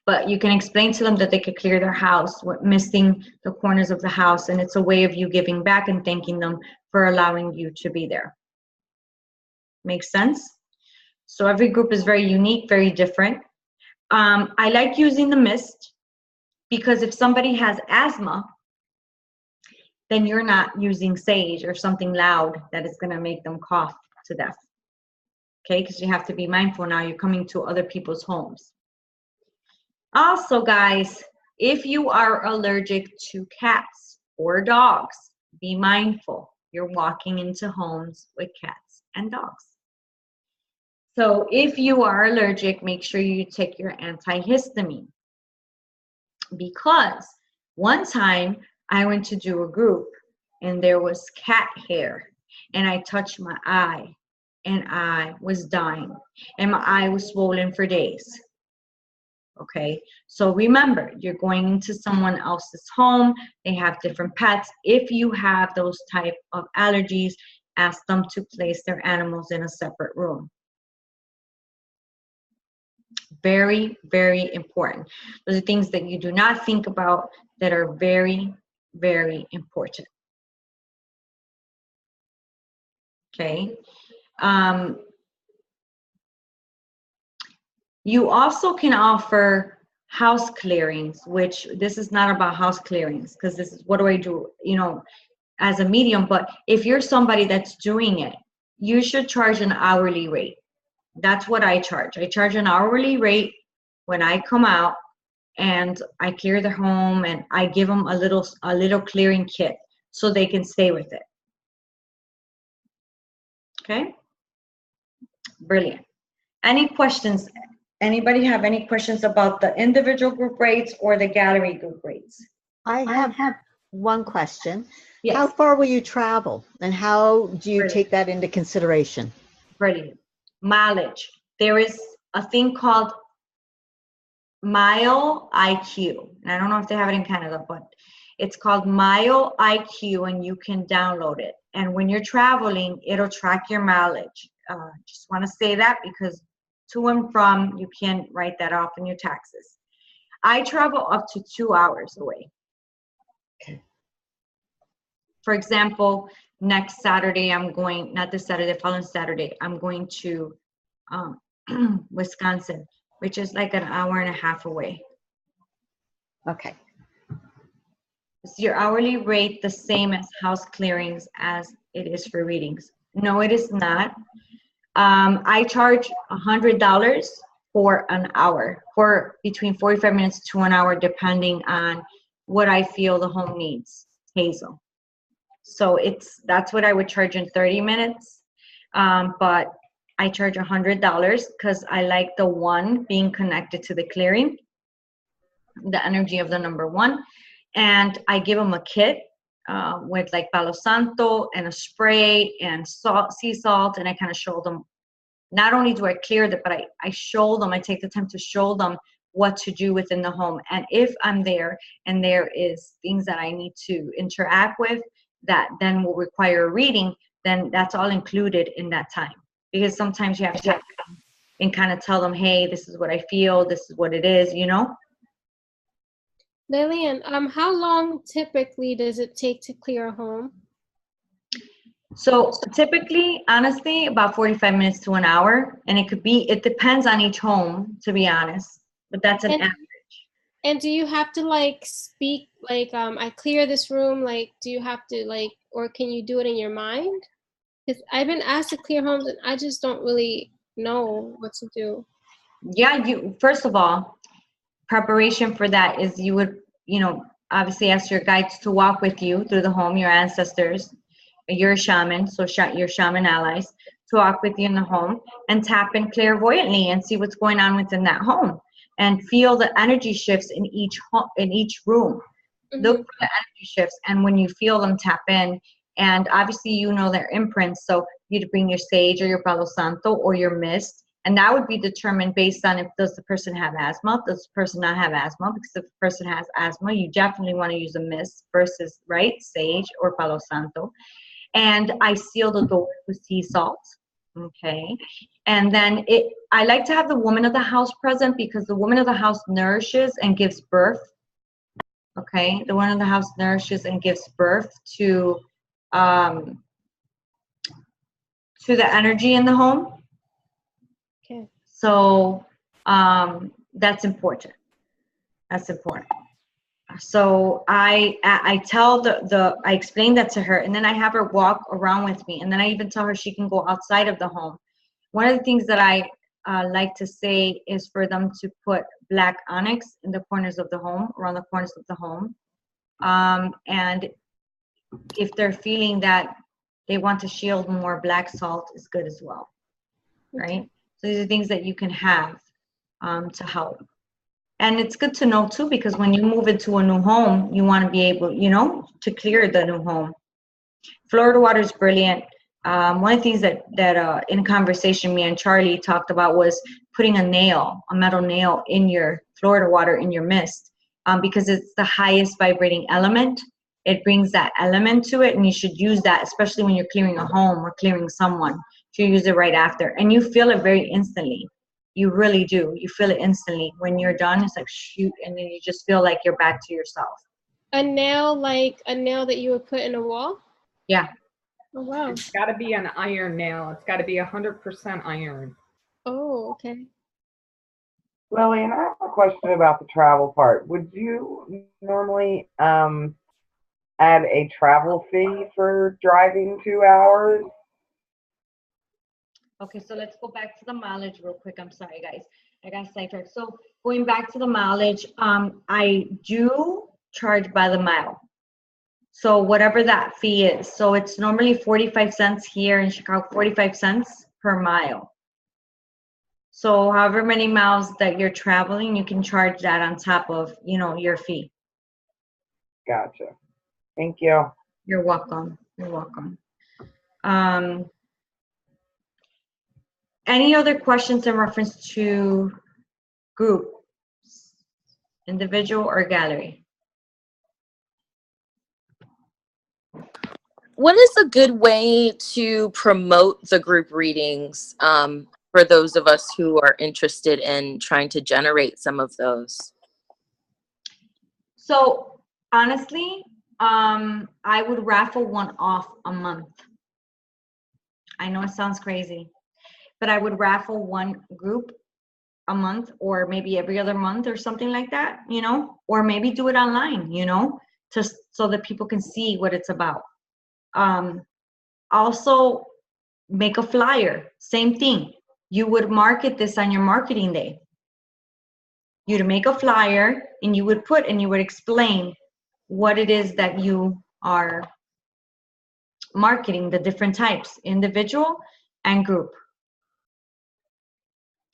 But you can explain to them that they could clear their house, misting the corners of the house, and it's a way of you giving back and thanking them for allowing you to be there. Makes sense? So every group is very unique, very different. I like using the mist because if somebody has asthma, then you're not using sage or something loud that is going to make them cough to death. Okay, because you have to be mindful now, you're coming to other people's homes. Also, guys, if you are allergic to cats or dogs, be mindful. You're walking into homes with cats and dogs. So if you are allergic, make sure you take your antihistamine. Because one time I went to do a group and there was cat hair and I touched my eye and I was dying and my eye was swollen for days. Okay, so remember, you're going into someone else's home, they have different pets. If you have those type of allergies, ask them to place their animals in a separate room. Very, very important. Those are things that you do not think about that are very, very important. Okay. You also can offer house clearings, which this is not about house clearings because this is what do I do, you know, as a medium. But if you're somebody that's doing it, you should charge an hourly rate. That's what I charge. I charge an hourly rate when I come out and I clear their home and I give them a little clearing kit so they can stay with it. Okay? Brilliant. Any questions? Anybody have any questions about the individual group rates or the gallery group rates? I have one question. Yes. How far will you travel and how do you take that into consideration? Brilliant. Mileage. There is a thing called Mile IQ. And I don't know if they have it in Canada, but it's called Mile IQ and you can download it. And when you're traveling, it'll track your mileage. Just want to say that because to and from, you can write that off in your taxes. I travel up to 2 hours away. Okay. For example, next Saturday, I'm going, not this Saturday, following Saturday, I'm going to Wisconsin, which is like an hour and a half away. Okay. Is your hourly rate the same as house clearings as it is for readings? No, it is not. I charge $100 for an hour, for between 45 minutes to an hour, depending on what I feel the home needs, Hazel. So that's what I would charge in 30 minutes. But I charge $100 because I like the one being connected to the clearing, the energy of the number one. And I give them a kit with like Palo Santo and a spray and salt, sea salt, and I kind of show them, not only do I clear it, but I show them, I take the time to show them what to do within the home. And if I'm there and there is things that I need to interact with that then will require a reading, then that's all included in that time. Because sometimes you have to and kind of tell them, hey, this is what I feel, this is what it is, you know? Lillian, how long typically does it take to clear a home? So typically, honestly, about 45 minutes to an hour. And it depends on each home, to be honest, but that's an average. And do you have to like speak, like, I clear this room, like, do you have to like, or can you do it in your mind? Because I've been asked to clear homes and I just don't really know what to do. Yeah, first of all, preparation for that is you would, obviously ask your guides to walk with you through the home, your ancestors, your shaman, so your shaman allies, to walk with you in the home and tap in clairvoyantly and see what's going on within that home and feel the energy shifts in each room. Mm-hmm. Look for the energy shifts, and when you feel them, tap in. And obviously, their imprints, so you'd bring your sage or your Palo Santo or your mist And that would be determined based on if does the person have asthma, does the person not have asthma, because if the person has asthma, you definitely want to use a mist versus, right, sage or Palo Santo. And I seal the door with sea salt, okay? And then I like to have the woman of the house present because the woman of the house nourishes and gives birth, okay? The woman of the house nourishes and gives birth to the energy in the home. Okay. So that's important. That's important. So I tell I explain that to her, and then I have her walk around with me, and then I even tell her she can go outside of the home. One of the things that I like to say is for them to put black onyx in the corners of the home, around the corners of the home. And if they're feeling that they want to shield more, black salt is good as well, right? So these are things that you can have to help. And it's good to know too, because when you move into a new home, you want to be able, to clear the new home. Florida water is brilliant. One of the things that in conversation me and Charlie talked about was putting a metal nail in your Florida water, in your mist, because it's the highest vibrating element. It brings that element to it, and you should use that, especially when you're clearing a home or clearing someone. You use it right after, and you feel it very instantly. You really do. You feel it instantly. When you're done, it's like shoot, and then you just feel like you're back to yourself. A nail, like a nail that you would put in a wall? Yeah. Oh, wow. It's got to be an iron nail. It's got to be 100% iron. Oh, okay. Lillian, I have a question about the travel part. Would you normally add a travel fee for driving 2 hours? Okay, so let's go back to the mileage real quick. I'm sorry, guys. I got sidetracked. So going back to the mileage, I do charge by the mile. So whatever that fee is. So it's normally 45 cents here in Chicago, 45 cents per mile. So however many miles that you're traveling, you can charge that on top of, your fee. Gotcha. Thank you. You're welcome. You're welcome. Any other questions in reference to group, individual, or gallery? What is a good way to promote the group readings for those of us who are interested in trying to generate some of those? So honestly, I would raffle one off a month. I know it sounds crazy, but I would raffle one group a month, or maybe every other month or something like that, or maybe do it online, just so that people can see what it's about. Also make a flyer, same thing. You would market this on your marketing day. You'd make a flyer and you would explain what it is that you are marketing, the different types, individual and group.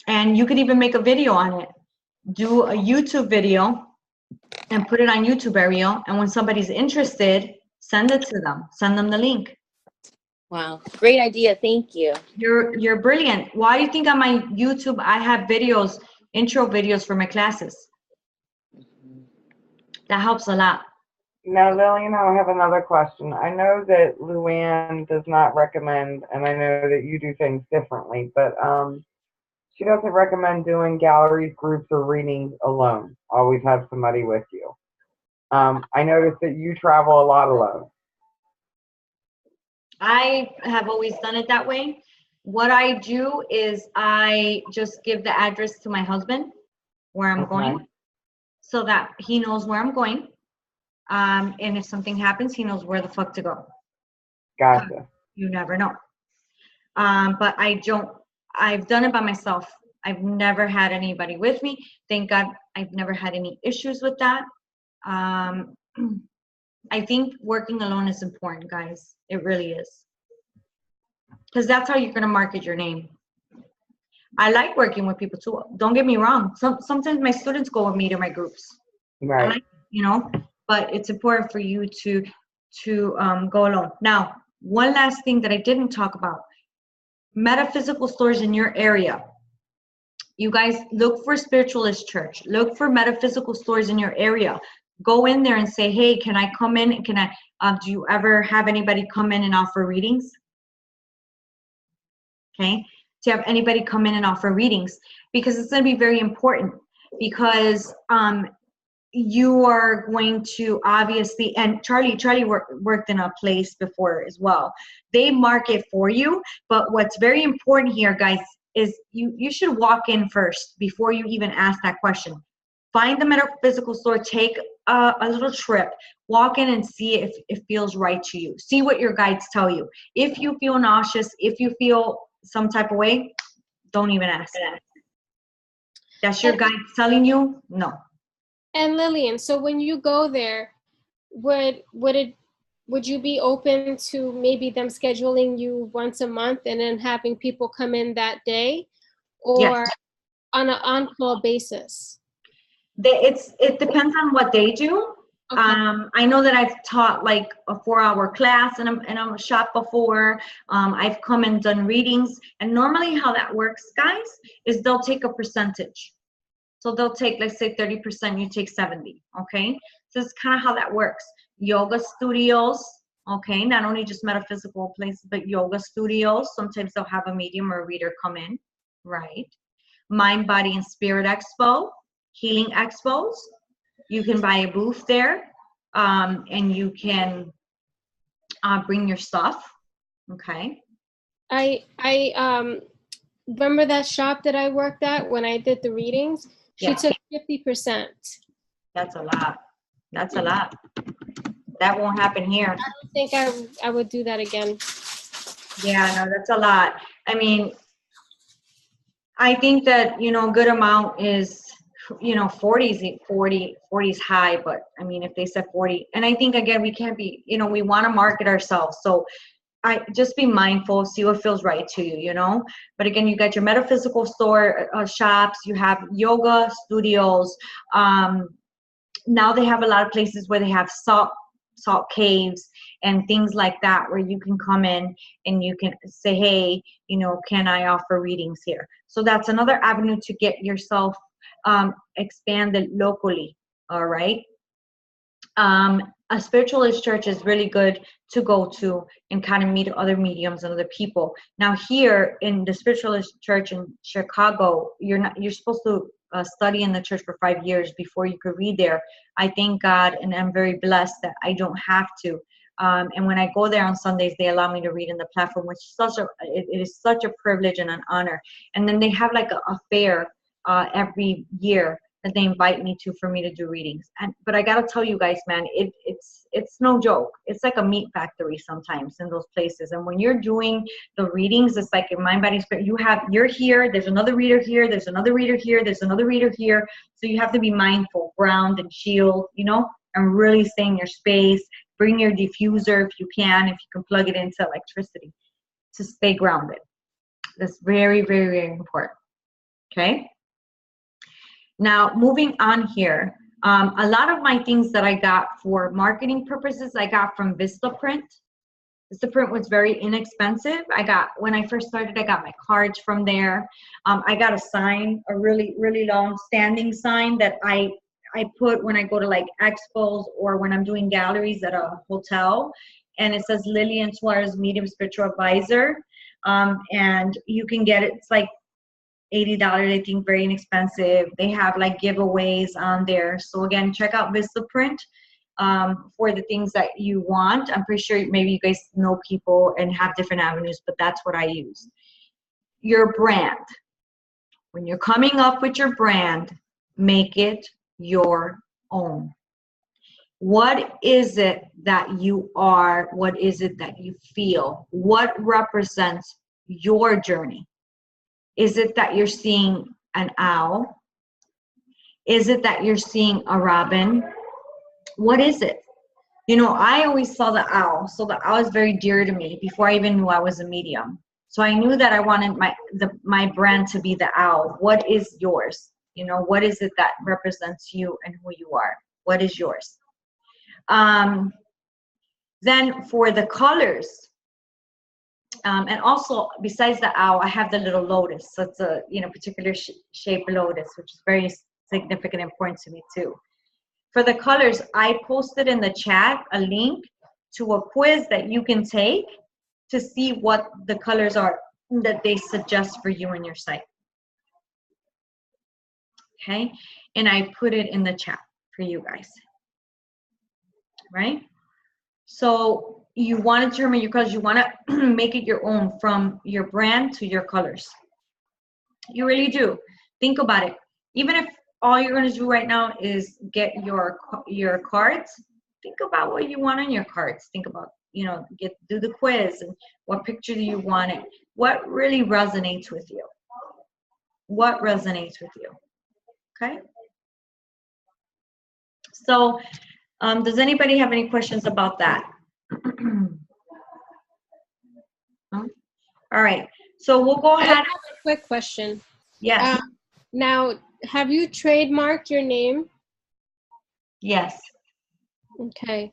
And you could even make a video on it. Do a YouTube video and put it on YouTube, Ariel. And when somebody's interested, send it to them. Send them the link. Wow, great idea. Thank you. You're brilliant. Why do you think on my YouTube I have videos, intro videos for my classes? That helps a lot. Now, Lillian, I have another question. I know that Luann does not recommend, and I know that you do things differently, but she doesn't recommend doing galleries, groups, or readings alone. Always have somebody with you. I noticed that you travel a lot alone. I have always done it that way. What I do is I just give the address to my husband where I'm going, so that he knows where I'm going. And if something happens, he knows where the fuck to go. Gotcha. You never know. But I've done it by myself. I've never had anybody with me. Thank God I've never had any issues with that. I think working alone is important, guys. It really is. Because that's how you're going to market your name. I like working with people too. Don't get me wrong. Sometimes my students go with me to my groups. Right. But it's important for you to go alone. Now, one last thing that I didn't talk about. Metaphysical stores in your area. You guys look for spiritualist church. Look for metaphysical stores in your area. Go in there and say, hey, can I come in? Can I, do you ever have anybody come in and offer readings? Okay. Do you have anybody come in and offer readings? Because it's going to be very important, because you are going to obviously, and Charlie worked in a place before as well. They market for you, but what's very important here, guys, is you should walk in first before you even ask that question. Find the metaphysical store, take a little trip, walk in and see if it feels right to you. See what your guides tell you. If you feel nauseous, if you feel some type of way, don't even ask. That's your guide telling you? No. And Lillian, so when you go there, would you be open to maybe them scheduling you once a month and then having people come in that day, or yes, on an on-call basis? It depends on what they do. Okay. I know that I've taught like a 4-hour class in a shop before. I've come and done readings, and normally how that works, guys, is they'll take a percentage. So they'll take, let's say 30%, you take 70, okay? So it's kind of how that works. Yoga studios, okay? Not only just metaphysical places, but yoga studios. Sometimes they'll have a medium or a reader come in, right? Mind, Body, and Spirit Expo, healing expos. You can buy a booth there, and you can bring your stuff, okay? I remember that shop that I worked at when I did the readings. She took 50%. That's a lot. That's a lot. That won't happen here. I don't think I would do that again. Yeah, no, that's a lot. I mean, I think that, good amount is, 40's high, but I mean, if they said 40, and I think, again, we can't be, we want to market ourselves. So I just be mindful, see what feels right to you, But again, you got your metaphysical store shops, you have yoga studios. Now they have a lot of places where they have salt caves and things like that, where you can come in and you can say, hey, can I offer readings here? So that's another avenue to get yourself expanded locally. All right. A spiritualist church is really good to go to and kind of meet other mediums and other people. Now here in the spiritualist church in Chicago, you're supposed to study in the church for 5 years before you could read there. I thank God, and I'm very blessed that I don't have to. And when I go there on Sundays, they allow me to read in the platform, which is it is such a privilege and an honor. And then they have like a fair every year that they invite me to for me to do readings. But I gotta tell you guys, man, it's no joke. It's like a meat factory sometimes in those places. And when you're doing the readings, it's like in Mind, Body, Spirit. You're here. There's another reader here. There's another reader here. There's another reader here. So you have to be mindful, ground and shield, and really stay in your space. Bring your diffuser if you can plug it into electricity to stay grounded. That's very, very, very important. Okay. Now, moving on here, a lot of my things that I got for marketing purposes, I got from Vistaprint. Vistaprint was very inexpensive. When I first started, I got my cards from there. I got a sign, a really, really long standing sign that I put when I go to like expos or when I'm doing galleries at a hotel. And it says Lillian Suarez, Medium Spiritual Advisor. And you can get it. It's like $80, I think, very inexpensive. They have like giveaways on there. So again, check out Vistaprint for the things that you want. I'm pretty sure maybe you guys know people and have different avenues, but that's what I use. Your brand. When you're coming up with your brand, make it your own. What is it that you are? What is it that you feel? What represents your journey? Is it that you're seeing an owl? Is it that you're seeing a robin? What is it? I always saw the owl. So the owl is very dear to me before I even knew I was a medium. So I knew that I wanted my brand to be the owl. What is yours? What is it that represents you and who you are? What is yours? Then for the colors, And also, besides the owl, I have the little lotus. So it's a particular shaped lotus, which is very significant and important to me too. For the colors, I posted in the chat a link to a quiz that you can take to see what the colors are that they suggest for you in your site. Okay, and I put it in the chat for you guys. Right? So you want to determine your colors. You want to make it your own, from your brand to your colors. You really do. Think about it. Even if all you're going to do right now is get your cards, think about what you want on your cards. Think about, do the quiz and what picture do you want it. What really resonates with you? What resonates with you? Okay. So, does anybody have any questions about that? No? All right. So we'll go ahead. I have a quick question. Yes. Now, have you trademarked your name? Yes. Okay.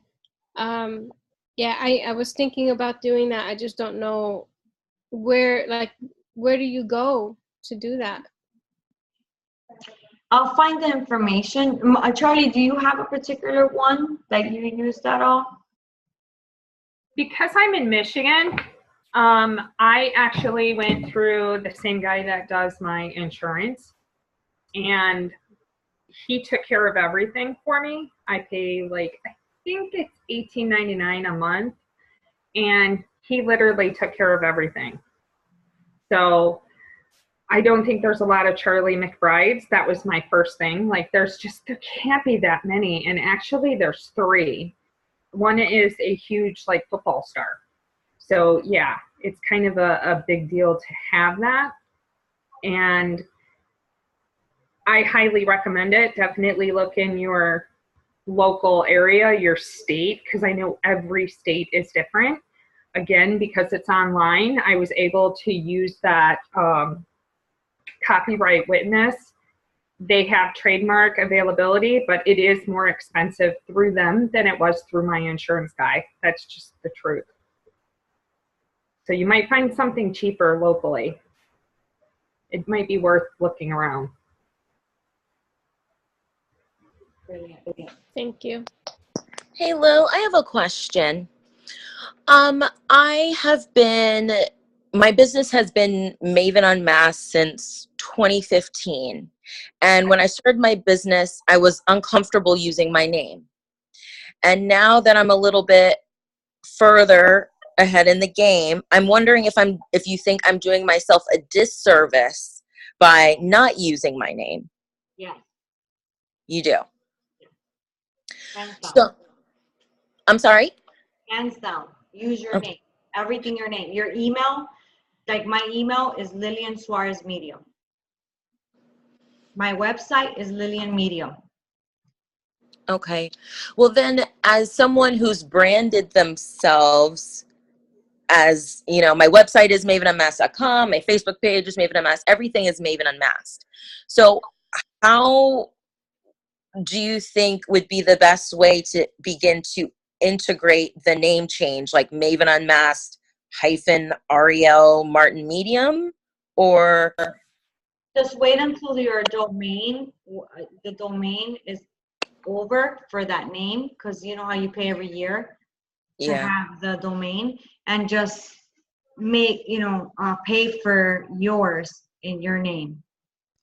Yeah, I was thinking about doing that. I just don't know where do you go to do that? I'll find the information. Charlie, do you have a particular one that you used at all? Because I'm in Michigan, I actually went through the same guy that does my insurance, and he took care of everything for me. I pay I think it's $18.99 a month, and he literally took care of everything. So I don't think there's a lot of Charlie McBrides. That was my first thing. There can't be that many, and actually there's 3. One is a huge football star. So yeah, it's kind of a big deal to have that. And I highly recommend it. Definitely look in your local area, your state, because I know every state is different. Again, because it's online, I was able to use that copyright witness. They have trademark availability, but it is more expensive through them than it was through my insurance guy. That's just the truth. So you might find something cheaper locally. It might be worth looking around. Brilliant. Thank you. Hey Lou, I have a question. My business has been Maven Unmasked since 2015. And when I started my business, I was uncomfortable using my name. And now that I'm a little bit further ahead in the game, I'm wondering if you think I'm doing myself a disservice by not using my name. Yeah. You do. Hands down. So, I'm sorry? Hands down. Use your name. Everything your name. Your email, my email is Lillian Suarez Medium. My website is Lillian Medium. Okay. Well, then, as someone who's branded themselves as, my website is mavenunmasked.com, my Facebook page is Maven Unmasked, everything is Maven Unmasked. So how do you think would be the best way to begin to integrate the name change, like Maven Unmasked -Ariel Martin Medium, or just wait until your domain, the domain is over for that name, because you know how you pay every year to have the domain, and just make pay for yours in your name.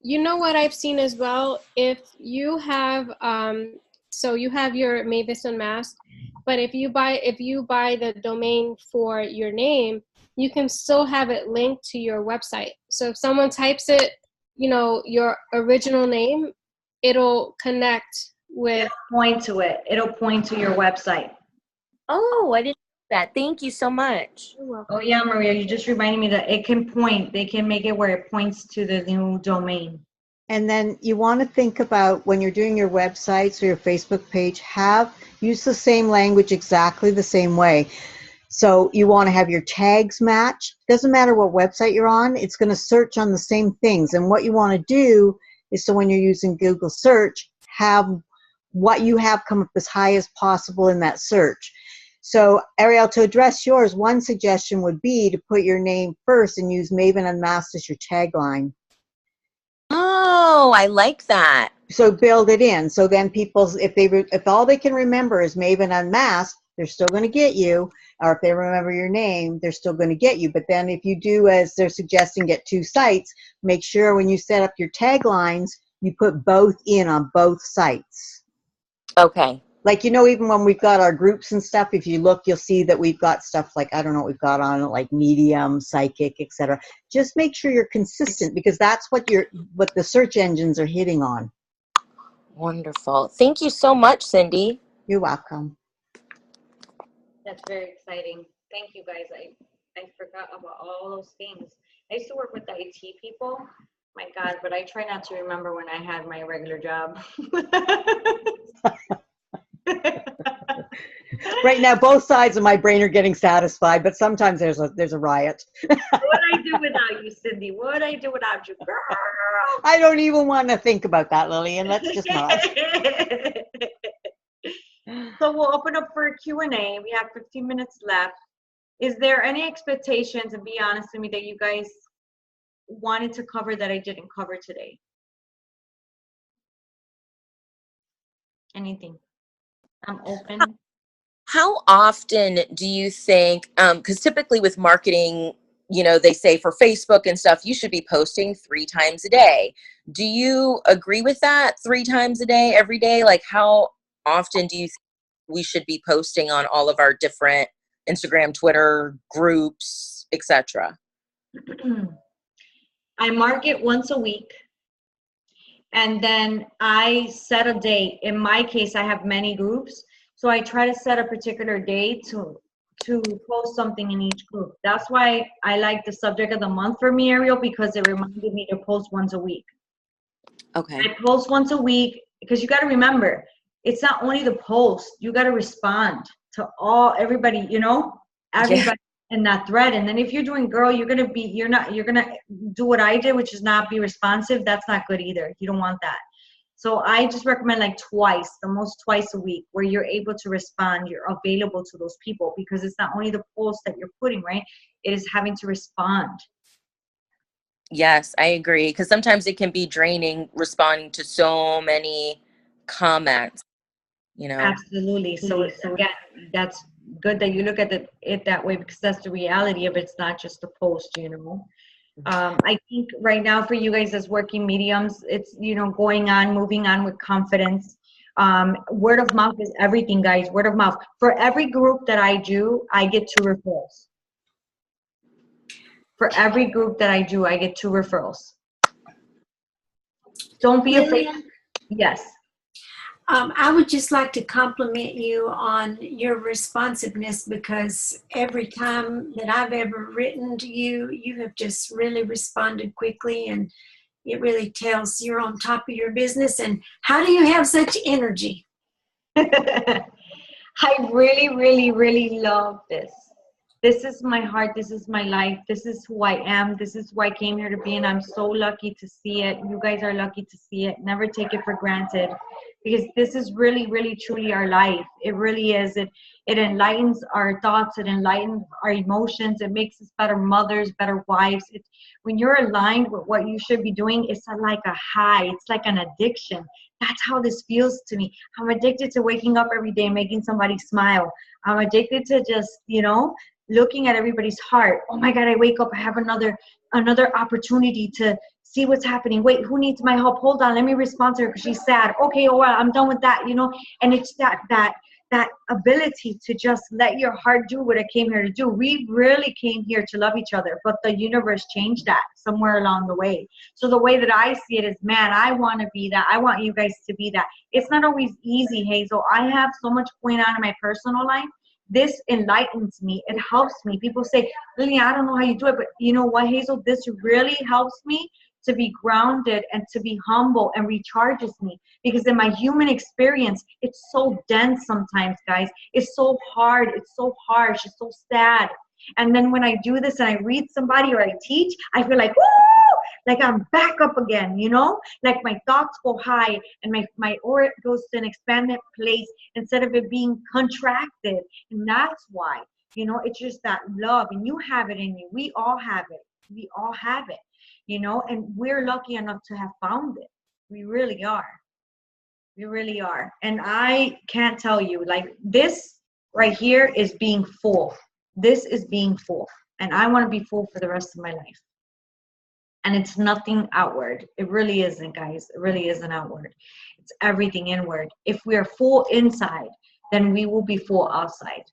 You know what I've seen as well? If you have so you have your Maven Unmasked, but if you buy the domain for your name, you can still have it linked to your website. So if someone types it, your original name, it'll connect with. It'll point to it. It'll point to your website. Oh, I didn't know that. Thank you so much. You're welcome. Oh yeah, Maria, you just reminded me that it can point. They can make it where it points to the new domain. And then you want to think about, when you're doing your websites or your Facebook page, use the same language exactly the same way. So you want to have your tags match. Doesn't matter what website you're on, it's going to search on the same things. And what you want to do is, so when you're using Google search, have what you have come up as high as possible in that search. So, Ariel, to address yours, one suggestion would be to put your name first and use Maven Unmasked as your tagline. Oh, I like that. So build it in. So then people, if all they can remember is Maven Unmasked, they're still going to get you. Or if they remember your name, they're still going to get you. But then if you do, as they're suggesting, get 2 sites, make sure when you set up your taglines, you put both in on both sites. Okay. Like, even when we've got our groups and stuff, if you look, you'll see that we've got stuff like, I don't know what we've got on it, like medium, psychic, etc. Just make sure you're consistent, because that's what the search engines are hitting on. Wonderful. Thank you so much, Cindy. You're welcome. That's very exciting. Thank you, guys. I forgot about all those things. I used to work with the IT people. My God, but I try not to remember when I had my regular job. Right now, both sides of my brain are getting satisfied, but sometimes there's a riot. What would I do without you, Cindy? What would I do without you, girl? I don't even want to think about that, Lillian. Let's just not. So we'll open up for a Q&A. We have 15 minutes left. Is there any expectations, and be honest with me, that you guys wanted to cover that I didn't cover today? Anything? I'm open. How often do you think, because typically with marketing, they say for Facebook and stuff, you should be posting 3 times a day. Do you agree with that? 3 times a day, every day? Like, how often do you think we should be posting on all of our different Instagram, Twitter, groups, etc.? I mark it once a week, and then I set a date. In my case, I have many groups, so I try to set a particular day to post something in each group. That's why I like the subject of the month for me, Ariel, because it reminded me to post once a week. Okay. I post once a week, because you got to remember, it's not only the post, you got to respond to everybody, everybody in that thread. And then if you're doing girl, you're going to do what I did, which is not be responsive. That's not good either. You don't want that. So I just recommend like the most twice a week, where you're able to respond, you're available to those people, because it's not only the post that you're putting, right? It is having to respond. Yes, I agree. Because sometimes it can be draining responding to so many comments, Absolutely. So again, that's good that you look at it that way, because that's the reality of it. It's not just a post, I think right now for you guys as working mediums, it's, moving on with confidence. Word of mouth is everything, guys. Word of mouth. For every group that I do, I get 2 referrals. For every group that I do, I get 2 referrals. Don't be afraid. Yes. I would just like to compliment you on your responsiveness, because every time that I've ever written to you, you have just really responded quickly, and it really tells you're on top of your business. And how do you have such energy? I really, really, really love this. This is my heart. This is my life. This is who I am. This is who I came here to be, and I'm so lucky to see it. You guys are lucky to see it. Never take it for granted, because this is really, really, truly our life. It really is. It enlightens our thoughts. It enlightens our emotions. It makes us better mothers, better wives. When you're aligned with what you should be doing, it's like a high. It's like an addiction. That's how this feels to me. I'm addicted to waking up every day, making somebody smile. I'm addicted to just, looking at everybody's heart. Oh my God, I wake up, I have another opportunity to see what's happening. Wait, who needs my help? Hold on, let me respond to her because she's sad. Okay, all right, I'm done with that, And it's that ability to just let your heart do what it came here to do. We really came here to love each other, but the universe changed that somewhere along the way. So the way that I see it is, man, I want to be that. I want you guys to be that. It's not always easy, Hazel. I have so much going on in my personal life. This enlightens me. It helps me. People say, Lillian, I don't know how you do it, but you know what, Hazel? This really helps me to be grounded and to be humble, and recharges me, because in my human experience, it's so dense sometimes, guys. It's so hard. It's so harsh. It's so sad. And then when I do this and I read somebody or I teach, I feel like, woo! like I'm back up again, you know, like my thoughts go high and my aura goes to an expanded place instead of it being contracted. And that's why, you know, it's just that love, and you have it in you. We all have it. We all have it, you know, and we're lucky enough to have found it. We really are. We really are. And I can't tell you, like, this right here is being full. This is being full. And I want to be full for the rest of my life. And it's nothing outward. It really isn't, guys. It really isn't outward. It's everything inward. If we are full inside, then we will be full outside.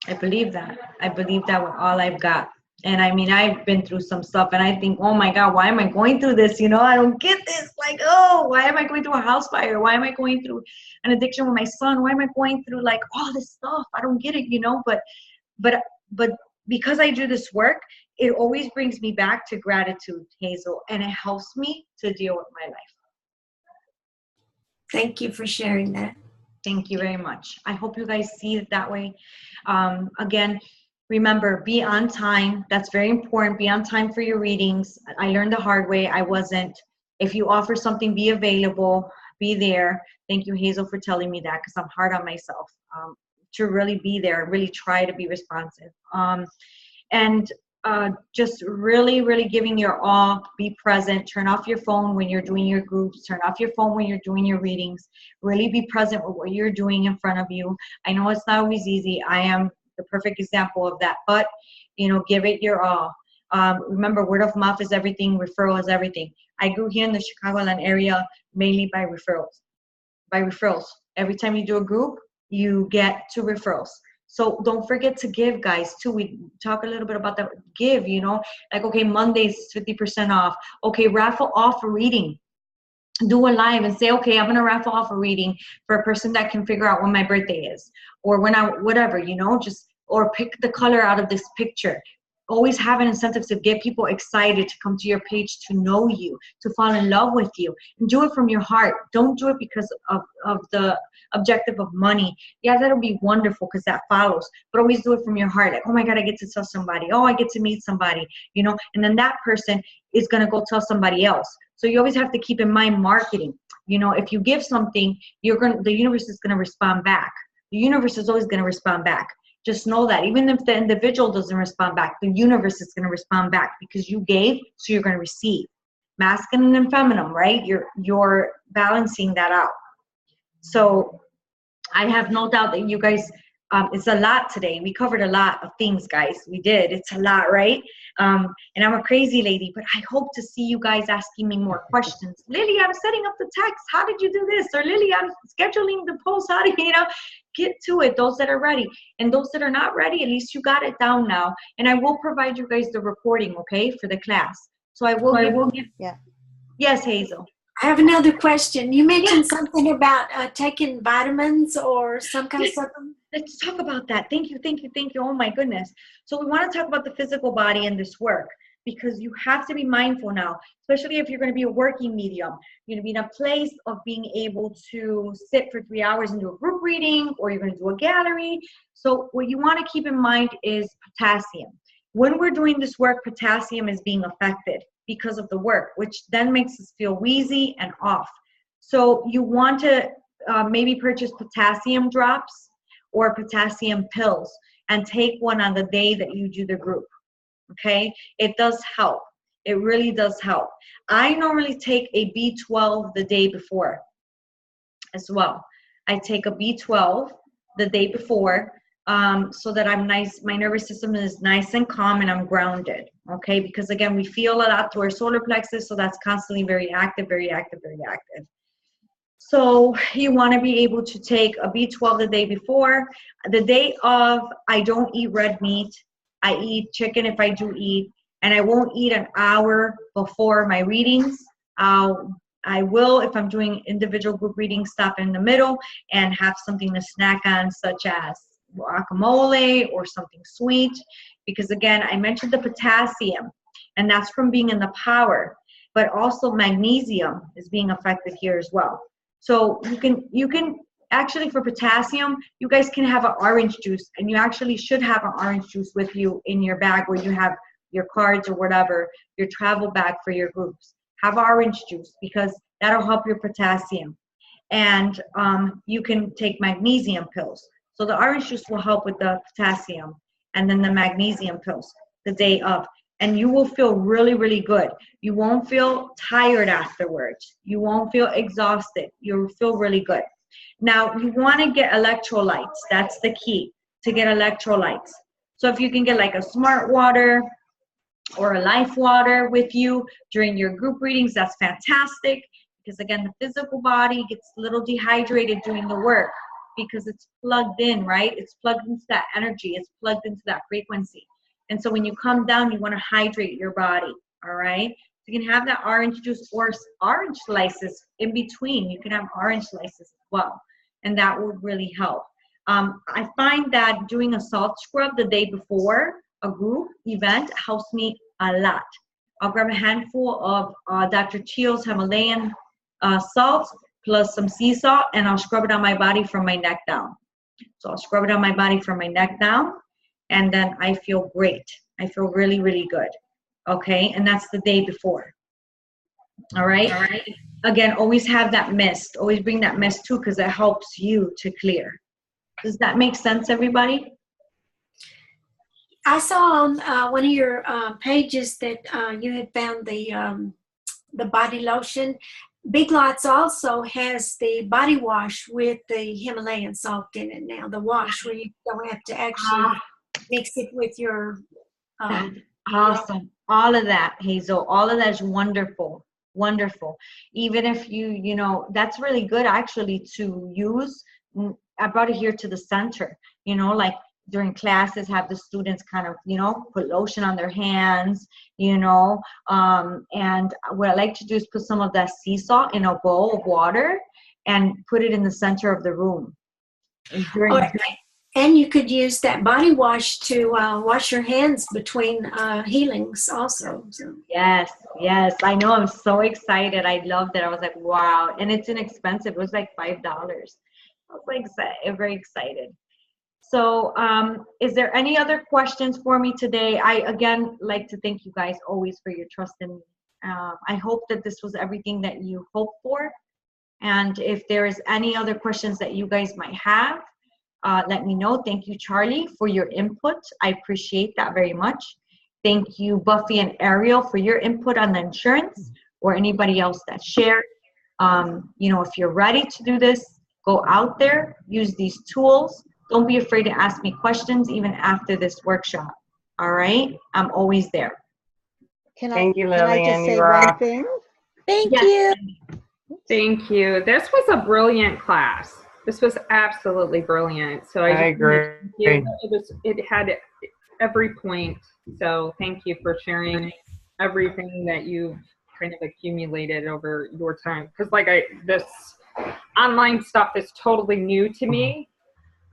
I believe that. I believe that with all I've got. And I mean, I've been through some stuff, and I think, oh my God, why am I going through this? You know, I don't get this. Like, oh, why am I going through a house fire? Why am I going through an addiction with my son? Why am I going through like all this stuff? I don't get it, you know, but because I do this work, it always brings me back to gratitude, Hazel, and it helps me to deal with my life. Thank you for sharing that. Thank you very much. I hope you guys see it that way. Again, remember, be on time. That's very important. Be on time for your readings. I learned the hard way. I wasn't. If you offer something, be available, be there. Thank you, Hazel, for telling me that, because I'm hard on myself to really be there, really try to be responsive. And just really, really giving your all, be present, turn off your phone when you're doing your groups, turn off your phone when you're doing your readings, really be present with what you're doing in front of you. I know it's not always easy. I am the perfect example of that, but, you know, give it your all. Remember, word of mouth is everything, referral is everything. I grew here in the Chicagoland area mainly by referrals. Every time you do a group, you get 2 referrals. So don't forget to give, guys, too. We talk a little bit about that. Give, you know, like, okay, Monday's 50% off. Okay, raffle off a reading. Do a live and say, okay, I'm going to raffle off a reading for a person that can figure out when my birthday is, or when whatever, you know, just, or pick the color out of this picture. Always have an incentive to get people excited to come to your page, to know you, to fall in love with you, and do it from your heart. Don't do it because of the objective of money. Yeah, that'll be wonderful because that follows, but always do it from your heart. Like, oh my God, I get to tell somebody. Oh, I get to meet somebody, you know, and then that person is going to go tell somebody else. So you always have to keep in mind marketing. You know, if you give something, the universe is going to respond back. The universe is always going to respond back. Just know that even if the individual doesn't respond back, the universe is going to respond back because you gave, so you're going to receive. Masculine and feminine, right? You're balancing that out. So I have no doubt that you guys, it's a lot today. We covered a lot of things, guys. We did. It's a lot, right? And I'm a crazy lady, but I hope to see you guys asking me more questions. Lily, I'm setting up the text. How did you do this? Or Lily, I'm scheduling the post. How do you know? Get to it, those that are ready. And those that are not ready, at least you got it down now. And I will provide you guys the recording, okay, for the class. So I will give. Yeah. Yes, Hazel. I have another question. You mentioned something about taking vitamins or some kind of supplement. Let's talk about that. Thank you. Oh my goodness. So we want to talk about the physical body and this work, because you have to be mindful now, especially if you're going to be a working medium. You're going to be in a place of being able to sit for 3 hours and do a group reading, or you're going to do a gallery. So what you want to keep in mind is potassium. When we're doing this work, potassium is being affected because of the work, which then makes us feel wheezy and off. So you want to maybe purchase potassium drops or potassium pills and take one on the day that you do the group. Okay, it does help. It really does help. I normally take a B12 the day before as well. I take a B12 the day before so that I'm nice. My nervous system is nice and calm and I'm grounded. Okay, because again, we feel a lot through our solar plexus, so that's constantly very active, very active, very active. So you want to be able to take a B12 the day before. The day of, I don't eat red meat. I eat chicken if I do eat, and I won't eat an hour before my readings. I will, if I'm doing individual group readings, stop in the middle and have something to snack on, such as guacamole or something sweet, because again, I mentioned the potassium, and that's from being in the power, but also magnesium is being affected here as well. So you can actually, for potassium, you guys can have an orange juice, and you actually should have an orange juice with you in your bag where you have your cards or whatever, your travel bag for your groups. Have orange juice because that'll help your potassium. And you can take magnesium pills. So the orange juice will help with the potassium, and then the magnesium pills the day of. And you will feel really, really good. You won't feel tired afterwards. You won't feel exhausted. You'll feel really good. Now, you want to get electrolytes. That's the key, to get electrolytes. So if you can get like a Smart Water or a Life Water with you during your group readings, that's fantastic. Because again, the physical body gets a little dehydrated doing the work because it's plugged in, right? It's plugged into that energy. It's plugged into that frequency. And so when you come down, you want to hydrate your body, all right? You can have that orange juice or orange slices in between. You can have orange slices as well, and that would really help. I find that doing a salt scrub the day before a group event helps me a lot. I'll grab a handful of Dr. Chio's Himalayan salt plus some sea salt, and I'll scrub it on my body from my neck down. So I'll scrub it on my body from my neck down, and then I feel great. I feel really, really good. Okay, and that's the day before. All right. All right. Again, always have that mist. Always bring that mist too, because it helps you to clear. Does that make sense, everybody? I saw on one of your pages that you had found the body lotion. Big Lots also has the body wash with the Himalayan salt in it now. The wash where you don't have to actually mix it with your. Awesome. All of that, Hazel. All of that is wonderful. Wonderful. Even if you know, that's really good actually to use. I brought it here to the center, like during classes, have the students kind of, put lotion on their hands, and what I like to do is put some of that sea salt in a bowl of water and put it in the center of the room. And you could use that body wash to wash your hands between healings also. So. Yes. I know. I'm so excited. I loved it. I was like, wow. And it's inexpensive. It was like $5. I was like very excited. So is there any other questions for me today? I, again, like to thank you guys always for your trust in me. I hope that this was everything that you hoped for. And if there is any other questions that you guys might have, let me know. Thank you, Charlie, for your input. I appreciate that very much. Thank you, Buffy and Ariel, for your input on the insurance, or anybody else that shared. If you're ready to do this, go out there, use these tools. Don't be afraid to ask me questions even after this workshop. All right? I'm always there. Thank you, Lillian. Can I just say one thing? Thank you. Thank you. This was a brilliant class. This was absolutely brilliant. So I agree. It had every point. So thank you for sharing everything that you've kind of accumulated over your time. Because this online stuff is totally new to me.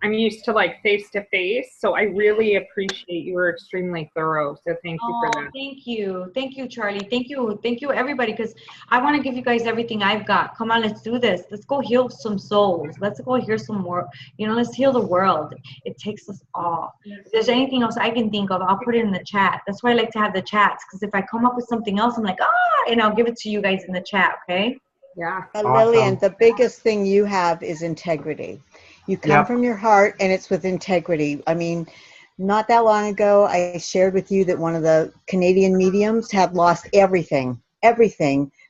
I'm used to face-to-face, so I really appreciate you were extremely thorough. So thank you for that. Thank you, Charlie. Thank you, everybody, because I want to give you guys everything I've got. Come on, let's do this. Let's go heal some souls. Let's go hear some more. Let's heal the world. It takes us all. If there's anything else I can think of, I'll put it in the chat. That's why I like to have the chats, because if I come up with something else, I'm like, and I'll give it to you guys in the chat, okay? Yeah. Awesome. Lillian, the biggest thing you have is integrity. You come from your heart, and it's with integrity. I mean, not that long ago, I shared with you that one of the Canadian mediums had lost everything,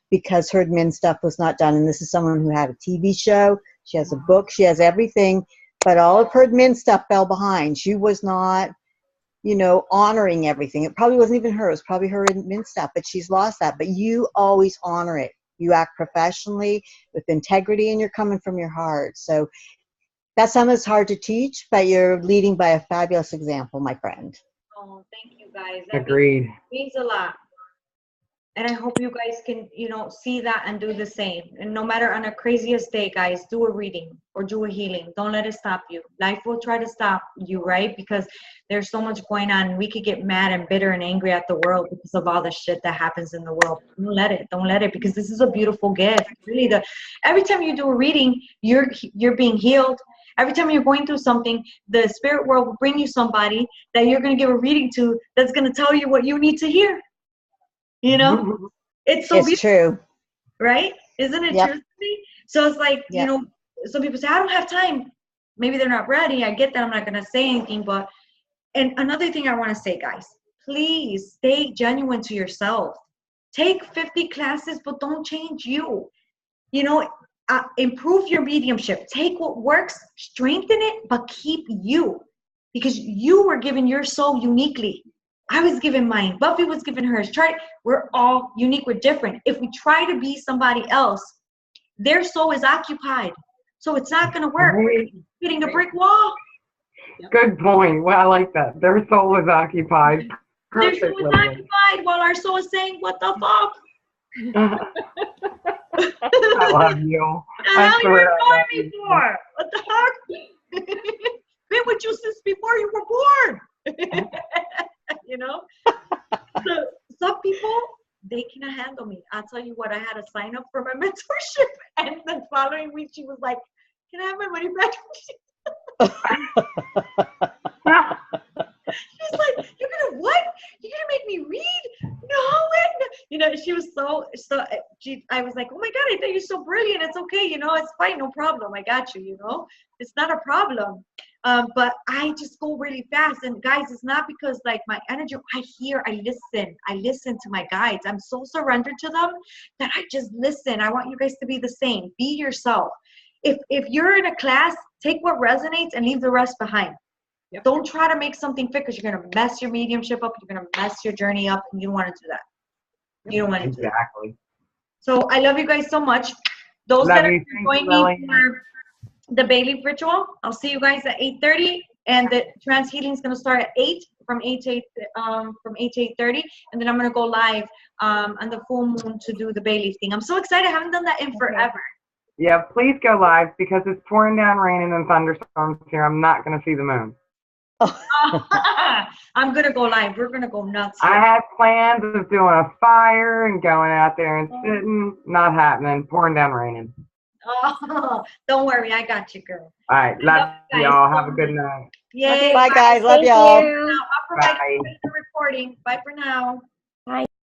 because her admin stuff was not done. And this is someone who had a TV show. She has a book. She has everything. But all of her admin stuff fell behind. She was not, honoring everything. It probably wasn't even her. It was probably her admin stuff. But she's lost that. But you always honor it. You act professionally with integrity, and you're coming from your heart. So that's something that's hard to teach, but you're leading by a fabulous example, my friend. Oh, thank you, guys. Agreed. Means a lot. And I hope you guys can, see that and do the same. And no matter on the craziest day, guys, do a reading or do a healing. Don't let it stop you. Life will try to stop you, right? Because there's so much going on. We could get mad and bitter and angry at the world because of all the shit that happens in the world. Don't let it, because this is a beautiful gift. Really, every time you do a reading, you're being healed. Every time you're going through something, the spirit world will bring you somebody that you're going to give a reading to that's going to tell you what you need to hear. You know, it's so beautiful, true. right? Isn't it Yep. true? So it's like, Yep. you know, some people say, I don't have time. Maybe they're not ready. I get that. I'm not going to say anything. But, and another thing I want to say, guys, please stay genuine to yourself. Take 50 classes, but don't change you. You know, improve your mediumship. Take what works, strengthen it, but keep you. Because you were given your soul uniquely. I was given mine. Buffy was given hers. We're all unique. We're different. If we try to be somebody else, their soul is occupied. So it's not going to work. We're hitting a brick wall. Good point. Well, I like that. Their soul is occupied. Their soul is occupied while our soul is saying, what the fuck? I love you. I swear I love you. For? What the heck? Been with you since before you were born. You know? So some people, they cannot handle me. I'll tell you what, I had to sign up for my mentorship, and the following week she was like, can I have my money back? She's like, you're gonna what? You're gonna make me read? No. You know, she was I was like, oh my God, I thought you're so brilliant. It's okay, you know, it's fine, no problem. I got you, you know, it's not a problem. But I just go really fast. And guys, it's not because like my energy, I listen to my guides. I'm so surrendered to them that I just listen. I want you guys to be the same. Be yourself. If you're in a class, take what resonates and leave the rest behind. Yep. Don't try to make something fit because you're going to mess your mediumship up. You're going to mess your journey up, and you don't want to do that. You don't want to do that. Exactly. So I love you guys so much. Those that are joining me for the Bailey ritual, I'll see you guys at 8:30, and the trance healing is going to start at 8 from 8 to 8:30, and then I'm going to go live on the full moon to do the Bailey thing. I'm so excited. I haven't done that in forever. Yeah, please go live because it's pouring down raining and thunderstorms here. I'm not going to see the moon. I'm going to go live. We're going to go nuts. I had plans of doing a fire and going out there and sitting. Not happening. Pouring down raining. Oh, don't worry. I got you, girl. All right. Love y'all. Have a good night. Yay. Bye, guys. Love y'all. Bye. Recording. Bye for now. Bye.